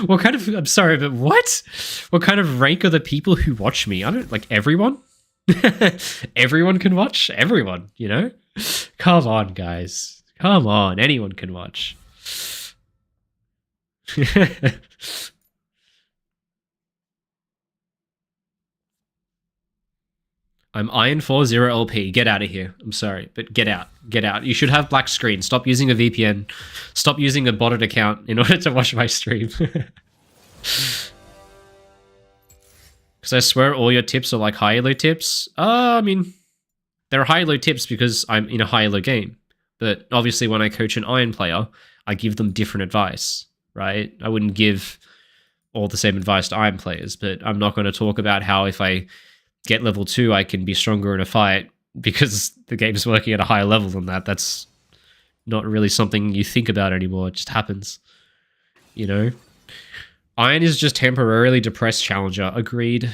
What kind of, I'm sorry, but what? What kind of rank are the people who watch me? I don't, like everyone? Everyone can watch? Everyone, you know? Come on, guys. Come on, anyone can watch. I'm Iron 40 LP. Get out of here. I'm sorry, but get out. Get out. You should have black screen. Stop using a VPN. Stop using a botted account in order to watch my stream. Because I swear all your tips are like high-elo tips. I mean, they're high-elo tips because I'm in a high-elo game. But obviously when I coach an Iron player, I give them different advice, right? I wouldn't give all the same advice to Iron players, but I'm not going to talk about how if I get level 2, I can be stronger in a fight because the game's working at a higher level than that. That's not really something you think about anymore. It just happens, you know? Iron is just temporarily depressed challenger. Agreed.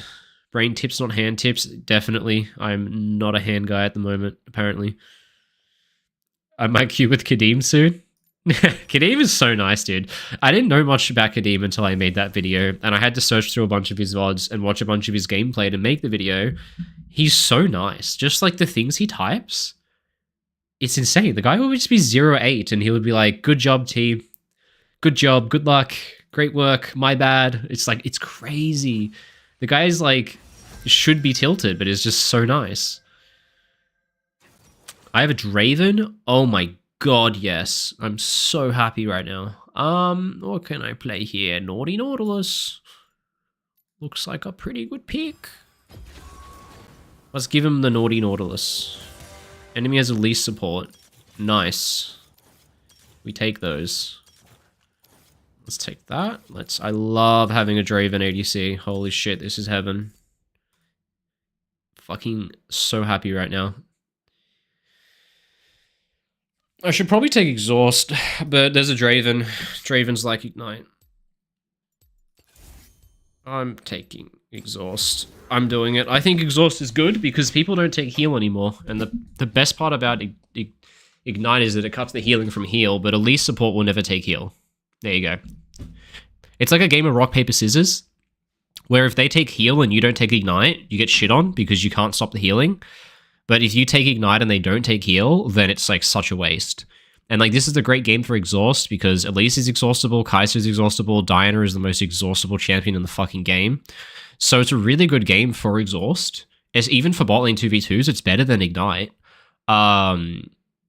Brain tips, not hand tips. Definitely. I'm not a hand guy at the moment, apparently. I might queue with Kadeem soon. Kadeem is so nice, dude. I didn't know much about Kadeem until I made that video, and I had to search through a bunch of his VODs and watch a bunch of his gameplay to make the video. He's so nice. Just like the things he types, it's insane. The guy would just be 08 and he would be like, good job, team. Good job. Good luck. Great work. My bad. It's like, it's crazy. The guy's like, should be tilted, but is just so nice. I have a Draven. Oh my God, yes. I'm so happy right now. What can I play here? Naughty Nautilus. Looks like a pretty good pick. Let's give him the Naughty Nautilus. Enemy has the least support. Nice. We take those. Let's take that. I love having a Draven ADC. Holy shit, this is heaven. Fucking so happy right now. I should probably take Exhaust, but there's a Draven. Draven's like Ignite. I'm taking Exhaust. I'm doing it. I think Exhaust is good because people don't take heal anymore. And the best part about Ignite is that it cuts the healing from heal, but Elise support will never take heal. There you go. It's like a game of rock, paper, scissors, where if they take heal and you don't take Ignite, you get shit on because you can't stop the healing. But if you take Ignite and they don't take heal, then it's like such a waste. And like this is a great game for Exhaust because Elise is exhaustible, Kai'Sa is exhaustible, Diana is the most exhaustible champion in the fucking game. So it's a really good game for Exhaust. As even for bot lane 2v2s, it's better than Ignite.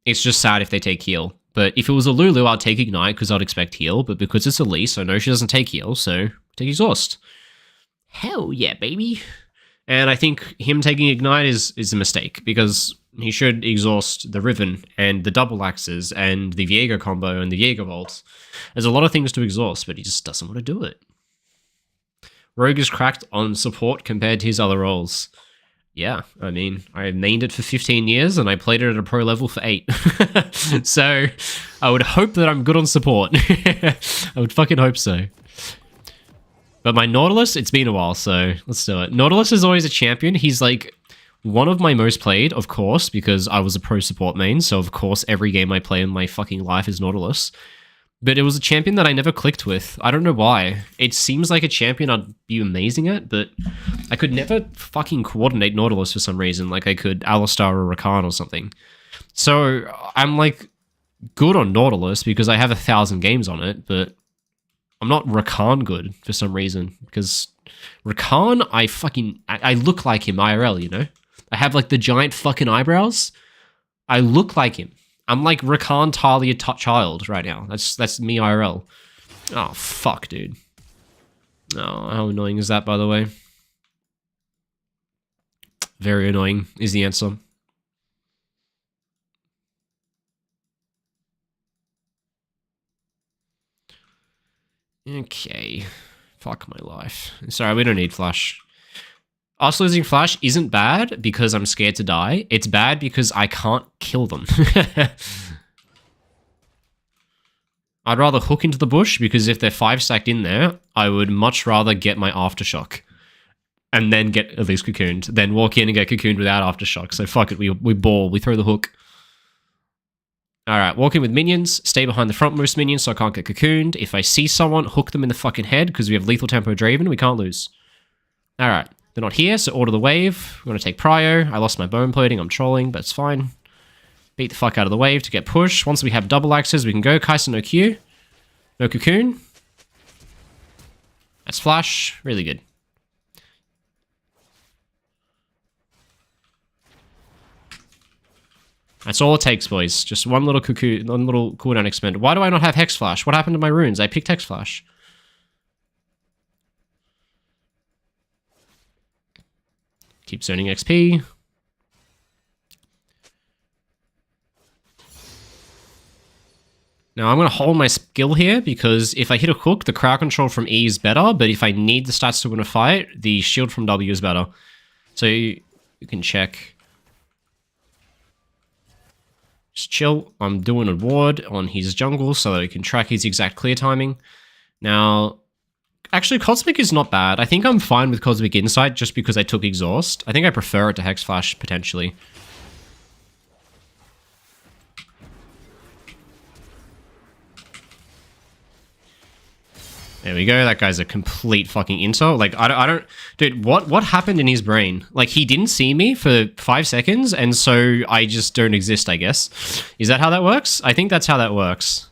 It's just sad if they take heal. But if it was a Lulu, I'd take Ignite because I'd expect heal. But because it's Elise, I know she doesn't take heal, so take Exhaust. Hell yeah, baby. And I think him taking Ignite is a mistake because he should exhaust the Riven and the double axes and the Viego combo and the Viego vault. There's a lot of things to exhaust, but he just doesn't want to do it. Rogue is cracked on support compared to his other roles. Yeah, I mean, I mained it for 15 years and I played it at a pro level for 8. So I would hope that I'm good on support. I would fucking hope so. But my Nautilus, it's been a while, so let's do it. Nautilus is always a champion. He's like one of my most played, of course, because I was a pro support main. So of course, every game I play in my fucking life is Nautilus. But it was a champion that I never clicked with. I don't know why. It seems like a champion I'd be amazing at, but I could never fucking coordinate Nautilus for some reason. Like I could Alistar or Rakan or something. So I'm like good on Nautilus because I have 1,000 games on it, but I'm not Rakan good for some reason, because Rakan, I look like him IRL, you know? I have like the giant fucking eyebrows. I look like him. I'm like Rakan Talia child right now. That's me IRL. Oh, fuck, dude. Oh, how annoying is that, by the way? Very annoying is the answer. Okay. Fuck my life. Sorry, we don't need Flash. Us losing Flash isn't bad because I'm scared to die. It's bad because I can't kill them. I'd rather hook into the bush because if they're 5 stacked in there, I would much rather get my aftershock and then get at least cocooned than walk in and get cocooned without aftershock. So fuck it, we ball, we throw the hook. All right, walk in with minions, stay behind the frontmost minion so I can't get cocooned. If I see someone, hook them in the fucking head because we have lethal tempo Draven, we can't lose. All right, they're not here, so order the wave. We're going to take prio. I lost my bone plating, I'm trolling, but it's fine. Beat the fuck out of the wave to get push. Once we have double axes, we can go. Kai'Sa no Q. No cocoon. That's flash. Really good. That's all it takes, boys. Just one little cocoon, one little cooldown expend. Why do I not have Hex Flash? What happened to my runes? I picked Hex Flash. Keep zoning XP. Now I'm going to hold my skill here because if I hit a hook, the crowd control from E is better, but if I need the stats to win a fight, the shield from W is better. So you can check. Just chill. I'm doing a ward on his jungle so that I can track his exact clear timing. Now, actually Cosmic is not bad. I think I'm fine with Cosmic Insight just because I took Exhaust. I think I prefer it to Hex Flash potentially. There we go. That guy's a complete fucking intel. Like, I don't... Dude, what happened in his brain? Like, he didn't see me for 5 seconds, and so I just don't exist, I guess. Is that how that works? I think that's how that works.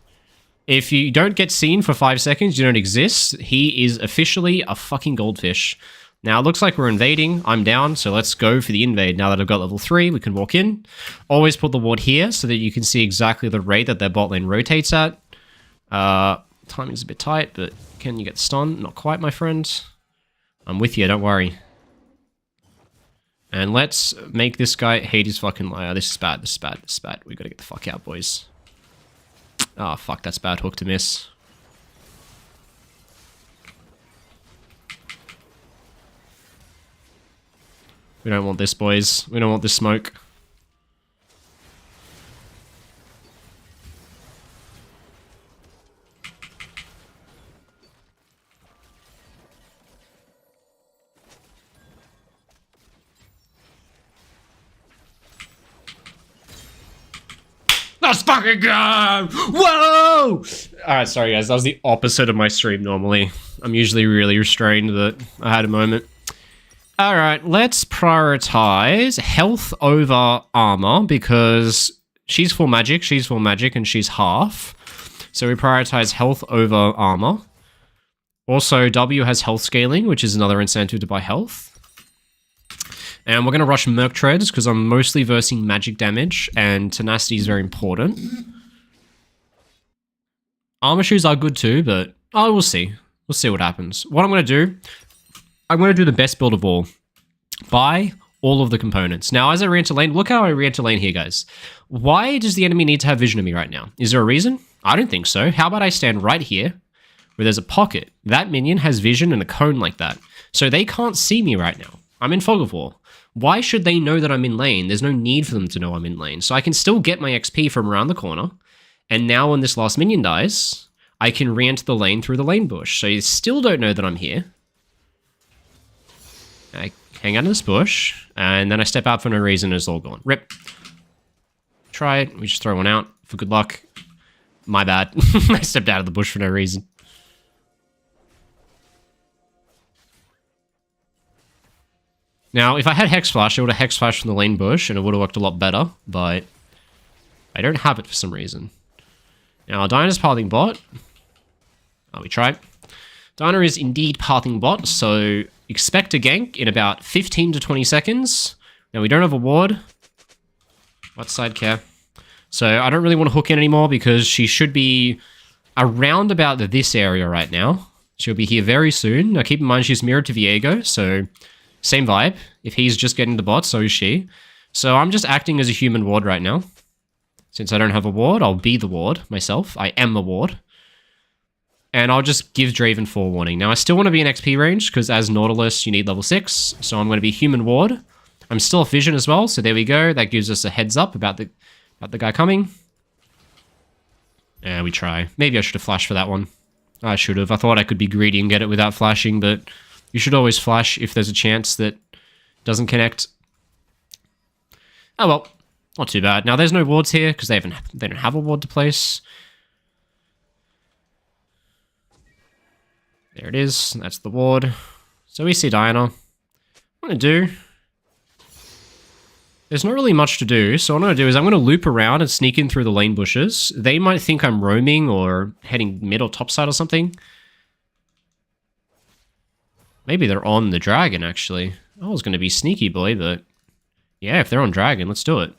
If you don't get seen for 5 seconds, you don't exist. He is officially a fucking goldfish. Now, it looks like we're invading. I'm down, so let's go for the invade. Now that I've got level 3, we can walk in. Always put the ward here so that you can see exactly the rate that their bot lane rotates at. Timing's a bit tight, but can you get stunned? Not quite, my friend. I'm with you, don't worry. And let's make this guy hate his fucking liar. This is bad, this is bad, this is bad. We gotta get the fuck out, boys. Ah, oh, fuck, that's bad hook to miss. We don't want this, boys. We don't want this smoke. Let's fucking go! Whoa! Alright, sorry guys, that was the opposite of my stream normally. I'm usually really restrained, but I had a moment. Alright, let's prioritize health over armor, because she's full magic, and she's half. So we prioritize health over armor. Also, W has health scaling, which is another incentive to buy health. And we're going to rush Merc Treads because I'm mostly versing magic damage and tenacity is very important. Armor shoes are good too, but we'll see. We'll see what happens. What I'm going to do, I'm going to do the best build of all. Buy all of the components. Now, as I re-enter lane, look how I re-enter lane here, guys. Why does the enemy need to have vision of me right now? Is there a reason? I don't think so. How about I stand right here where there's a pocket? That minion has vision and a cone like that. So they can't see me right now. I'm in Fog of War. Why should they know that I'm in lane? There's no need for them to know I'm in lane. So I can still get my XP from around the corner. And now when this last minion dies, I can re-enter the lane through the lane bush. So you still don't know that I'm here. I hang out in this bush. And then I step out for no reason and it's all gone. Rip. Try it. We just throw one out for good luck. My bad. I stepped out of the bush for no reason. Now, if I had Hex Flash, I would have Hex Flash from the lane bush, and it would have worked a lot better, but I don't have it for some reason. Now, Diana's pathing bot. We try. Diana is indeed pathing bot, so expect a gank in about 15 to 20 seconds. Now, we don't have a ward. What side care? So, I don't really want to hook in anymore because she should be around about this area right now. She'll be here very soon. Now, keep in mind she's mirrored to Viego, so... Same vibe. If he's just getting the bot, so is she. So I'm just acting as a human ward right now. Since I don't have a ward, I'll be the ward myself. I am the ward. And I'll just give Draven forewarning. Now, I still want to be in XP range, because as Nautilus, you need level 6. So I'm going to be human ward. I'm still off vision as well, so there we go. That gives us a heads up about the guy coming. Yeah, we try. Maybe I should have flashed for that one. I should have. I thought I could be greedy and get it without flashing, but you should always flash if there's a chance that it doesn't connect. Oh well, not too bad. Now there's no wards here because they don't have a ward to place. There it is. That's the ward. So we see Diana. What I'm going to do... There's not really much to do, so what I'm going to do is I'm going to loop around and sneak in through the lane bushes. They might think I'm roaming or heading mid or topside or something. Maybe they're on the dragon, actually. I was going to be sneaky boy, but... Yeah, if they're on dragon, let's do it.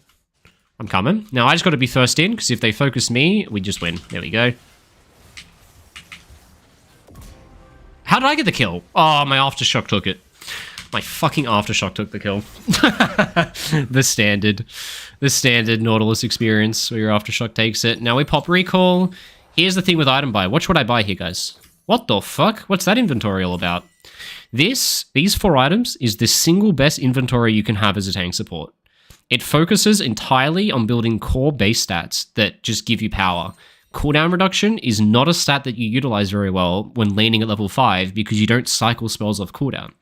I'm coming. Now, I just got to be first in, because if they focus me, we just win. There we go. How did I get the kill? Oh, my Aftershock took it. My fucking Aftershock took the kill. The standard Nautilus experience where your Aftershock takes it. Now we pop recall. Here's the thing with item buy. What should I buy here, guys? What the fuck? What's that inventory all about? These 4 items is the single best inventory you can have as a tank support. It focuses entirely on building core base stats that just give you power. Cooldown reduction is not a stat that you utilize very well when laning at level 5 because you don't cycle spells off cooldown.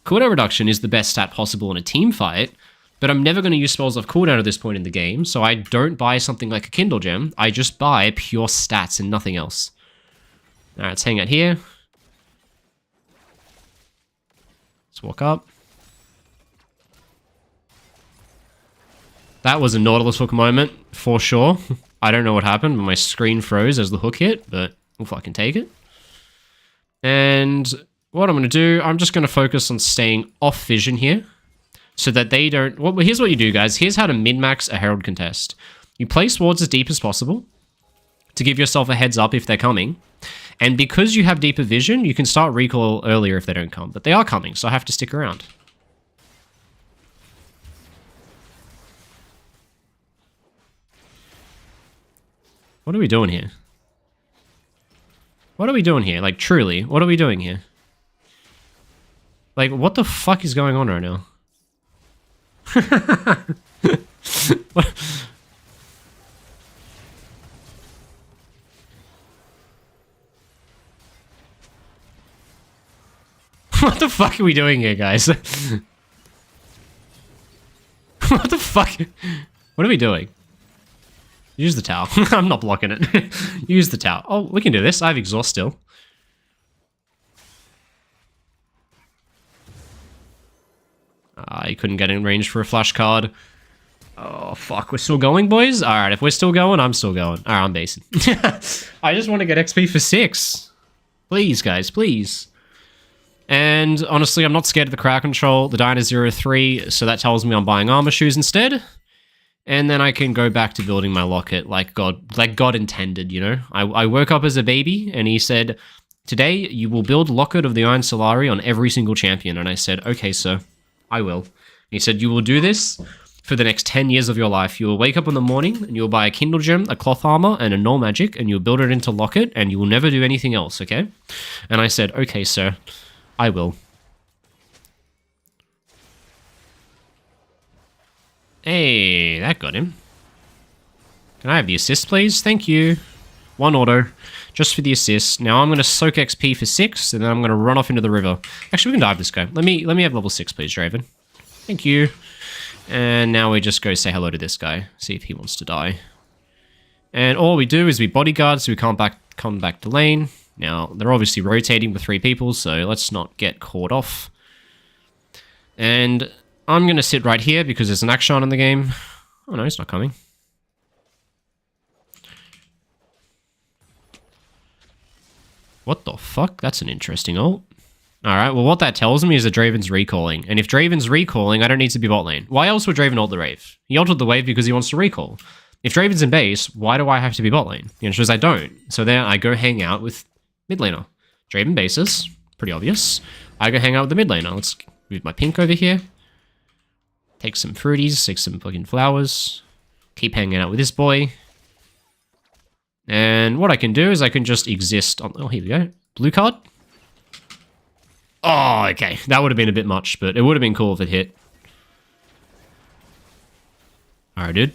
Cooldown reduction is the best stat possible in a team fight, but I'm never going to use spells off cooldown at this point in the game, so I don't buy something like a Kindle Gem. I just buy pure stats and nothing else. Alright, let's hang out here. Let's walk up. That was a Nautilus hook moment, for sure. I don't know what happened, but my screen froze as the hook hit, but we'll fucking take it. And... what I'm going to do, I'm just going to focus on staying off vision here so that they don't... Well, here's what you do, guys. Here's how to min-max a Herald contest. You place wards as deep as possible to give yourself a heads up if they're coming. And because you have deeper vision, you can start recall earlier if they don't come. But they are coming, so I have to stick around. What are we doing here? What are we doing here? Like, truly, what are we doing here? Like, what the fuck is going on right now? What? What the fuck are we doing here, guys? What the fuck? What are we doing? Use the tower. I'm not blocking it. Use the tower. Oh, we can do this. I have exhaust still. I couldn't get in range for a flash card. Oh, fuck. We're still going, boys? Alright, if we're still going, I'm still going. Alright, I'm basing. I just want to get XP for 6. Please, guys, please. And honestly, I'm not scared of the crowd control. The Dyna 03, so that tells me I'm buying armor shoes instead. And then I can go back to building my locket like God intended, you know? I woke up as a baby, and he said, today, you will build locket of the Iron Solari on every single champion. And I said, okay, sir. I will. He said, you will do this for the next 10 years of your life. You will wake up in the morning and you will buy a Kindle Gem, a cloth armor, and a null magic, and you'll build it into locket, and you will never do anything else, okay? And I said, okay, sir, I will. Hey, that got him. Can I have the assist, please? Thank you. 1 auto, just for the assist. Now I'm going to soak XP for 6, and then I'm going to run off into the river. Actually, we can dive this guy. Let me have level 6, please, Draven. Thank you. And now we just go say hello to this guy, see if he wants to die. And all we do is we bodyguard, so we come back to lane. Now, they're obviously rotating with 3 people, so let's not get caught off. And I'm going to sit right here because there's an action in the game. Oh no, he's not coming. What the fuck? That's an interesting ult. Alright, well what that tells me is that Draven's recalling. And if Draven's recalling, I don't need to be bot lane. Why else would Draven ult the wave? He ulted the wave because he wants to recall. If Draven's in base, why do I have to be bot lane? The answer is I don't. So then I go hang out with mid laner. Draven bases, pretty obvious. I go hang out with the mid laner. Let's move my pink over here. Take some fruities, take some fucking flowers. Keep hanging out with this boy. And what I can do is I can just exist on... Oh, here we go. Blue card. Oh, okay. That would have been a bit much, but it would have been cool if it hit. Alright, dude.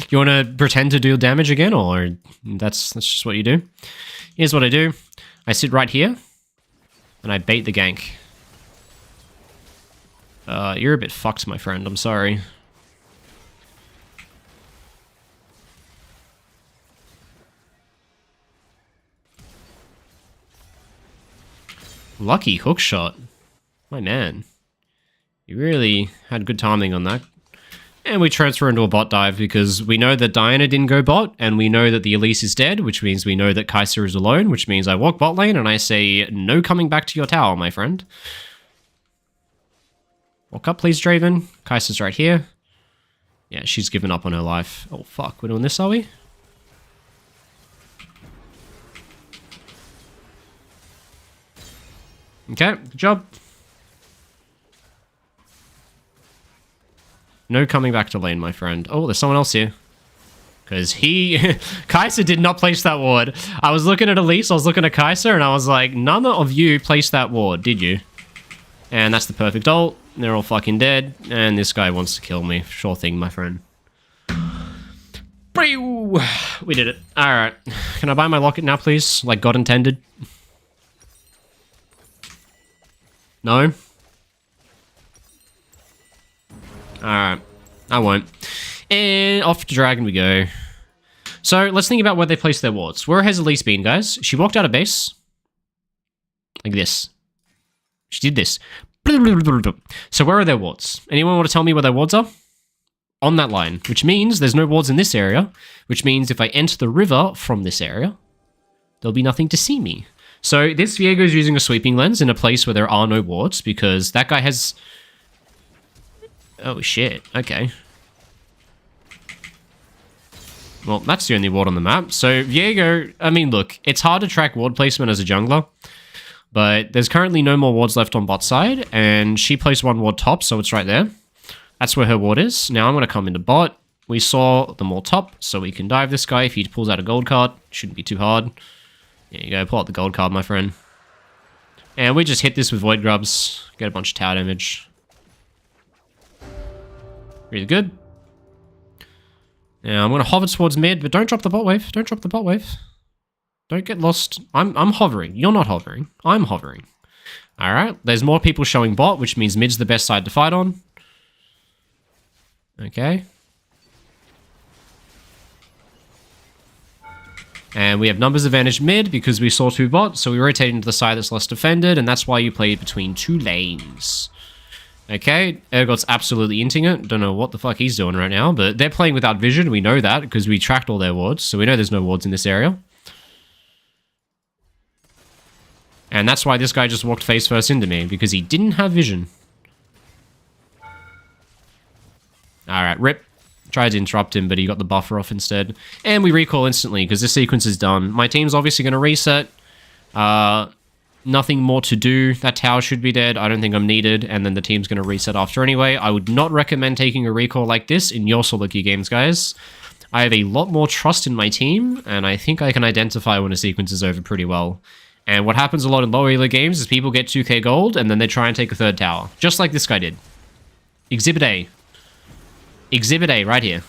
You want to pretend to deal damage again, or that's just what you do? Here's what I do. I sit right here, and I bait the gank. You're a bit fucked, my friend. I'm sorry. Lucky hook shot. My man. You really had good timing on that. And we transfer into a bot dive because we know that Diana didn't go bot, and we know that the Elise is dead, which means we know that Kai'Sa is alone, which means I walk bot lane and I say, no coming back to your tower, my friend. Walk up, please, Draven. Kai'Sa's right here. Yeah, she's given up on her life. Oh, fuck. We're doing this, are we? Okay, good job. No coming back to lane, my friend. Oh, there's someone else here. Because Kai'Sa did not place that ward. I was looking at Elise, I was looking at Kai'Sa, and I was like, none of you placed that ward, did you? And that's the perfect ult. They're all fucking dead. And this guy wants to kill me. Sure thing, my friend. We did it. Alright. Can I buy my locket now, please? Like God intended? No? Alright. I won't. And off to Dragon we go. So, let's think about where they placed their wards. Where has Elise been, guys? She walked out of base. Like this. She did this. So where are their wards? Anyone want to tell me where their wards are? On that line. Which means there's no wards in this area. Which means if I enter the river from this area, there'll be nothing to see me. So this Viego is using a sweeping lens in a place where there are no wards because that guy has... Oh shit, okay. Well, that's the only ward on the map. So Viego, I mean, look, it's hard to track ward placement as a jungler, but there's currently no more wards left on bot side, and she placed one ward top, so it's right there. That's where her ward is. Now I'm going to come into bot. We saw them all top, so we can dive this guy if he pulls out a gold card. Shouldn't be too hard. There you go, pull out the gold card, my friend. And we just hit this with Void Grubs, get a bunch of tower damage. Really good. Now I'm going to hover towards mid, but don't drop the bot wave. Don't drop the bot wave. Don't get lost. I'm hovering. You're not hovering. I'm hovering. Alright, there's more people showing bot, which means mid's the best side to fight on. Okay. And we have numbers advantage mid because we saw two bots, so we rotate into the side that's less defended, and that's why you play between two lanes. Okay, Urgot's absolutely inting it. Don't know what the fuck he's doing right now, but they're playing without vision. We know that because we tracked all their wards, so we know there's no wards in this area. And that's why this guy just walked face first into me, because he didn't have vision. Alright, rip. Tried to interrupt him, but he got the buffer off instead. And we recall instantly, because this sequence is done. My team's obviously going to reset. Nothing more to do. That tower should be dead. I don't think I'm needed. And then the team's going to reset after anyway. I would not recommend taking a recall like this in your solo queue games, guys. I have a lot more trust in my team, and I think I can identify when a sequence is over pretty well. And what happens a lot in lower elo games is people get 2k gold, and then they try and take a third tower. Just like this guy did. Exhibit A. Exhibit A, right here.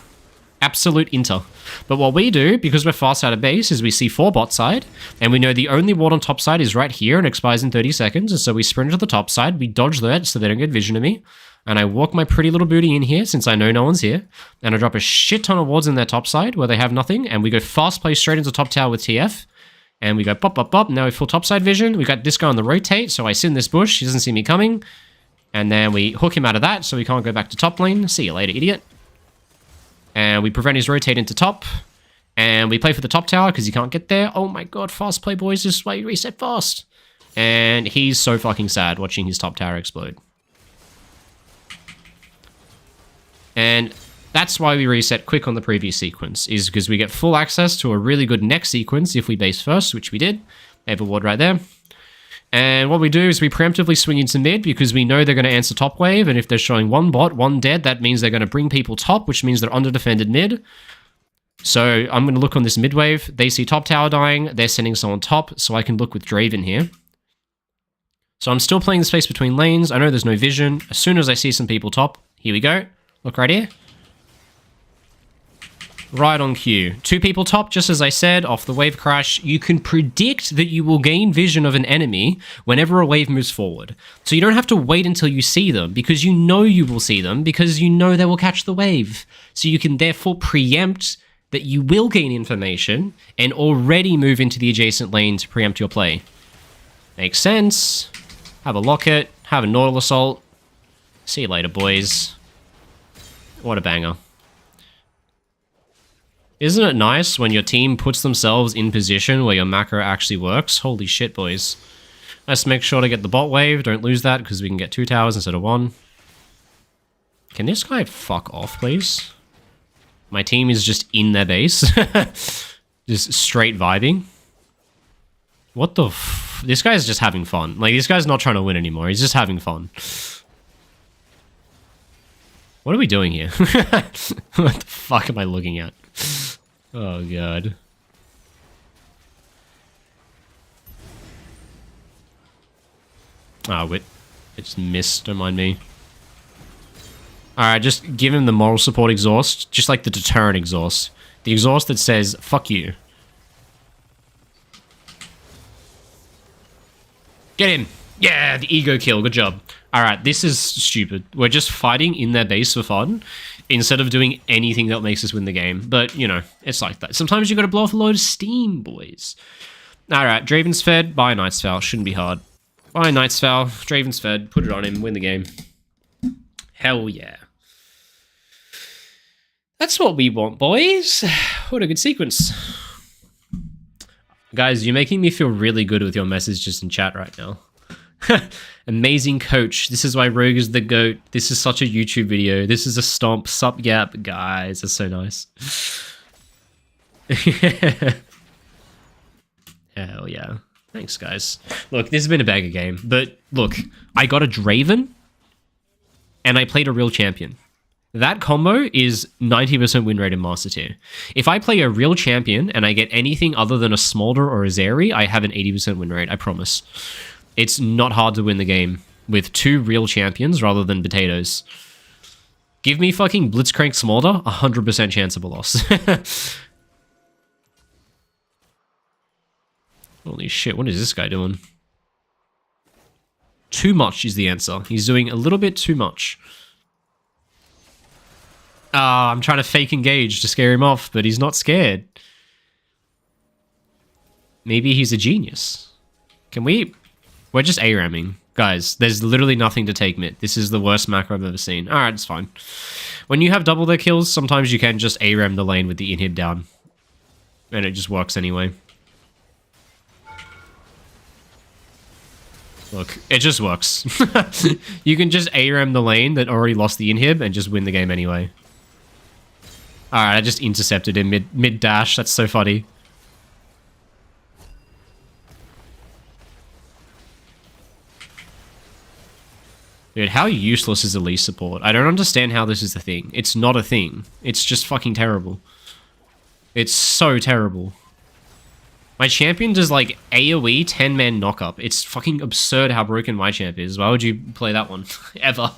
Absolute inter. But what we do, because we're fast out of base, is we see 4 bot side, and we know the only ward on top side is right here and expires in 30 seconds, and so we sprint to the top side, we dodge that so they don't get vision of me, and I walk my pretty little booty in here since I know no one's here, and I drop a shit ton of wards in their top side where they have nothing, and we go fast play straight into top tower with TF, and we go pop, pop, pop. Now we full topside vision. We got this guy on the rotate, so I sit in this bush. He doesn't see me coming. And then we hook him out of that, so he can't go back to top lane. See you later, idiot. And we prevent his rotate into top. And we play for the top tower because he can't get there. Oh my god, fast play, boys. This is why you reset fast. And he's so fucking sad watching his top tower explode. And that's why we reset quick on the previous sequence, is because we get full access to a really good next sequence if we base first, which we did. They have a ward right there. And what we do is we preemptively swing into mid because we know they're going to answer top wave, and if they're showing one bot, one dead, that means they're going to bring people top, which means they're under-defended mid. So I'm going to look on this mid wave. They see top tower dying. They're sending someone top, so I can look with Draven here. So I'm still playing the space between lanes. I know there's no vision. As soon as I see some people top, here we go. Look right here. Right on cue. 2 people top, just as I said, off the wave crash. You can predict that you will gain vision of an enemy whenever a wave moves forward. So you don't have to wait until you see them, because you know you will see them, because you know they will catch the wave. So you can therefore preempt that you will gain information and already move into the adjacent lane to preempt your play. Makes sense. Have a locket, have a Nautil Assault. See you later, boys. What a banger. Isn't it nice when your team puts themselves in position where your macro actually works? Holy shit, boys. Let's make sure to get the bot wave. Don't lose that, because we can get 2 towers instead of 1. Can this guy fuck off, please? My team is just in their base. Just straight vibing. What the f... This guy's just having fun. Like, this guy's not trying to win anymore. He's just having fun. What are we doing here? What the fuck am I looking at? Oh, God. Oh, wait. I just missed. Don't mind me. Alright, just give him the moral support exhaust. Just like the deterrent exhaust. The exhaust that says, fuck you. Get him! Yeah, the ego kill. Good job. Alright, this is stupid. We're just fighting in their base for fun, instead of doing anything that makes us win the game. But, you know, it's like that. Sometimes you gotta blow off a load of steam, boys. Alright, Draven's fed. Buy Knight's Vow. Shouldn't be hard. Buy Knight's Vow. Draven's fed. Put it on him. Win the game. Hell yeah. That's what we want, boys. What a good sequence. Guys, you're making me feel really good with your messages in chat right now. Amazing coach. This is why Rogue is the GOAT. This is such a YouTube video. This is a stomp. Sup, yap, guys. That's so nice. Hell yeah. Thanks, guys. Look, this has been a bagger game. But look, I got a Draven, and I played a real champion. That combo is 90% win rate in Master Tier. If I play a real champion and I get anything other than a Smolder or a Zeri, I have an 80% win rate, I promise. It's not hard to win the game with 2 real champions rather than potatoes. Give me fucking Blitzcrank Smolder, 100% chance of a loss. Holy shit, what is this guy doing? Too much is the answer. He's doing a little bit too much. I'm trying to fake engage to scare him off, but he's not scared. Maybe he's a genius. Can we... We're just A-ramming. Guys, there's literally nothing to take mid. This is the worst macro I've ever seen. Alright, it's fine. When you have double their kills, sometimes you can just A-ram the lane with the inhib down. And it just works anyway. Look, it just works. You can just A-ram the lane that already lost the inhib and just win the game anyway. Alright, I just intercepted him mid-dash. That's so funny. Dude, how useless is Elise support? I don't understand how this is a thing. It's not a thing. It's just fucking terrible. It's so terrible. My champion does like AoE 10-man knock-up. It's fucking absurd how broken my champ is. Why would you play that one? Ever.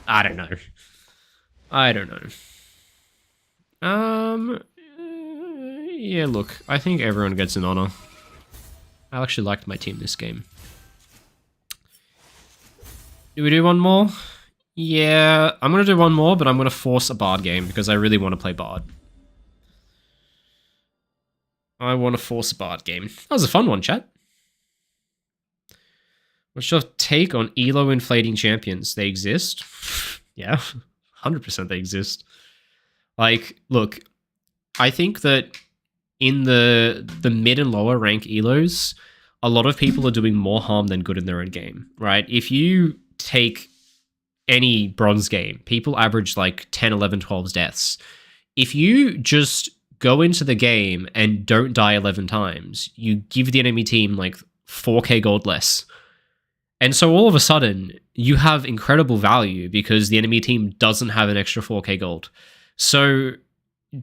I don't know. I don't know. Yeah, look. I think everyone gets an honor. I actually liked my team this game. Do we do one more? Yeah, I'm going to do one more, but I'm going to force a Bard game because I really want to play Bard. I want to force a Bard game. That was a fun one, chat. What's your take on ELO inflating champions? They exist? Yeah, 100% they exist. Like, look, I think that in the mid and lower rank ELOs, a lot of people are doing more harm than good in their own game, right? If you take any bronze game, people average like 10, 11, 12 deaths. If you just go into the game and don't die 11 times, you give the enemy team like 4k gold less. And so all of a sudden, you have incredible value because the enemy team doesn't have an extra 4k gold. So,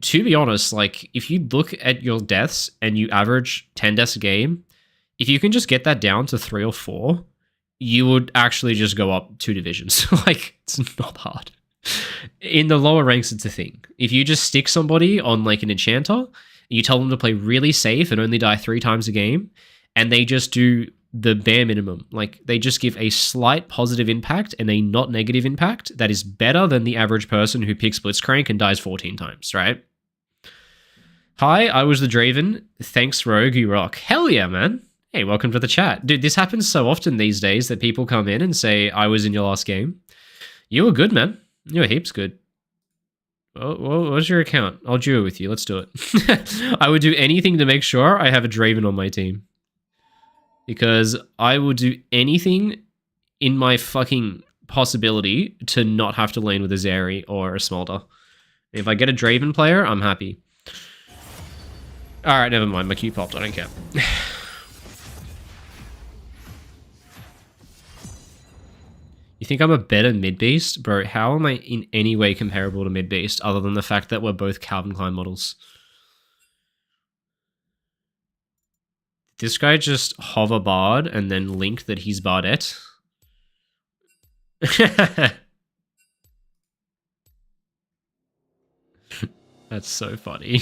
to be honest, like, if you look at your deaths and you average 10 deaths a game, if you can just get that down to 3 or 4, you would actually just go up 2 divisions. Like, it's not hard. In the lower ranks, it's a thing. If you just stick somebody on like an enchanter, you tell them to play really safe and only die 3 times a game, and they just do the bare minimum. Like, they just give a slight positive impact and a not negative impact that is better than the average person who picks Blitzcrank and dies 14 times, right? Hi, I was the Draven. Thanks, Rogue, you rock. Hell yeah, man. Hey, welcome to the chat. Dude, this happens so often these days that people come in and say, I was in your last game. You were good, man. You were heaps good. Well, what's your account? I'll duo with you. Let's do it. I would do anything to make sure I have a Draven on my team. Because I will do anything in my fucking possibility to not have to lane with a Zeri or a Smolder. If I get a Draven player, I'm happy. Alright, never mind. My Q popped. I don't care. You think I'm a better mid-beast? Bro, how am I in any way comparable to mid-beast other than the fact that we're both Calvin Klein models? This guy just hover Bard and then link that he's Bardette. That's so funny.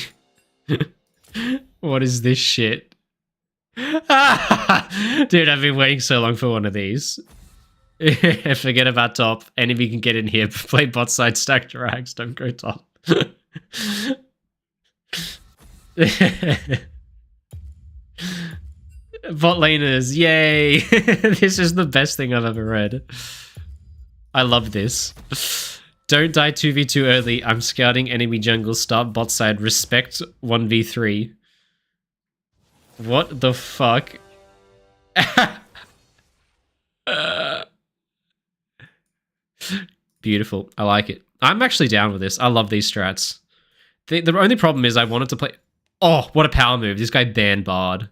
What is this shit? Dude, I've been waiting so long for one of these. Forget about top. Enemy can get in here. Play bot side, stack drags. Don't go top. Bot laners, yay! This is the best thing I've ever read. I love this. Don't die 2v2 early. I'm scouting enemy jungle. Start bot side. Respect 1v3. What the fuck? Beautiful. I like it. I'm actually down with this. I love these strats. The only problem is I wanted to play... Oh, what a power move. This guy banned Bard.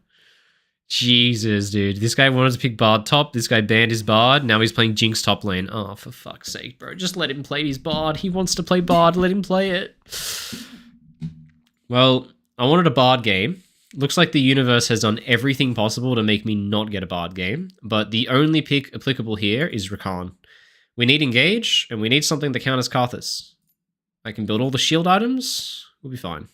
Jesus, dude. This guy wanted to pick Bard top. This guy banned his Bard. Now he's playing Jinx top lane. Oh, for fuck's sake, bro. Just let him play his Bard. He wants to play Bard. Let him play it. Well, I wanted a Bard game. Looks like the universe has done everything possible to make me not get a Bard game. But the only pick applicable here is Rakan. We need Engage, and we need something that counters Karthus. I can build all the shield items. We'll be fine.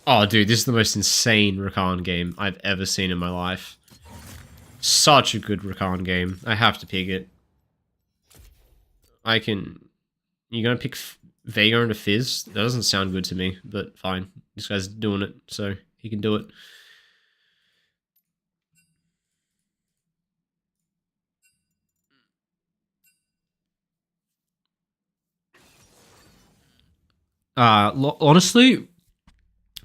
Oh, dude, this is the most insane Rakan game I've ever seen in my life. Such a good Rakan game. I have to pick it. I can... You're gonna pick Veigar into Fizz? That doesn't sound good to me, but fine. This guy's doing it, so he can do it. Honestly,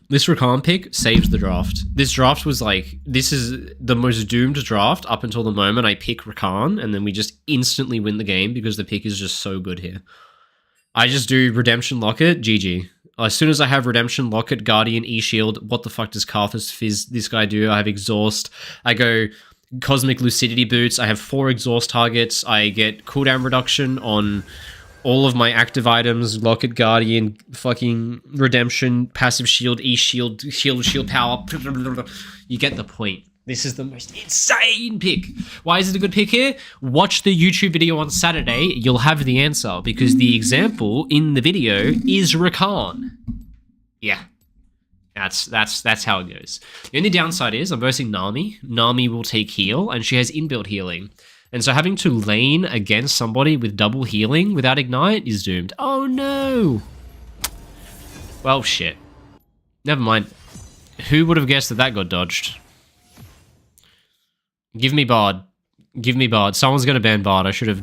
this Rakan pick saves the draft. This draft was like, this is the most doomed draft up until the moment I pick Rakan, and then we just instantly win the game because the pick is just so good here. I just do Redemption Locket, GG. As soon as I have Redemption Locket, Guardian, E-Shield, what the fuck does Karthus Fizz this guy do? I have Exhaust. I go Cosmic Lucidity Boots. I have 4 Exhaust targets. I get cooldown reduction on all of my active items, Locket, Guardian, fucking Redemption, Passive Shield, E-Shield, Shield Power. You get the point. This is the most insane pick. Why is it a good pick here? Watch the YouTube video on Saturday. You'll have the answer because the example in the video is Rakan. Yeah. That's how it goes. The only downside is I'm versing Nami. Nami will take heal and she has inbuilt healing. And so having to lane against somebody with double healing without Ignite is doomed. Oh no! Well, shit. Never mind. Who would have guessed that that got dodged? Give me Bard. Give me Bard. Someone's going to ban Bard. I should have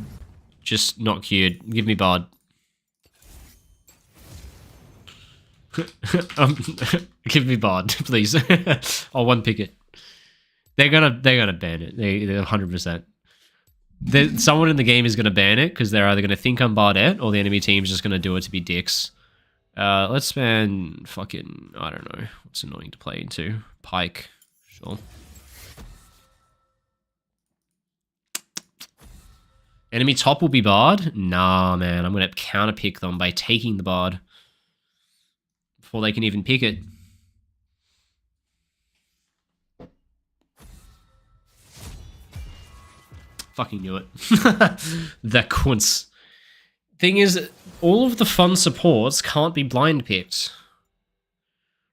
just not queued. Give me Bard. Give me Bard, please. I'll one pick it. They're gonna ban it. They're 100%. Someone in the game is gonna ban it because they're either gonna think I'm Bardette or the enemy team's just gonna do it to be dicks. Let's ban fucking, I don't know what's annoying to play into. Pike, sure. Enemy top will be Bard? Nah, man. I'm going to counterpick them by taking the Bard. before they can even pick it. Fucking knew it. That quince. Thing is, all of the fun supports can't be blind picked.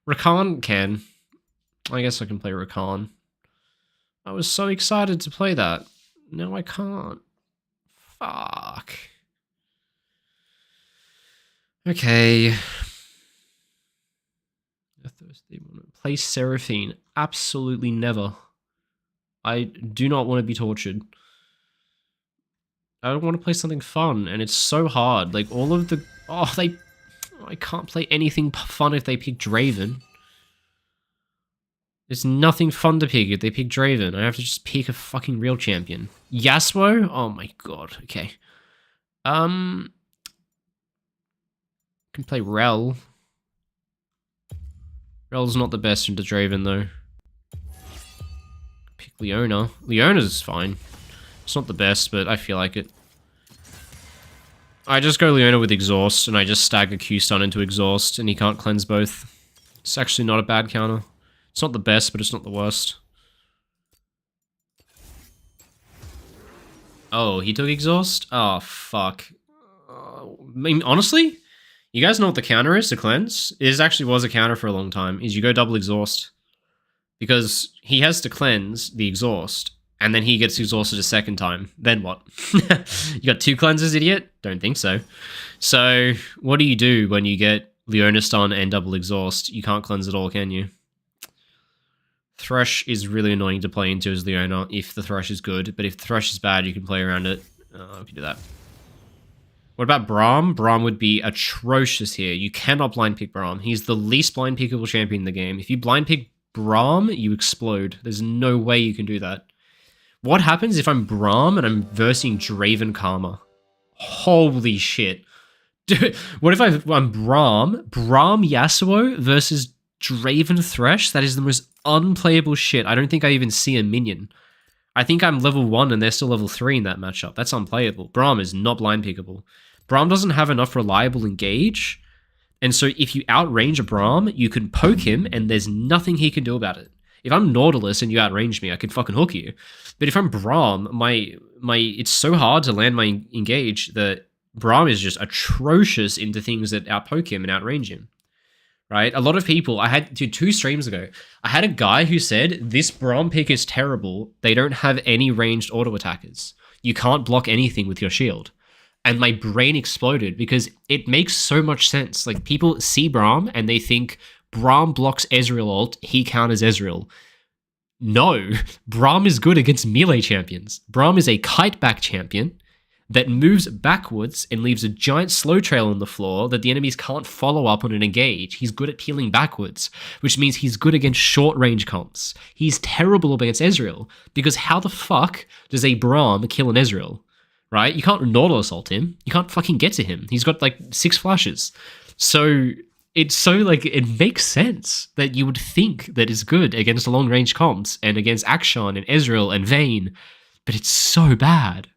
Rakan can. I guess I can play Rakan. I was so excited to play that. Now I can't. Fuck. Okay. A thirsty one. Play Seraphine. Absolutely never. I do not want to be tortured. I don't want to play something fun, and it's so hard. Like, all of the... Oh, I can't play anything fun if they pick Draven. There's nothing fun to pick if they pick Draven. I have to just pick a fucking real champion. Yasuo? Oh my god, okay. Can play Rel. Rel's not the best into Draven, though. Pick Leona. Leona's fine. It's not the best, but I feel like it. I just go Leona with Exhaust, and I just stagger Q-stun into Exhaust, and he can't cleanse both. It's actually not a bad counter. It's not the best, but it's not the worst. Oh, he took Exhaust? Oh, fuck. I mean, honestly, you guys know what the counter is to cleanse? It actually was a counter for a long time, is you go double Exhaust. Because he has to cleanse the Exhaust, and then he gets exhausted a second time. Then what? You got 2 cleanses, idiot? Don't think so. So, what do you do when you get Leona stun and double exhaust? You can't cleanse at all, can you? Thresh is really annoying to play into as Leona if the Thresh is good, but if the Thresh is bad, you can play around it. We can do that. What about Braum? Braum would be atrocious here. You cannot blind pick Braum. He's the least blind pickable champion in the game. If you blind pick Braum, you explode. There's no way you can do that. What happens if I'm Braum and I'm versing Draven Karma? Holy shit. Dude, what if I'm Braum Yasuo versus Draven Thresh? That is the most unplayable shit. I don't think I even see a minion. I think I'm level 1 and they're still level 3 in that matchup. That's unplayable. Braum is not blind pickable. Braum doesn't have enough reliable engage, and so if you outrange a Braum, you can poke him and there's nothing he can do about it. If I'm Nautilus and you outrange me, I can fucking hook you. But if I'm Braum, it's so hard to land my engage that Braum is just atrocious into things that outpoke him and outrange him. Right? A lot of people, I had 2 streams ago, I had a guy who said, this Braum pick is terrible. They don't have any ranged auto attackers. You can't block anything with your shield. And my brain exploded because it makes so much sense. Like, people see Braum and they think, Braum blocks Ezreal ult, he counters Ezreal. No, Braum is good against melee champions. Braum is a kite-back champion that moves backwards and leaves a giant slow trail on the floor that the enemies can't follow up on and engage. He's good at peeling backwards, which means he's good against short-range comps. He's terrible against Ezreal, because how the fuck does a Braum kill an Ezreal? Right? You can't Nautilus ult him. You can't fucking get to him. He's got like 6 flashes. So it's so like, it makes sense that you would think that it's good against long-range comps and against Akshan and Ezreal and Vayne, but it's so bad.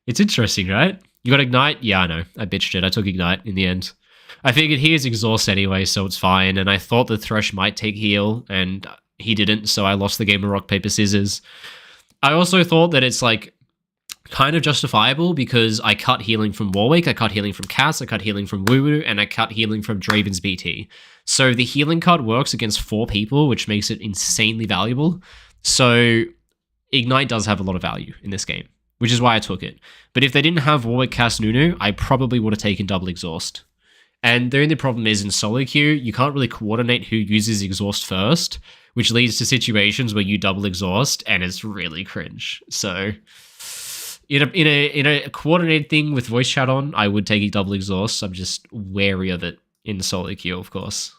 It's interesting, right? You got Ignite? Yeah, I know. I bitched it. I took Ignite in the end. I figured he is exhaust anyway, so it's fine, and I thought the Thresh might take heal, and he didn't, so I lost the game of rock, paper, scissors. I also thought that it's like kind of justifiable because I cut healing from Warwick, I cut healing from Cass, I cut healing from Woo-Woo, and I cut healing from Draven's BT. So the healing cut works against 4 people, which makes it insanely valuable. So Ignite does have a lot of value in this game, which is why I took it. But if they didn't have Warwick, Cass, Nunu, I probably would have taken double exhaust. And the only problem is in solo queue, you can't really coordinate who uses exhaust first, which leads to situations where you double exhaust, and it's really cringe. So in a coordinated thing with voice chat on, I would take a double exhaust. I'm just wary of it in solo queue, of course.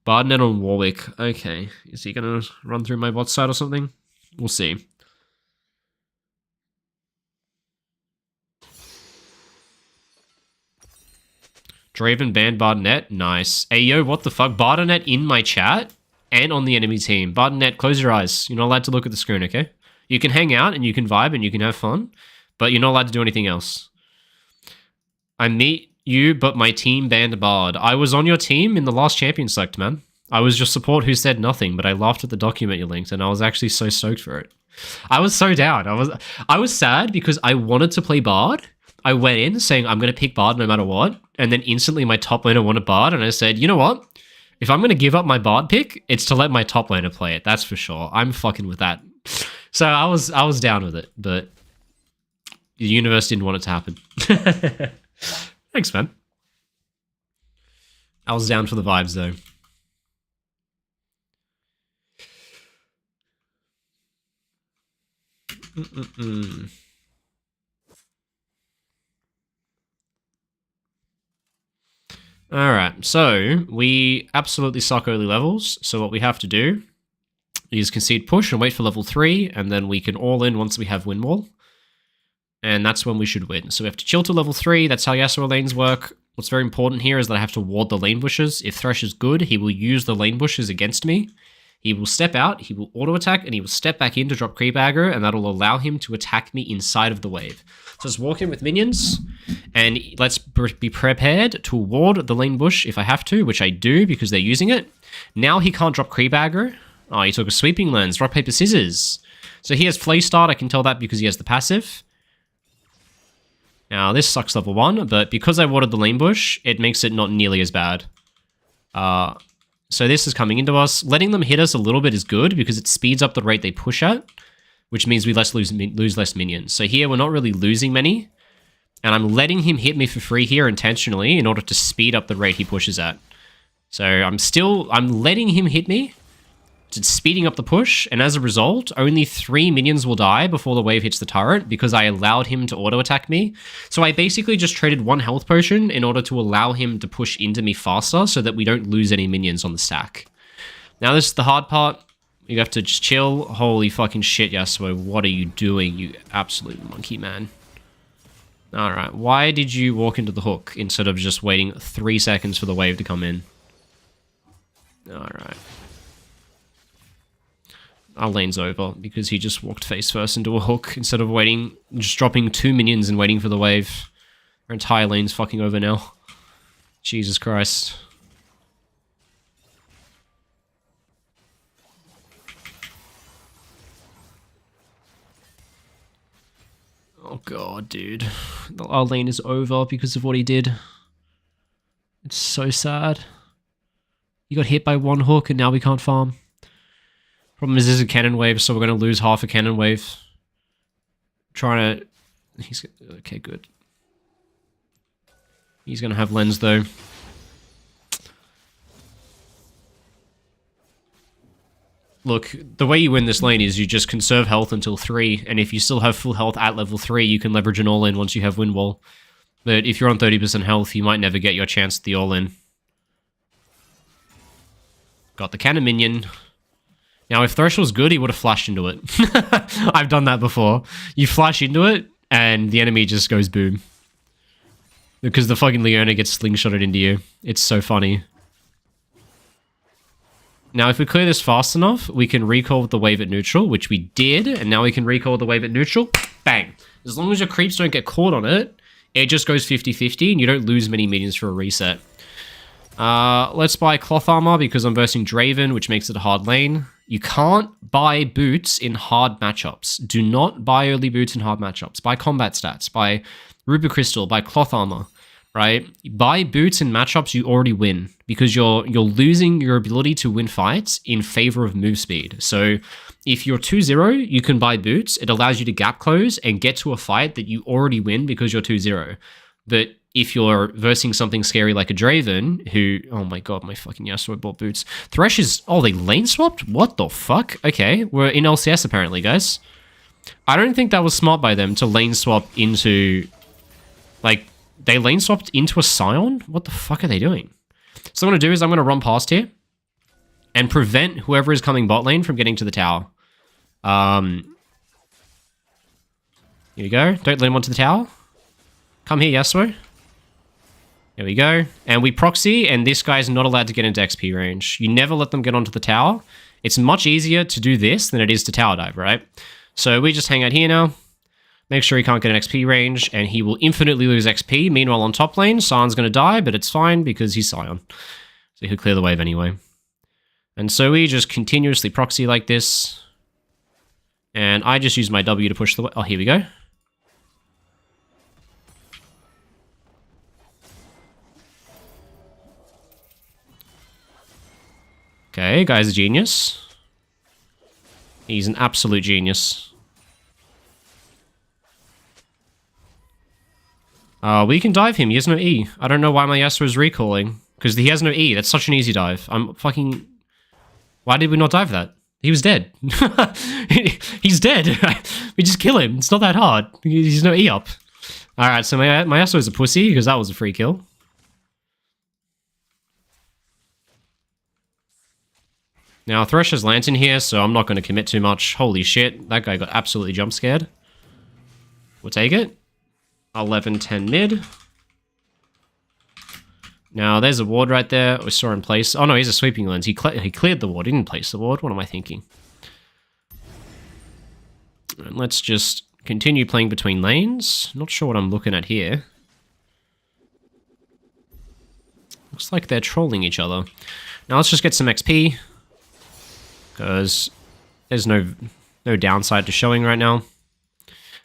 Bardnet on Warwick. Okay, is he gonna run through my bot side or something? We'll see. Draven banned Bardnet. Nice. Hey, yo, what the fuck? Bardnet in my chat and on the enemy team. Bardnet, close your eyes. You're not allowed to look at the screen, okay? You can hang out and you can vibe and you can have fun, but you're not allowed to do anything else. I meet you, but my team banned Bard. I was on your team in the last champion select, man. I was your support who said nothing, but I laughed at the document you linked, and I was actually so stoked for it. I was so down. I was sad because I wanted to play Bard. I went in saying I'm going to pick Bard no matter what, and then instantly my top laner wanted Bard, and I said, you know what? If I'm going to give up my Bard pick, it's to let my top laner play it. That's for sure. I'm fucking with that. So I was down with it, but the universe didn't want it to happen. Thanks, man. I was down for the vibes, though. Alright, so we absolutely suck early levels, so what we have to do is concede push and wait for level 3, and then we can all in once we have win wall. And that's when we should win. So we have to chill to level 3, that's how Yasuo lanes work. What's very important here is that I have to ward the lane bushes. If Thresh is good, he will use the lane bushes against me. He will step out, he will auto-attack, and he will step back in to drop creep aggro, and that'll allow him to attack me inside of the wave. So let's walk in with minions, and let's be prepared to ward the lane bush if I have to, which I do because they're using it. Now he can't drop creep aggro. Oh, he took a sweeping lens, rock, paper, scissors. So he has flay start, I can tell that because he has the passive. Now this sucks level 1, but because I warded the lane bush, it makes it not nearly as bad. So this is coming into us. Letting them hit us a little bit is good because it speeds up the rate they push at, which means we lose less minions. So here we're not really losing many, and I'm letting him hit me for free here intentionally in order to speed up the rate he pushes at. So I'm letting him hit me. It's speeding up the push, and as a result, only 3 minions will die before the wave hits the turret because I allowed him to auto-attack me. So I basically just traded 1 health potion in order to allow him to push into me faster so that we don't lose any minions on the stack. Now this is the hard part. You have to just chill. Holy fucking shit, Yasuo. What are you doing, you absolute monkey man? Alright, why did you walk into the hook instead of just waiting 3 seconds for the wave to come in? Alright. Our lane's over because he just walked face first into a hook instead of waiting, just dropping 2 minions and waiting for the wave. Our entire lane's fucking over now. Jesus Christ. Oh god, dude. Our lane is over because of what he did. It's so sad. He got hit by 1 hook and now we can't farm. Problem is, this is a cannon wave, so we're going to lose half a cannon wave. Okay, good. He's going to have lens, though. Look, the way you win this lane is you just conserve health until 3, and if you still have full health at level 3, you can leverage an all-in once you have win wall. But if you're on 30% health, you might never get your chance at the all-in. Got the cannon minion. Now, if Thresh was good, he would have flashed into it. I've done that before. You flash into it, and the enemy just goes boom. Because the fucking Leona gets slingshotted into you. It's so funny. Now, if we clear this fast enough, we can recall with the wave at neutral, which we did, and now we can recall with the wave at neutral. Bang. As long as your creeps don't get caught on it, it just goes 50-50, and you don't lose many minions for a reset. Let's buy cloth armor, because I'm versing Draven, which makes it a hard lane. You can't buy boots in hard matchups. Do not buy early boots in hard matchups. Buy combat stats. Buy Ruby Crystal. Buy cloth armor. Right? Buy boots in matchups you already win, because you're losing your ability to win fights in favor of move speed. So if you're 2-0, you can buy boots. It allows you to gap close and get to a fight that you already win because you're 2-0. But if you're versing something scary like a Draven, who... Oh my god, my fucking Yasuo bought boots. Thresh is... Oh, they lane swapped? What the fuck? Okay, we're in LCS apparently, guys. I don't think that was smart by them to lane swap into... Like, they lane swapped into a Scion? What the fuck are they doing? So what I'm going to do is I'm going to run past here and prevent whoever is coming bot lane from getting to the tower. Here we go. Don't let him onto the tower. Come here, Yasuo. There we go. And we proxy, and this guy's not allowed to get into XP range. You never let them get onto the tower. It's much easier to do this than it is to tower dive, right? So we just hang out here now. Make sure he can't get an XP range, and he will infinitely lose XP. Meanwhile, on top lane, Sion's going to die, but it's fine because he's Sion. So he'll clear the wave anyway. And so we just continuously proxy like this. And I just use my W to push the wave. Oh, here we go. Okay, guy's a genius. He's an absolute genius. We can dive him. He has no E. I don't know why my Yasuo is recalling. Because he has no E. That's such an easy dive. I'm fucking... Why did we not dive that? He was dead. He's dead. We just kill him. It's not that hard. He's no E up. Alright, so my Yasuo is a pussy because that was a free kill. Now, Thresh has Lantern here, so I'm not going to commit too much. Holy shit, that guy got absolutely jump scared. We'll take it. 11-10 mid. Now, there's a ward right there. We saw him place. Oh no, he's a sweeping lens. He cleared the ward. He didn't place the ward. What am I thinking? And let's just continue playing between lanes. Not sure what I'm looking at here. Looks like they're trolling each other. Now, let's just get some XP. Because there's no downside to showing right now.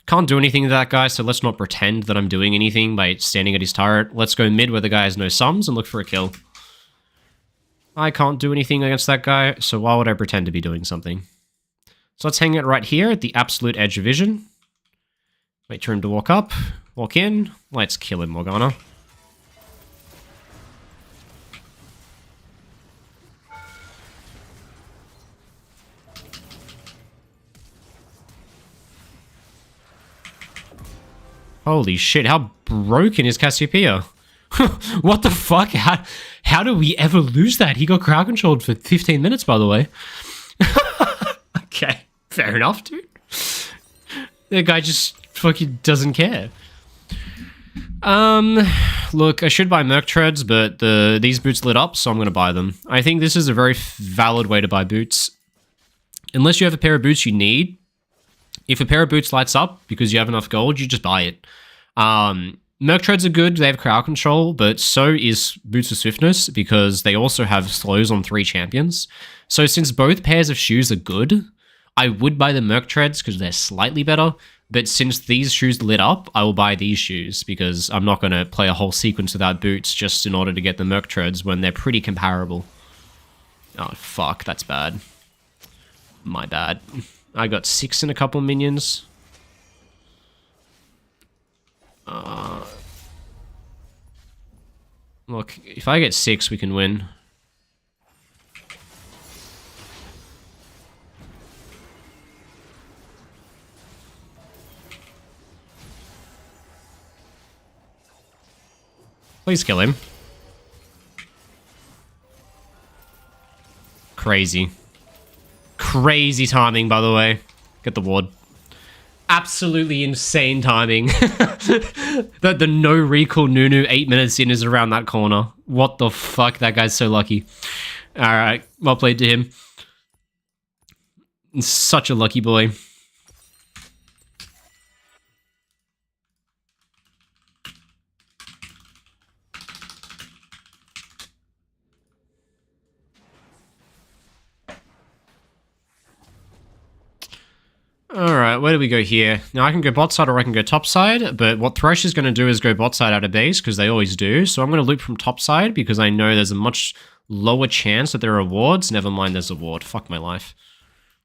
Can't do anything to that guy, so let's not pretend that I'm doing anything by standing at his turret. Let's go mid where the guy has no sums and look for a kill. I can't do anything against that guy, so why would I pretend to be doing something? So let's hang it right here at the absolute edge of vision. Wait for him to walk up, walk in. Let's kill him, Morgana. Holy shit, how broken is Cassiopeia? What the fuck? How do we ever lose that? He got crowd controlled for 15 minutes, by the way. Okay, fair enough, dude. The guy just fucking doesn't care. Look, I should buy Merc Treads, but these boots lit up, so I'm going to buy them. I think this is a very valid way to buy boots. Unless you have a pair of boots you need, if a pair of boots lights up because you have enough gold, you just buy it. Merc Treads are good, they have crowd control, but so is Boots of Swiftness because they also have slows on 3 champions. So since both pairs of shoes are good, I would buy the Merc Treads because they're slightly better, but since these shoes lit up, I will buy these shoes because I'm not going to play a whole sequence without boots just in order to get the Merc Treads when they're pretty comparable. Oh, fuck, that's bad. My bad. I got 6 and a couple minions. Look, if I get 6, we can win. Please kill him. Crazy. Crazy timing, by the way. Get the ward. Absolutely insane timing. The no recall Nunu 8 minutes in is around that corner. What the fuck? That guy's so lucky. Alright, well played to him. Such a lucky boy. Alright, where do we go here? Now I can go bot side or I can go top side, but what Thresh is going to do is go bot side out of base, because they always do. So I'm going to loop from top side, because I know there's a much lower chance that there are wards. Never mind, there's a ward. Fuck my life.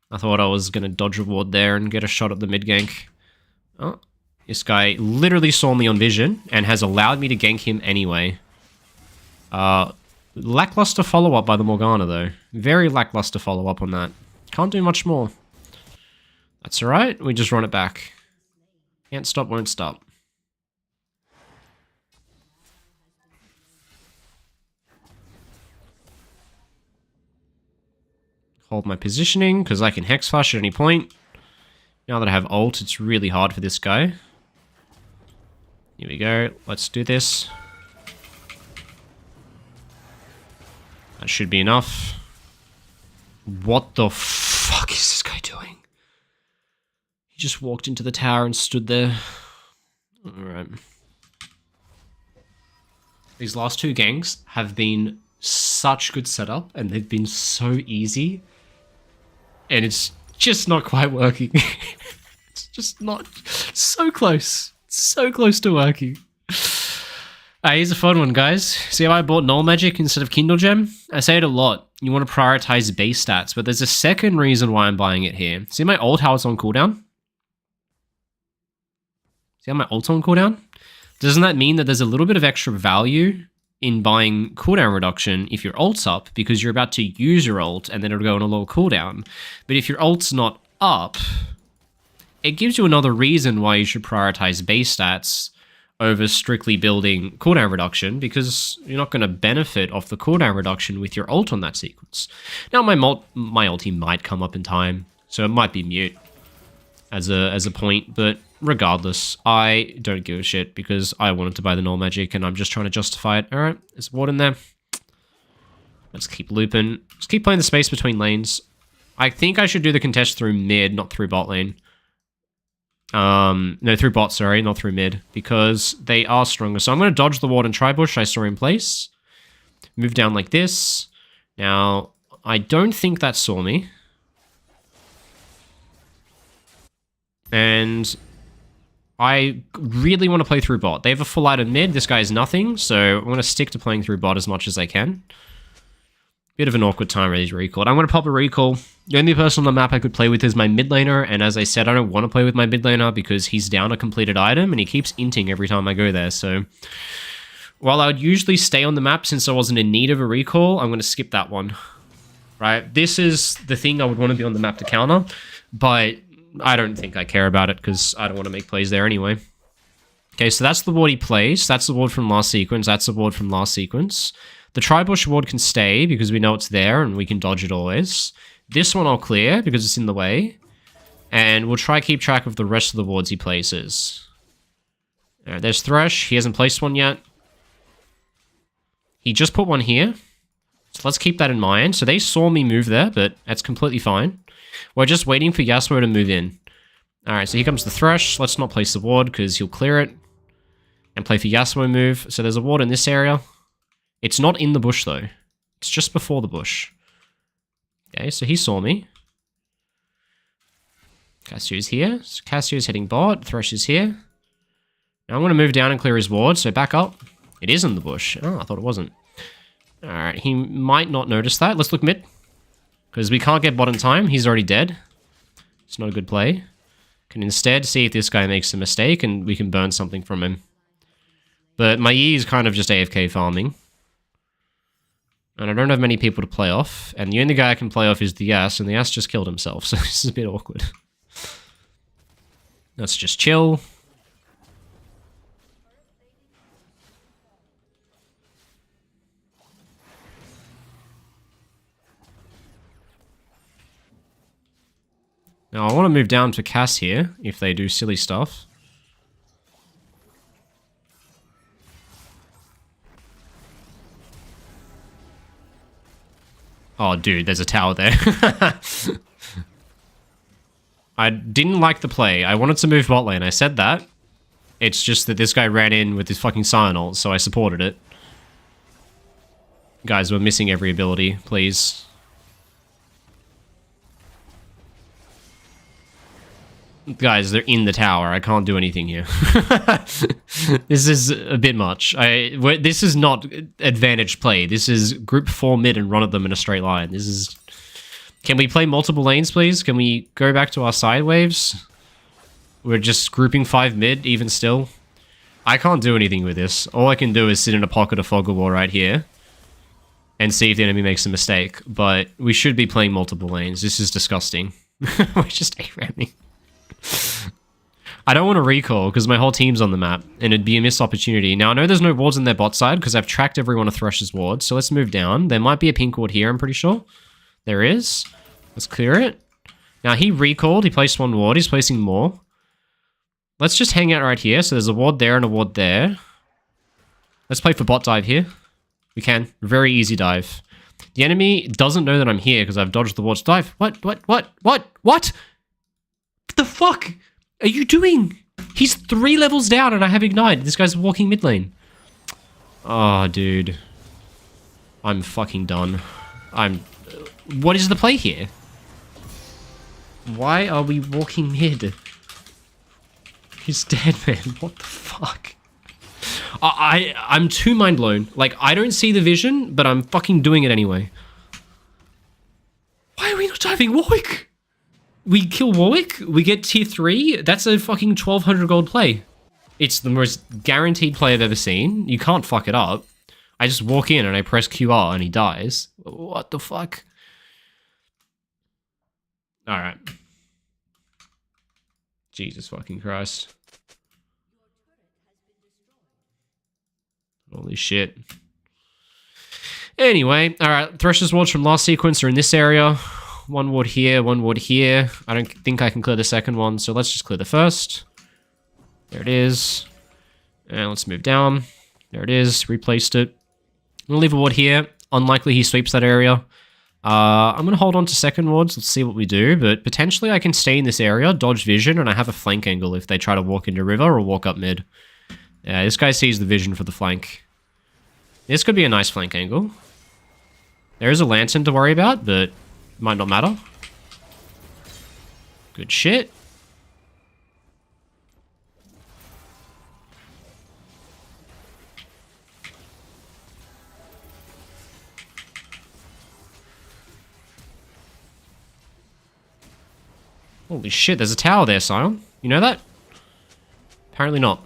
I thought I was going to dodge a ward there and get a shot at the mid gank. Oh, this guy literally saw me on vision and has allowed me to gank him anyway. Lackluster follow-up by the Morgana, though. Very lackluster follow-up on that. Can't do much more. That's alright, we just run it back. Can't stop, won't stop. Hold my positioning, because I can Hex Flash at any point. Now that I have ult, it's really hard for this guy. Here we go, let's do this. That should be enough. What the fuck is this guy doing? He just walked into the tower and stood there. Alright. These last two ganks have been such good setup, and they've been so easy. And it's just not quite working. It's just not... So close. So close to working. Here's a fun one, guys. See how I bought Null Magic instead of Kindle Gem? I say it a lot. You want to prioritize base stats, but there's a second reason why I'm buying it here. See my ult, how it's on cooldown? See how my ult's on cooldown? Doesn't that mean that there's a little bit of extra value in buying cooldown reduction if your ult's up, because you're about to use your ult and then it'll go on a lower cooldown? But if your ult's not up, it gives you another reason why you should prioritize base stats over strictly building cooldown reduction, because you're not going to benefit off the cooldown reduction with your ult on that sequence. Now, my ulti might come up in time, so it might be mute as a point, but regardless, I don't give a shit because I wanted to buy the Null Magic and I'm just trying to justify it. Alright, there's a ward in there. Let's keep looping. Let's keep playing the space between lanes. I think I should do the contest through mid, not through bot lane. No, through bot, sorry, not through mid, because they are stronger. So I'm going to dodge the ward and tri-bush I saw in place. Move down like this. Now, I don't think that saw me. And I really want to play through bot. They have a full item mid. This guy is nothing, so I'm going to stick to playing through bot as much as I can. Bit of an awkward time where he's recalled. I'm going to pop a recall. The only person on the map I could play with is my mid laner, and as I said, I don't want to play with my mid laner because he's down a completed item, and he keeps inting every time I go there, so... While I would usually stay on the map since I wasn't in need of a recall, I'm going to skip that one. Right? This is the thing I would want to be on the map to counter, but I don't think I care about it because I don't want to make plays there anyway. Okay, so that's the ward he plays. That's the ward from last sequence. That's the ward from last sequence. The tri-bush ward can stay because we know it's there and we can dodge it always. This one I'll clear because it's in the way. And we'll try keep track of the rest of the wards he places. Alright, there's Thresh. He hasn't placed one yet. He just put one here. So let's keep that in mind. So they saw me move there, but that's completely fine. We're just waiting for Yasuo to move in. Alright, so here comes the Thresh. Let's not place the ward because he'll clear it. And play for Yasuo move. So there's a ward in this area. It's not in the bush, though. It's just before the bush. Okay, so he saw me. Cassio's here. So Cassio's heading bot. Thresh is here. Now I'm going to move down and clear his ward, so back up. It is in the bush. Oh, I thought it wasn't. Alright, he might not notice that. Let's look mid. Because we can't get bot in time. He's already dead. It's not a good play. Can instead see if this guy makes a mistake and we can burn something from him. But my E is kind of just AFK farming. And I don't have many people to play off. And the only guy I can play off is the Yas, and the Yas just killed himself, so this is a bit awkward. Let's just chill. Now I want to move down to Cass here, if they do silly stuff. Oh, dude, there's a tower there. I didn't like the play. I wanted to move bot lane. I said that. It's just that this guy ran in with his fucking Sion ult, so I supported it. Guys, we're missing every ability, please. Guys, they're in the tower. I can't do anything here. This is a bit much. This is not advantage play. This is group 4 mid and run at them in a straight line. This is... Can we play multiple lanes, please? Can we go back to our side waves? We're just grouping 5 mid, even still. I can't do anything with this. All I can do is sit in a pocket of fog of war right here and see if the enemy makes a mistake. But we should be playing multiple lanes. This is disgusting. We're just A-ramming. I don't want to recall because my whole team's on the map and it'd be a missed opportunity. Now I know there's no wards in their bot side because I've tracked every one of Thresh's wards, so let's move down. There might be a pink ward here, I'm pretty sure. There is. Let's clear it. Now he recalled, he placed one ward, he's placing more. Let's just hang out right here. So there's a ward there and a ward there. Let's play for bot dive here. We can. Very easy dive. The enemy doesn't know that I'm here because I've dodged the wards. Dive. What? The fuck? are you doing? He's 3 levels down and I have Ignite. This guy's walking mid lane. Oh, dude. I'm fucking done. What is the play here? Why are we walking mid? He's dead, man. What the fuck? I'm too mind blown. Like, I don't see the vision, but I'm fucking doing it anyway. Why are we not diving Warwick? We kill Warwick, we get tier 3. That's a fucking 1200 gold play. It's the most guaranteed play I've ever seen. You can't fuck it up. I just walk in and I press QR and he dies. What the fuck? Alright. Jesus fucking Christ. Holy shit. Anyway, alright. Thresher's wards from last sequence are in this area. 1 ward here, 1 ward here. I don't think I can clear the second one, so let's just clear the first. There it is. And let's move down. There it is. Replaced it. I'm gonna leave a ward here. Unlikely he sweeps that area. I'm gonna hold on to second wards. Let's see what we do. But potentially I can stay in this area, dodge vision, and I have a flank angle if they try to walk into river or walk up mid. Yeah, this guy sees the vision for the flank. This could be a nice flank angle. There is a lantern to worry about, but might not matter. Good shit. Holy shit, there's a tower there, Sion. You know that? Apparently not.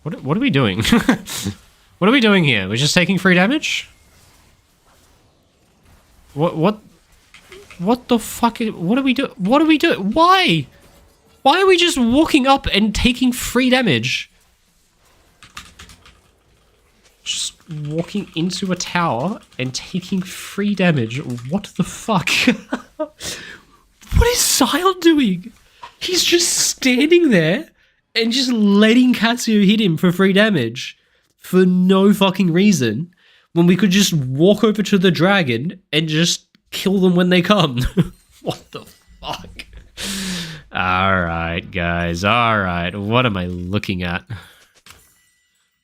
What are we doing? What are we doing here? We're just taking free damage? What the fuck what are we doing? What are we doing? Why? Why are we just walking up and taking free damage? Just walking into a tower and taking free damage. What the fuck? What is Sion doing? He's just standing there and just letting Katsuo hit him for free damage for no fucking reason when we could just walk over to the dragon and just kill them when they come. What the fuck? Alright, guys. Alright. What am I looking at?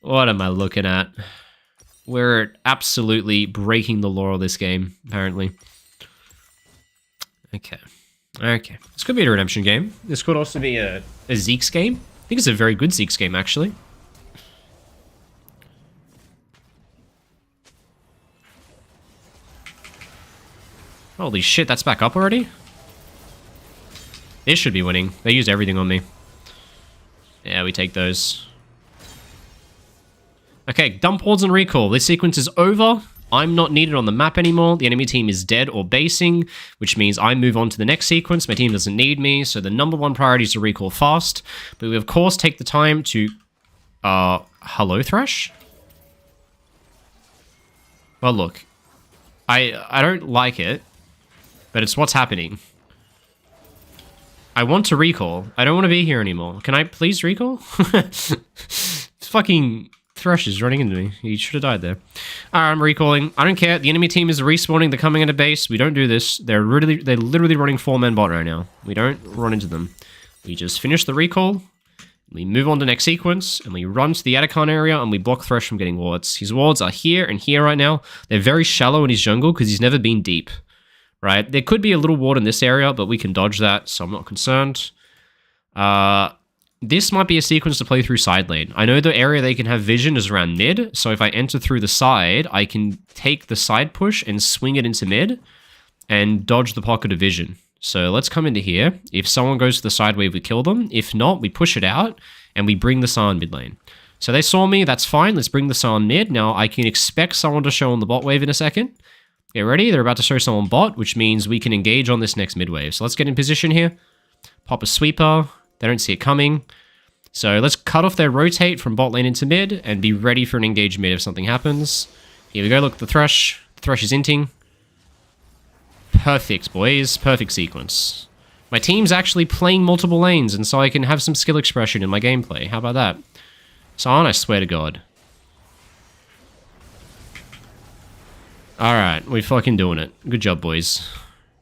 What am I looking at? We're absolutely breaking the law of this game, apparently. Okay. Okay. This could be a redemption game. This could also be a Zeke's game. I think it's a very good Zeke's game, actually. Holy shit, that's back up already? This should be winning. They used everything on me. Yeah, we take those. Okay, dump wards and recall. This sequence is over. I'm not needed on the map anymore. The enemy team is dead or basing, which means I move on to the next sequence. My team doesn't need me, so the number one priority is to recall fast. But we, of course, take the time to... hello, Thresh? Well, look. I don't like it, but it's what's happening. I want to recall. I don't want to be here anymore. Can I please recall? Fucking... Thresh is running into me. He should have died there. Alright, I'm recalling. I don't care. The enemy team is respawning. They're coming into base. We don't do this. They're literally running 4-man bot right now. We don't run into them. We just finish the recall. We move on to next sequence, and we run to the Atacon area, and we block Thresh from getting wards. His wards are here and here right now. They're very shallow in his jungle because he's never been deep. Right? There could be a little ward in this area, but we can dodge that, so I'm not concerned. This might be a sequence to play through side lane. I know the area they can have vision is around mid, so if I enter through the side, I can take the side push and swing it into mid and dodge the pocket of vision. So let's come into here. If someone goes to the side wave, we kill them. If not, we push it out and we bring the Sion mid lane. So they saw me, that's fine. Let's bring the Sion mid. Now I can expect someone to show on the bot wave in a second. Get ready, they're about to show someone bot, which means we can engage on this next mid wave. So let's get in position here. Pop a sweeper. They don't see it coming. So let's cut off their rotate from bot lane into mid and be ready for an engage mid if something happens. Here we go, look at the Thresh. The Thresh is inting. Perfect, boys. Perfect sequence. My team's actually playing multiple lanes, and so I can have some skill expression in my gameplay. How about that? Sion, I swear to God. Alright, we fucking doing it. Good job, boys.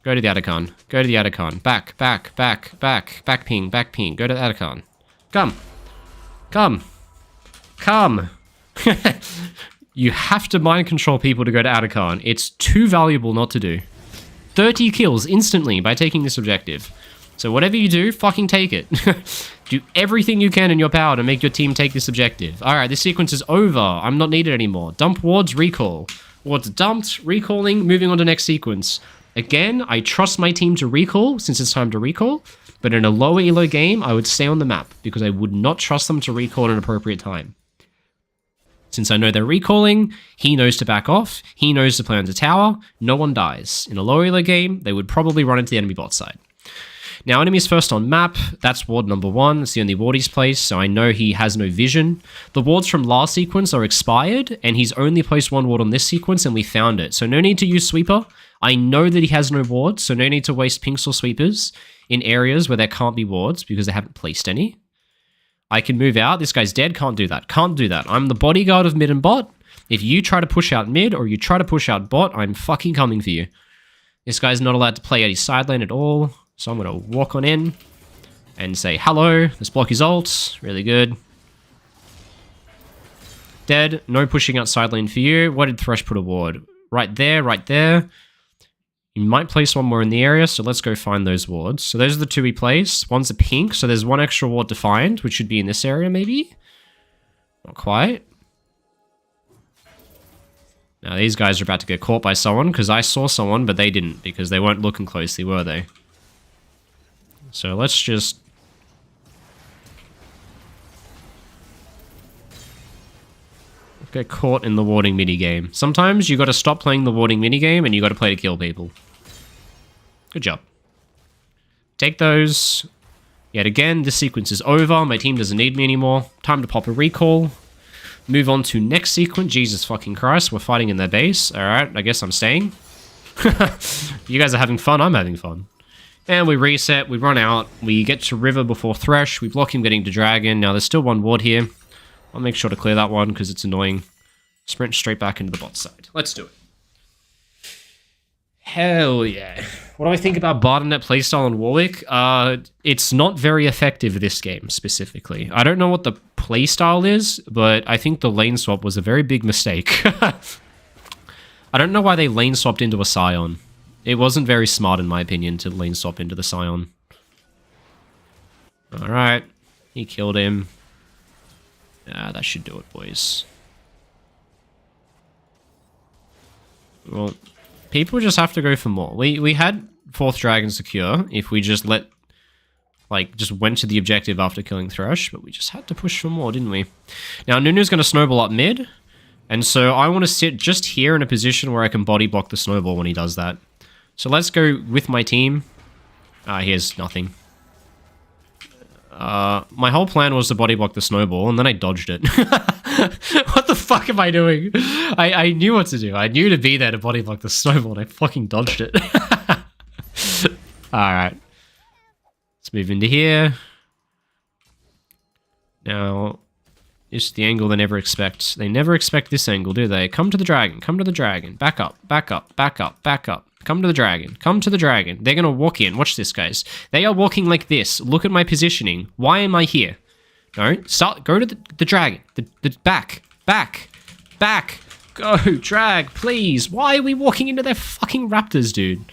Go to the Atacon. Go to the Atacon. Back, back, back, back. Back ping, back ping. Go to the Atacon. Come. Come. Come. You have to mind control people to go to Atacon. It's too valuable not to do. 30 kills instantly by taking this objective. So whatever you do, fucking take it. Do everything you can in your power to make your team take this objective. Alright, this sequence is over. I'm not needed anymore. Dump wards, recall. Wards dumped, recalling, moving on to next sequence. Again, I trust my team to recall since it's time to recall. But in a lower elo game, I would stay on the map because I would not trust them to recall at an appropriate time. Since I know they're recalling, he knows to back off, he knows to play on the tower, no one dies. In a lower elo game, they would probably run into the enemy bot side. Now, enemies first on map, that's ward number 1, it's the only ward he's placed, so I know he has no vision. The wards from last sequence are expired, and he's only placed 1 ward on this sequence, and we found it. So no need to use sweeper. I know that he has no wards, so no need to waste pinks or sweepers in areas where there can't be wards, because they haven't placed any. I can move out. This guy's dead. Can't do that. Can't do that. I'm the bodyguard of mid and bot. If you try to push out mid or you try to push out bot, I'm fucking coming for you. This guy's not allowed to play at his side lane at all. So I'm going to walk on in and say, hello. Let's block his ult. Really good. Dead. No pushing out side lane for you. What did Thresh put a ward? Right there, right there. You might place one more in the area, so let's go find those wards. So those are the 2 we placed. One's a pink, so there's 1 extra ward to find, which should be in this area, maybe? Not quite. Now, these guys are about to get caught by someone, because I saw someone, but they didn't, because they weren't looking closely, were they? So let's just... get caught in the warding minigame. Sometimes you gotta stop playing the warding minigame and you gotta play to kill people. Good job. Take those. Yet again, this sequence is over. My team doesn't need me anymore. Time to pop a recall. Move on to next sequence. Jesus fucking Christ, we're fighting in their base. Alright, I guess I'm staying. You guys are having fun, I'm having fun. And we reset, we run out, we get to river before Thresh, we block him getting to dragon. Now there's still 1 ward here. I'll make sure to clear that one because it's annoying. Sprint straight back into the bot side. Let's do it. Hell yeah. What do I think about Bardonet playstyle on Warwick? It's not very effective this game, specifically. I don't know what the playstyle is, but I think the lane swap was a very big mistake. I don't know why they lane swapped into a Scion. It wasn't very smart, in my opinion, to lane swap into the Scion. Alright. He killed him. That should do it, boys. Well, people just have to go for more. We had 4th dragon secure if we just just went to the objective after killing Thresh, but we just had to push for more, didn't we? Now, Nunu's going to snowball up mid, and so I want to sit just here in a position where I can body block the snowball when he does that. So let's go with my team. He has nothing. My whole plan was to body block the snowball, and then I dodged it. What the fuck am I doing? I knew what to do. I knew to be there to body block the snowball, and I fucking dodged it. Alright. Let's move into here. Now, this is the angle they never expect. They never expect this angle, do they? Come to the dragon. Come to the dragon. Back up. Back up. Back up. Back up. Come to the dragon. Come to the dragon. They're going to walk in. Watch this, guys. They are walking like this. Look at my positioning. Why am I here? No. Go to the dragon. The back. Back. Back. Go. Drag, please. Why are we walking into their fucking raptors, dude?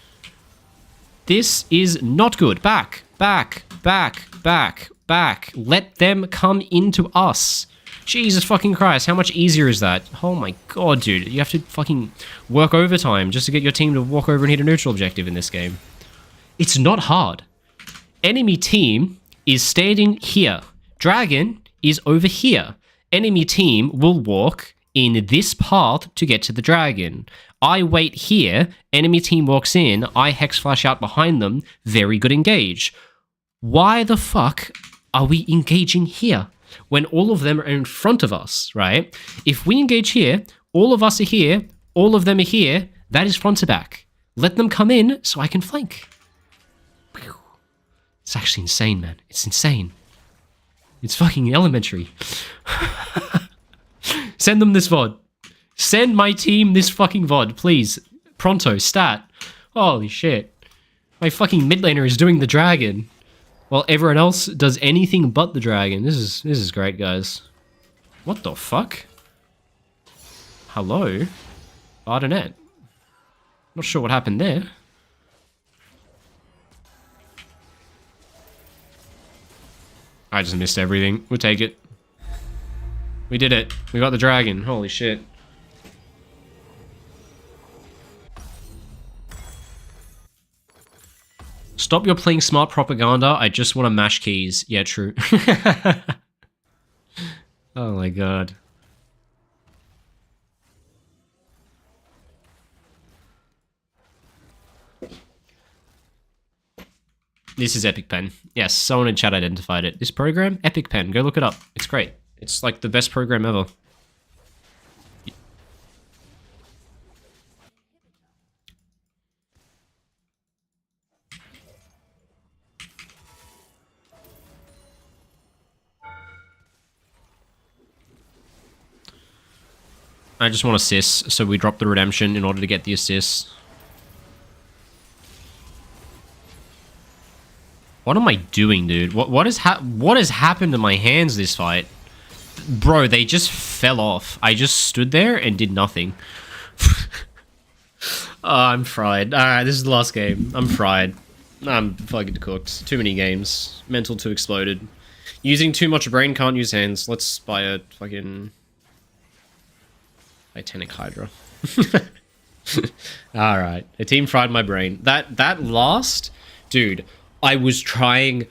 This is not good. Back. Back. Back. Back. Back. Let them come into us. Jesus fucking Christ, how much easier is that? Oh my god, dude. You have to fucking work overtime just to get your team to walk over and hit a neutral objective in this game. It's not hard. Enemy team is standing here. Dragon is over here. Enemy team will walk in this path to get to the dragon. I wait here. Enemy team walks in. I hex flash out behind them. Very good engage. Why the fuck are we engaging here? When all of them are in front of us, right? If we engage here, all of us are here, all of them are here, that is front to back. Let them come in so I can flank. It's actually insane, man. It's insane. It's fucking elementary. Send them this VOD. Send my team this fucking VOD, please. Pronto, stat. Holy shit. My fucking mid laner is doing the dragon, while everyone else does anything but the dragon. This is great, guys. What the fuck? Hello? Ardenette. Not sure what happened there. I just missed everything. We'll take it. We did it. We got the dragon. Holy shit. Stop your playing smart propaganda. I just want to mash keys. Yeah, true. Oh my god. This is Epic Pen. Yes, someone in chat identified it. This program? Epic Pen. Go look it up. It's great. It's like the best program ever. I just want assists, so we drop the redemption in order to get the assists. What am I doing, dude? What has happened to my hands this fight? Bro, they just fell off. I just stood there and did nothing. Oh, I'm fried. Alright, this is the last game. I'm fried. I'm fucking cooked. Too many games. Mental too exploded. Using too much brain, can't use hands. Let's buy a fucking Titanic Hydra. Alright. The team fried my brain. That last... Dude, I was trying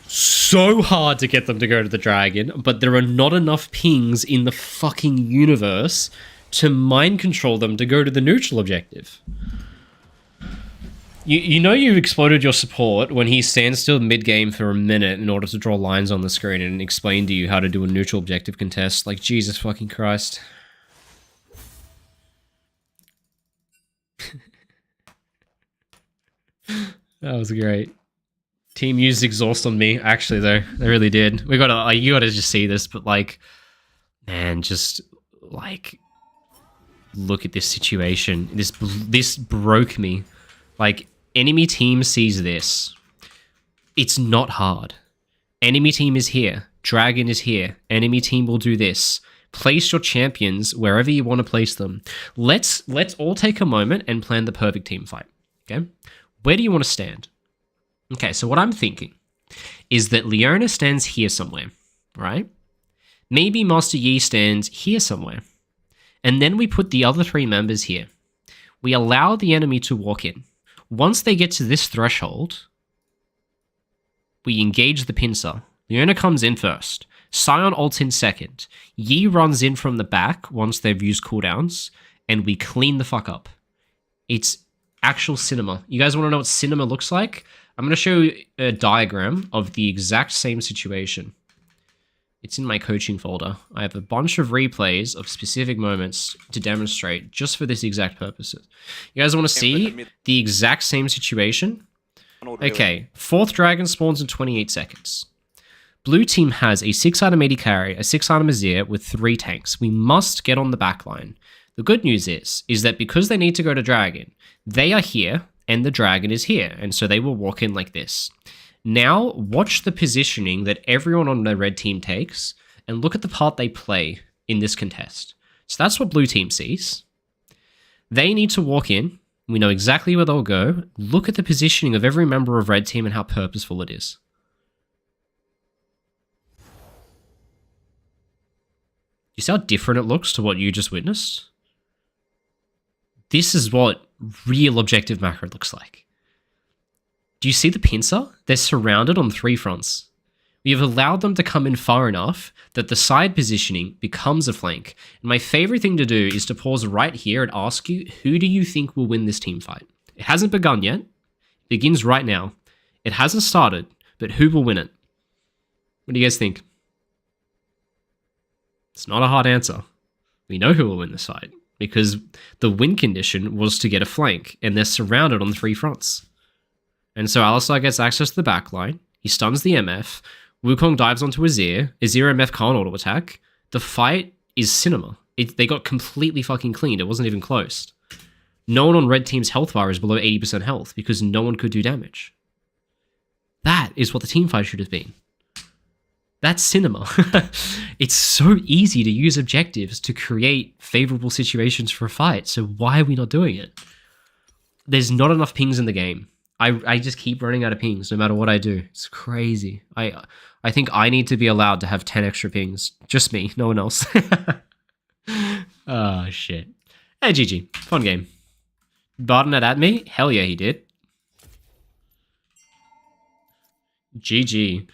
so hard to get them to go to the dragon, but there are not enough pings in the fucking universe to mind control them to go to the neutral objective. You know you've exploded your support when he stands still mid-game for a minute in order to draw lines on the screen and explain to you how to do a neutral objective contest. Like, Jesus fucking Christ. That was great. Team used exhaust on me, actually, though. They really did. We gotta, like, you gotta just see this, but, like, man, just, like, look at this situation. This broke me. Like, enemy team sees this. It's not hard. Enemy team is here. Dragon is here. Enemy team will do this. Place your champions wherever you want to place them. Let's all take a moment and plan the perfect team fight. Okay? Where do you want to stand? Okay, so what I'm thinking is that Leona stands here somewhere, right? Maybe Master Yi stands here somewhere. And then we put the other three members here. We allow the enemy to walk in. Once they get to this threshold, we engage the pincer. Leona comes in first. Sion ults in second. Yi runs in from the back once they've used cooldowns, and we clean the fuck up. It's actual cinema. You guys want to know what cinema looks like? I'm going to show you a diagram of the exact same situation. It's in my coaching folder. I have a bunch of replays of specific moments to demonstrate just for this exact purpose. You guys want to see the exact same situation? Okay, 4th dragon spawns in 28 seconds. Blue team has a 6-item AD carry, a 6-item Azir with 3 tanks. We must get on the back line. The good news is that because they need to go to dragon, they are here and the dragon is here, and so they will walk in like this. Now, watch the positioning that everyone on the red team takes, and look at the part they play in this contest. So that's what blue team sees. They need to walk in. We know exactly where they'll go. Look at the positioning of every member of red team and how purposeful it is. You see how different it looks to what you just witnessed? This is what real objective macro looks like. Do you see the pincer? They're surrounded on 3 fronts. We have allowed them to come in far enough that the side positioning becomes a flank. And my favorite thing to do is to pause right here and ask you, who do you think will win this team fight? It hasn't begun yet. It begins right now. It hasn't started, but who will win it? What do you guys think? It's not a hard answer. We know who will win this fight, because the win condition was to get a flank, and they're surrounded on 3 fronts. And so Alistar gets access to the backline, he stuns the MF, Wukong dives onto Azir, Azir MF can't auto-attack. The fight is cinema. They got completely fucking cleaned. It wasn't even close. No one on red team's health bar is below 80% health because no one could do damage. That is what the team fight should have been. That's cinema. It's so easy to use objectives to create favorable situations for a fight, so why are we not doing it? There's not enough pings in the game. I just keep running out of pings no matter what I do. It's crazy. I think I need to be allowed to have 10 extra pings. Just me, no one else. Oh, shit. Hey, GG. Fun game. Barton at me? Hell yeah, he did. GG.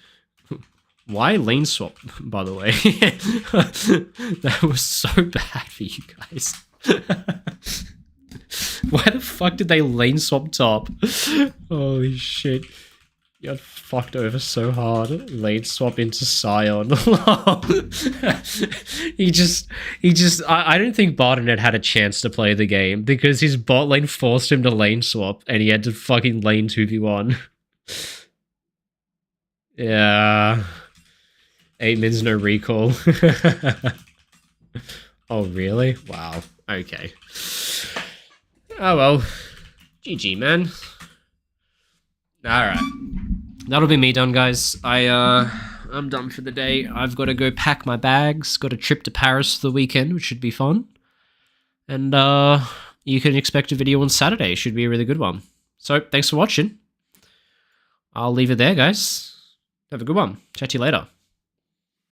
Why lane swap, by the way? That was so bad for you guys. Why the fuck did they lane swap top? Holy shit. You got fucked over so hard. Lane swap into Scion. I don't think Bartonet had a chance to play the game because his bot lane forced him to lane swap and he had to fucking lane 2v1. Yeah. 8 mins, no recall. Oh, really? Wow. Okay. Oh, well. GG, man. Alright. That'll be me done, guys. I'm done for the day. I've got to go pack my bags. Got a trip to Paris for the weekend, which should be fun. And, you can expect a video on Saturday. Should be a really good one. So, thanks for watching. I'll leave it there, guys. Have a good one. Chat to you later.